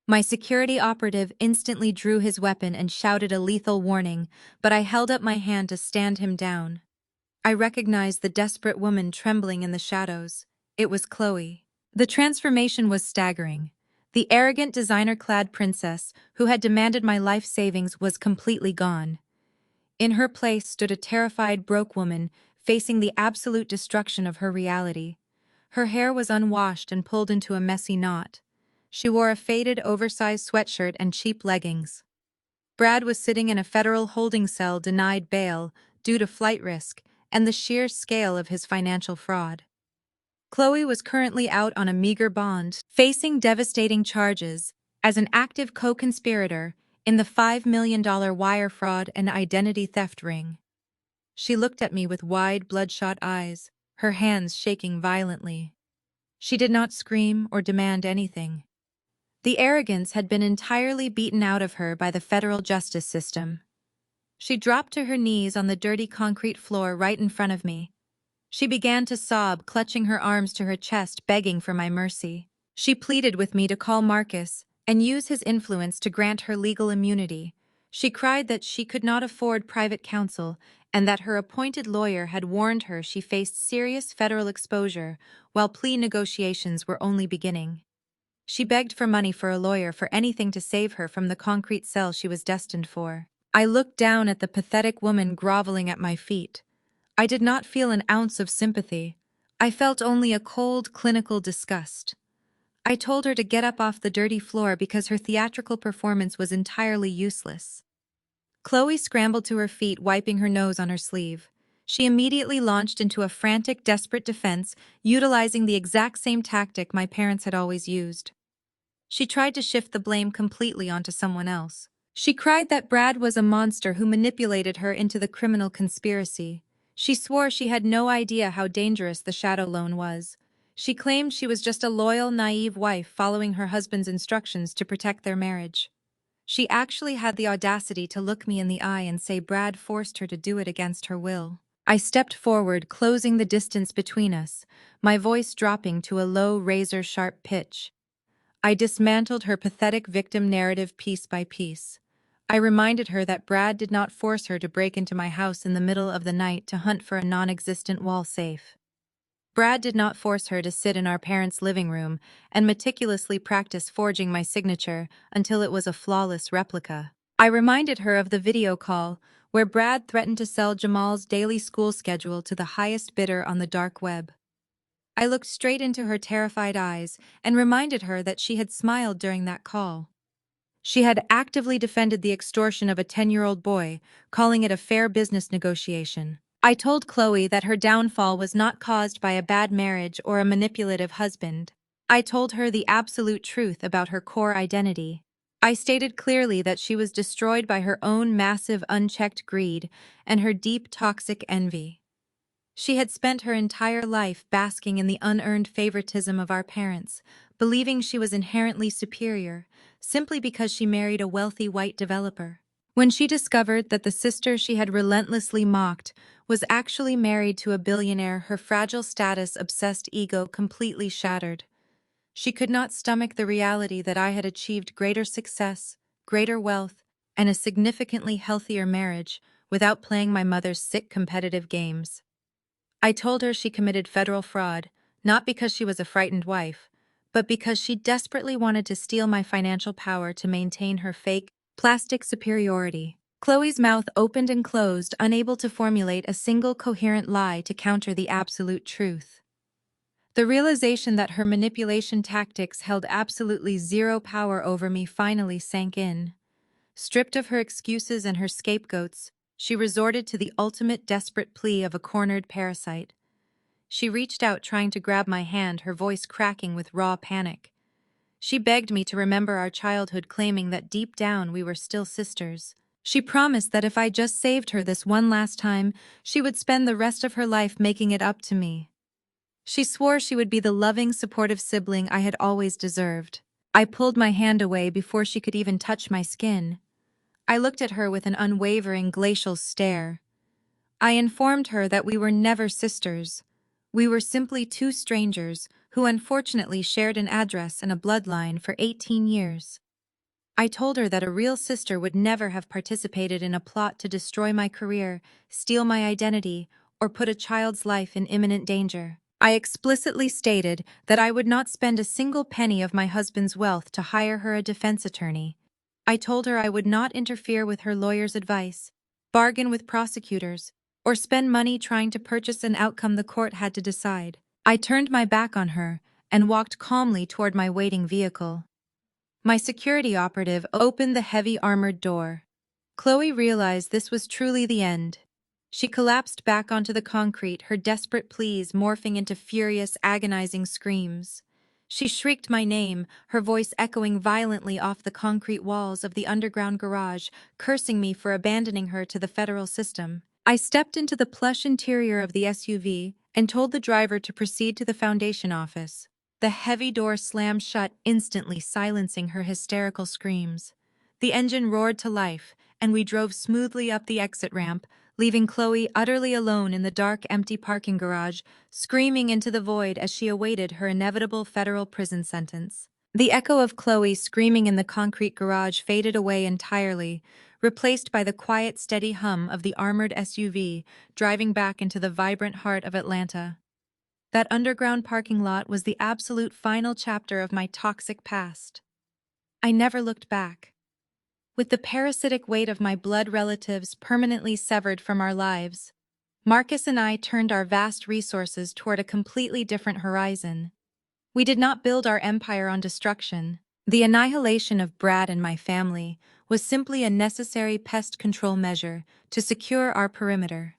My security operative instantly drew his weapon and shouted a lethal warning, but I held up my hand to stand him down. I recognized the desperate woman trembling in the shadows. It was Chloe. The transformation was staggering. The arrogant, designer-clad princess who had demanded my life savings was completely gone. In her place stood a terrified, broke woman facing the absolute destruction of her reality. Her hair was unwashed and pulled into a messy knot. She wore a faded, oversized sweatshirt and cheap leggings. Brad was sitting in a federal holding cell, denied bail due to flight risk and the sheer scale of his financial fraud. Chloe was currently out on a meager bond, facing devastating charges as an active co-conspirator in the $5 million wire fraud and identity theft ring. She looked at me with wide, bloodshot eyes, her hands shaking violently. She did not scream or demand anything. The arrogance had been entirely beaten out of her by the federal justice system. She dropped to her knees on the dirty concrete floor right in front of me. She began to sob, clutching her arms to her chest, begging for my mercy. She pleaded with me to call Marcus and use his influence to grant her legal immunity. She cried that she could not afford private counsel and that her appointed lawyer had warned her she faced serious federal exposure while plea negotiations were only beginning. She begged for money for a lawyer for anything to save her from the concrete cell she was destined for. I looked down at the pathetic woman groveling at my feet. I did not feel an ounce of sympathy. I felt only a cold, clinical disgust. I told her to get up off the dirty floor because her theatrical performance was entirely useless. Chloe scrambled to her feet, wiping her nose on her sleeve. She immediately launched into a frantic, desperate defense, utilizing the exact same tactic my parents had always used. She tried to shift the blame completely onto someone else. She cried that Brad was a monster who manipulated her into the criminal conspiracy. She swore she had no idea how dangerous the shadow loan was. She claimed she was just a loyal, naive wife following her husband's instructions to protect their marriage. She actually had the audacity to look me in the eye and say Brad forced her to do it against her will. I stepped forward, closing the distance between us, my voice dropping to a low, razor-sharp pitch. I dismantled her pathetic victim narrative piece by piece. I reminded her that Brad did not force her to break into my house in the middle of the night to hunt for a non-existent wall safe. Brad did not force her to sit in our parents' living room and meticulously practice forging my signature until it was a flawless replica. I reminded her of the video call where Brad threatened to sell Jamal's daily school schedule to the highest bidder on the dark web. I looked straight into her terrified eyes and reminded her that she had smiled during that call. She had actively defended the extortion of a 10-year-old boy, calling it a fair business negotiation. I told Chloe that her downfall was not caused by a bad marriage or a manipulative husband. I told her the absolute truth about her core identity. I stated clearly that she was destroyed by her own massive unchecked greed and her deep toxic envy. She had spent her entire life basking in the unearned favoritism of our parents, believing she was inherently superior, simply because she married a wealthy white developer. When she discovered that the sister she had relentlessly mocked was actually married to a billionaire, her fragile status-obsessed ego completely shattered. She could not stomach the reality that I had achieved greater success, greater wealth, and a significantly healthier marriage without playing my mother's sick competitive games. I told her she committed federal fraud, not because she was a frightened wife, but because she desperately wanted to steal my financial power to maintain her fake, plastic superiority. Chloe's mouth opened and closed, unable to formulate a single coherent lie to counter the absolute truth. The realization that her manipulation tactics held absolutely zero power over me finally sank in. Stripped of her excuses and her scapegoats, she resorted to the ultimate desperate plea of a cornered parasite. She reached out, trying to grab my hand, her voice cracking with raw panic. She begged me to remember our childhood, claiming that deep down we were still sisters. She promised that if I just saved her this one last time, she would spend the rest of her life making it up to me. She swore she would be the loving, supportive sibling I had always deserved. I pulled my hand away before she could even touch my skin. I looked at her with an unwavering, glacial stare. I informed her that we were never sisters. We were simply two strangers who unfortunately shared an address and a bloodline for 18 years. I told her that a real sister would never have participated in a plot to destroy my career, steal my identity, or put a child's life in imminent danger. I explicitly stated that I would not spend a single penny of my husband's wealth to hire her a defense attorney. I told her I would not interfere with her lawyer's advice, bargain with prosecutors, or spend money trying to purchase an outcome the court had to decide. I turned my back on her and walked calmly toward my waiting vehicle. My security operative opened the heavy armored door. Chloe realized this was truly the end. She collapsed back onto the concrete, her desperate pleas morphing into furious, agonizing screams. She shrieked my name, her voice echoing violently off the concrete walls of the underground garage, cursing me for abandoning her to the federal system. I stepped into the plush interior of the SUV and told the driver to proceed to the foundation office. The heavy door slammed shut, instantly silencing her hysterical screams. The engine roared to life, and we drove smoothly up the exit ramp, leaving Chloe utterly alone in the dark, empty parking garage, screaming into the void as she awaited her inevitable federal prison sentence. The echo of Chloe screaming in the concrete garage faded away entirely, replaced by the quiet, steady hum of the armored SUV driving back into the vibrant heart of Atlanta. That underground parking lot was the absolute final chapter of my toxic past. I never looked back. With the parasitic weight of my blood relatives permanently severed from our lives, Marcus and I turned our vast resources toward a completely different horizon. We did not build our empire on destruction. The annihilation of Brad and my family was simply a necessary pest control measure to secure our perimeter.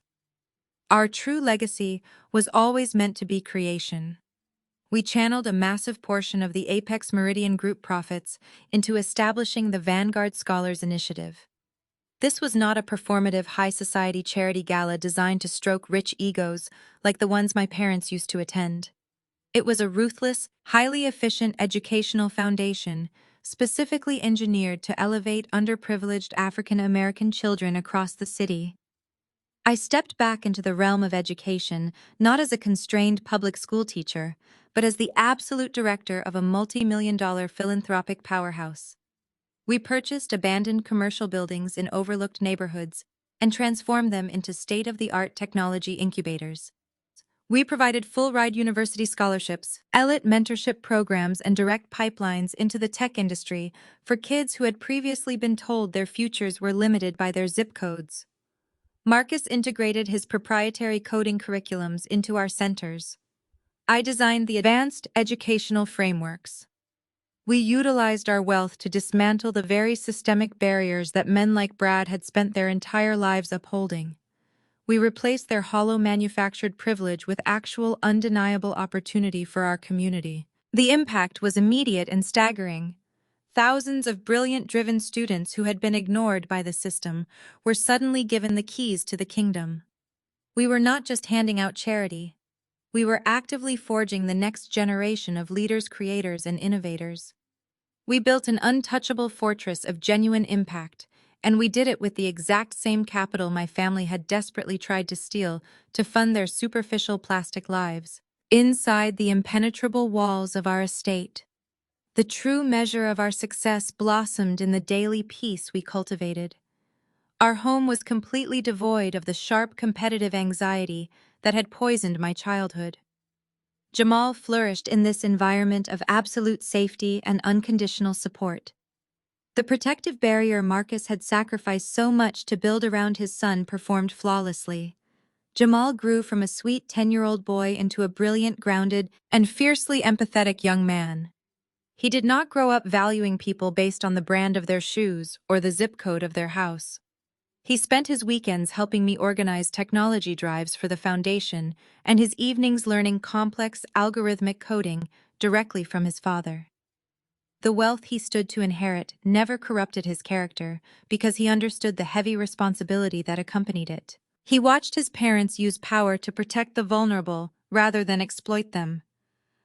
Our true legacy was always meant to be creation. We channeled a massive portion of the Apex Meridian Group profits into establishing the Vanguard Scholars Initiative. This was not a performative high society charity gala designed to stroke rich egos like the ones my parents used to attend. It was a ruthless, highly efficient educational foundation specifically engineered to elevate underprivileged African American children across the city. I stepped back into the realm of education not as a constrained public school teacher, but as the absolute director of a multi-million-dollar philanthropic powerhouse. We purchased abandoned commercial buildings in overlooked neighborhoods and transformed them into state-of-the-art technology incubators. We provided full-ride university scholarships, elite mentorship programs, and direct pipelines into the tech industry for kids who had previously been told their futures were limited by their zip codes. Marcus integrated his proprietary coding curriculums into our centers. I designed the advanced educational frameworks. We utilized our wealth to dismantle the very systemic barriers that men like Brad had spent their entire lives upholding. We replaced their hollow manufactured privilege with actual undeniable opportunity for our community. The impact was immediate and staggering. Thousands of brilliant, driven students who had been ignored by the system were suddenly given the keys to the kingdom. We were not just handing out charity. We were actively forging the next generation of leaders, creators, and innovators. We built an untouchable fortress of genuine impact, and we did it with the exact same capital my family had desperately tried to steal to fund their superficial plastic lives. Inside the impenetrable walls of our estate, the true measure of our success blossomed in the daily peace we cultivated. Our home was completely devoid of the sharp competitive anxiety that had poisoned my childhood. Jamal flourished in this environment of absolute safety and unconditional support. The protective barrier Marcus had sacrificed so much to build around his son performed flawlessly. Jamal grew from a sweet 10-year-old boy into a brilliant, grounded, and fiercely empathetic young man. He did not grow up valuing people based on the brand of their shoes or the zip code of their house. He spent his weekends helping me organize technology drives for the foundation and his evenings learning complex algorithmic coding directly from his father. The wealth he stood to inherit never corrupted his character because he understood the heavy responsibility that accompanied it. He watched his parents use power to protect the vulnerable rather than exploit them.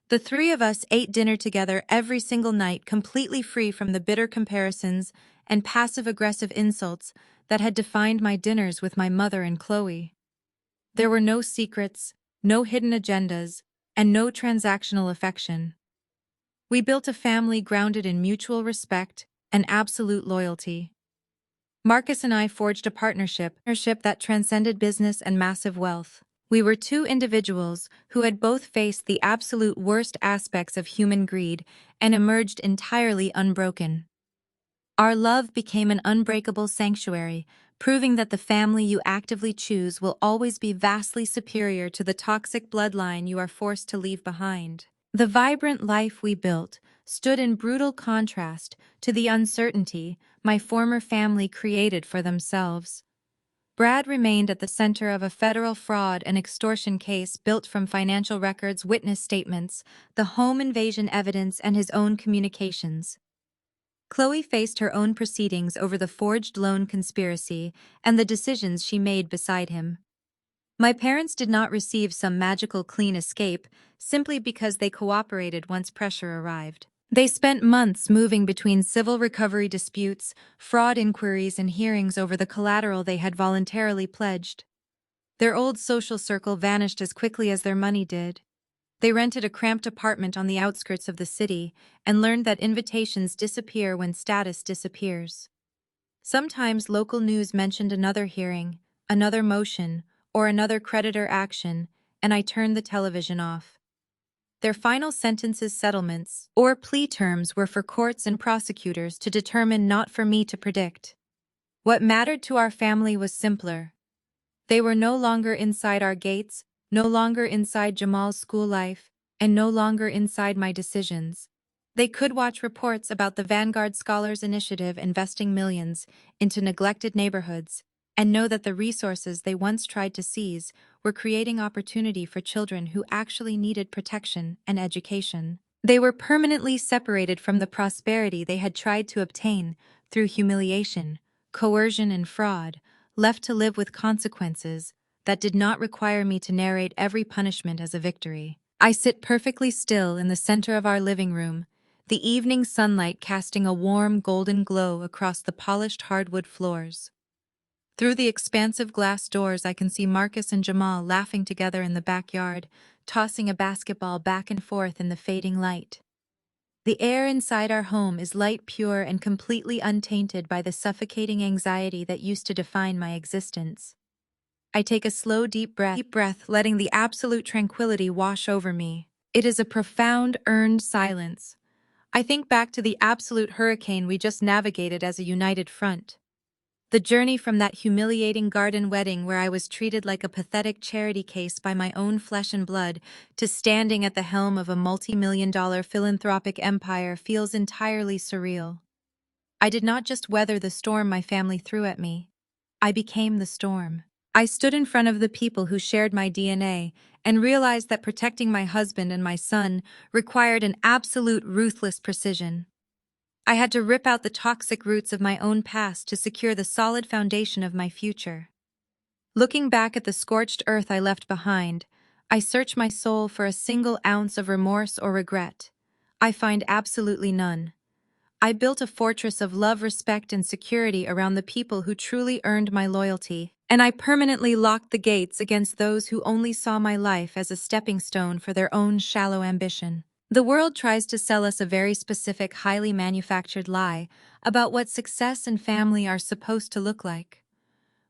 The three of us ate dinner together every single night, completely free from the bitter comparisons and passive-aggressive insults that had defined my dinners with my mother and Chloe. There were no secrets, no hidden agendas, and no transactional affection. We built a family grounded in mutual respect and absolute loyalty. Marcus and I forged a partnership that transcended business and massive wealth. We were two individuals who had both faced the absolute worst aspects of human greed and emerged entirely unbroken. Our love became an unbreakable sanctuary, proving that the family you actively choose will always be vastly superior to the toxic bloodline you are forced to leave behind. The vibrant life we built stood in brutal contrast to the uncertainty my former family created for themselves. Brad remained at the center of a federal fraud and extortion case built from financial records, witness statements, the home invasion evidence, and his own communications. Chloe faced her own proceedings over the forged loan conspiracy and the decisions she made beside him. My parents did not receive some magical clean escape simply because they cooperated once pressure arrived. They spent months moving between civil recovery disputes, fraud inquiries, and hearings over the collateral they had voluntarily pledged. Their old social circle vanished as quickly as their money did. They rented a cramped apartment on the outskirts of the city and learned that invitations disappear when status disappears. Sometimes local news mentioned another hearing, another motion, or another creditor action, and I turned the television off. Their final sentences, settlements, or plea terms were for courts and prosecutors to determine, not for me to predict. What mattered to our family was simpler. They were no longer inside our gates, no longer inside Jamal's school life, and no longer inside my decisions. They could watch reports about the Vanguard Scholars Initiative investing millions into neglected neighborhoods and know that the resources they once tried to seize were creating opportunity for children who actually needed protection and education. They were permanently separated from the prosperity they had tried to obtain through humiliation, coercion, and fraud, left to live with consequences that did not require me to narrate every punishment as a victory. I sit perfectly still in the center of our living room, the evening sunlight casting a warm golden glow across the polished hardwood floors. Through the expansive glass doors, I can see Marcus and Jamal laughing together in the backyard, tossing a basketball back and forth in the fading light. The air inside our home is light, pure, and completely untainted by the suffocating anxiety that used to define my existence. I take a slow, deep breath, letting the absolute tranquility wash over me. It is a profound, earned silence. I think back to the absolute hurricane we just navigated as a united front. The journey from that humiliating garden wedding where I was treated like a pathetic charity case by my own flesh and blood to standing at the helm of a multi-million-dollar philanthropic empire feels entirely surreal. I did not just weather the storm my family threw at me. I became the storm. I stood in front of the people who shared my DNA and realized that protecting my husband and my son required an absolute ruthless precision. I had to rip out the toxic roots of my own past to secure the solid foundation of my future. Looking back at the scorched earth I left behind, I search my soul for a single ounce of remorse or regret. I find absolutely none. I built a fortress of love, respect, and security around the people who truly earned my loyalty, and I permanently locked the gates against those who only saw my life as a stepping stone for their own shallow ambition. The world tries to sell us a very specific, highly manufactured lie about what success and family are supposed to look like.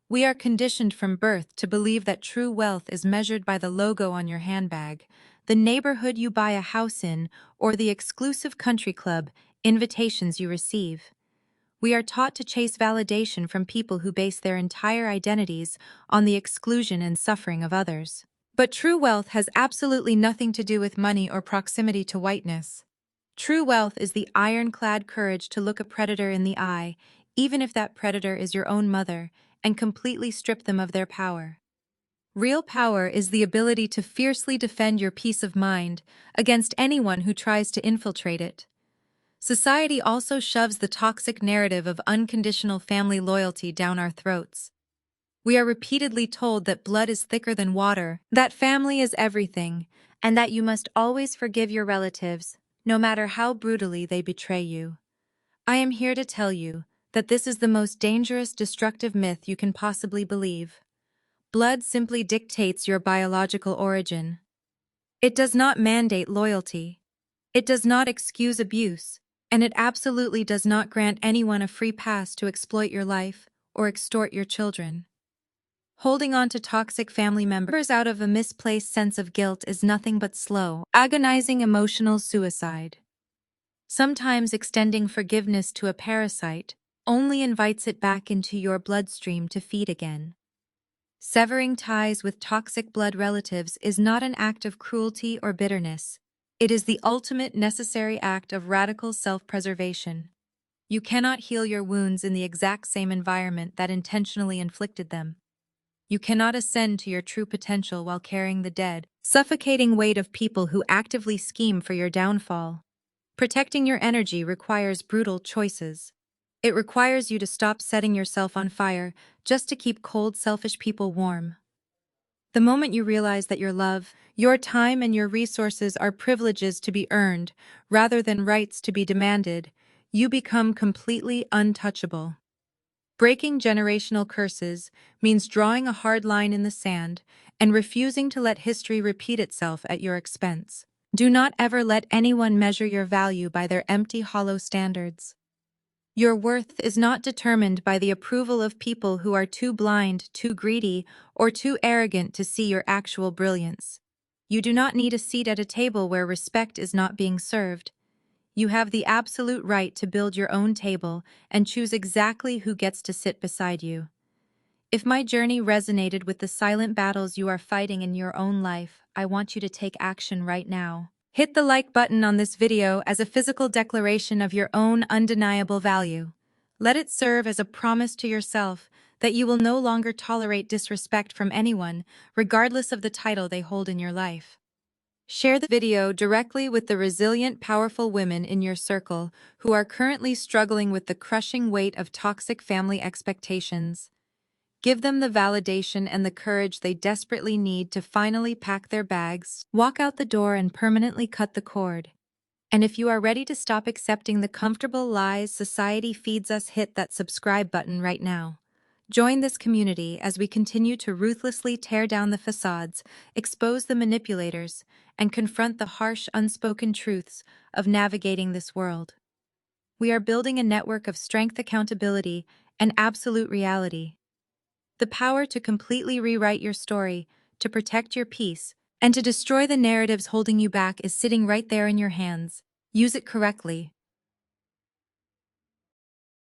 We are conditioned from birth to believe that true wealth is measured by the logo on your handbag, the neighborhood you buy a house in, or the exclusive country club invitations you receive. We are taught to chase validation from people who base their entire identities on the exclusion and suffering of others. But true wealth has absolutely nothing to do with money or proximity to whiteness. True wealth is the ironclad courage to look a predator in the eye, even if that predator is your own mother, and completely strip them of their power. Real power is the ability to fiercely defend your peace of mind against anyone who tries to infiltrate it. Society also shoves the toxic narrative of unconditional family loyalty down our throats. We are repeatedly told that blood is thicker than water, that family is everything, and that you must always forgive your relatives, no matter how brutally they betray you. I am here to tell you that this is the most dangerous, destructive myth you can possibly believe. Blood simply dictates your biological origin. It does not mandate loyalty. It does not excuse abuse, and it absolutely does not grant anyone a free pass to exploit your life or extort your children. Holding on to toxic family members out of a misplaced sense of guilt is nothing but slow, agonizing emotional suicide. Sometimes extending forgiveness to a parasite only invites it back into your bloodstream to feed again. Severing ties with toxic blood relatives is not an act of cruelty or bitterness. It is the ultimate necessary act of radical self-preservation. You cannot heal your wounds in the exact same environment that intentionally inflicted them. You cannot ascend to your true potential while carrying the dead, suffocating weight of people who actively scheme for your downfall. Protecting your energy requires brutal choices. It requires you to stop setting yourself on fire just to keep cold, selfish people warm. The moment you realize that your love, your time, and your resources are privileges to be earned rather than rights to be demanded, you become completely untouchable. Breaking generational curses means drawing a hard line in the sand and refusing to let history repeat itself at your expense. Do not ever let anyone measure your value by their empty, hollow standards. Your worth is not determined by the approval of people who are too blind, too greedy, or too arrogant to see your actual brilliance. You do not need a seat at a table where respect is not being served. You have the absolute right to build your own table and choose exactly who gets to sit beside you. If my journey resonated with the silent battles you are fighting in your own life, I want you to take action right now. Hit the like button on this video as a physical declaration of your own undeniable value. Let it serve as a promise to yourself that you will no longer tolerate disrespect from anyone, regardless of the title they hold in your life. Share the video directly with the resilient, powerful women in your circle who are currently struggling with the crushing weight of toxic family expectations. Give them the validation and the courage they desperately need to finally pack their bags, walk out the door, and permanently cut the cord. And if you are ready to stop accepting the comfortable lies society feeds us, hit that subscribe button right now. Join this community as we continue to ruthlessly tear down the facades, expose the manipulators, and confront the harsh, unspoken truths of navigating this world. We are building a network of strength, accountability, and absolute reality. The power to completely rewrite your story, to protect your peace, and to destroy the narratives holding you back is sitting right there in your hands. Use it correctly.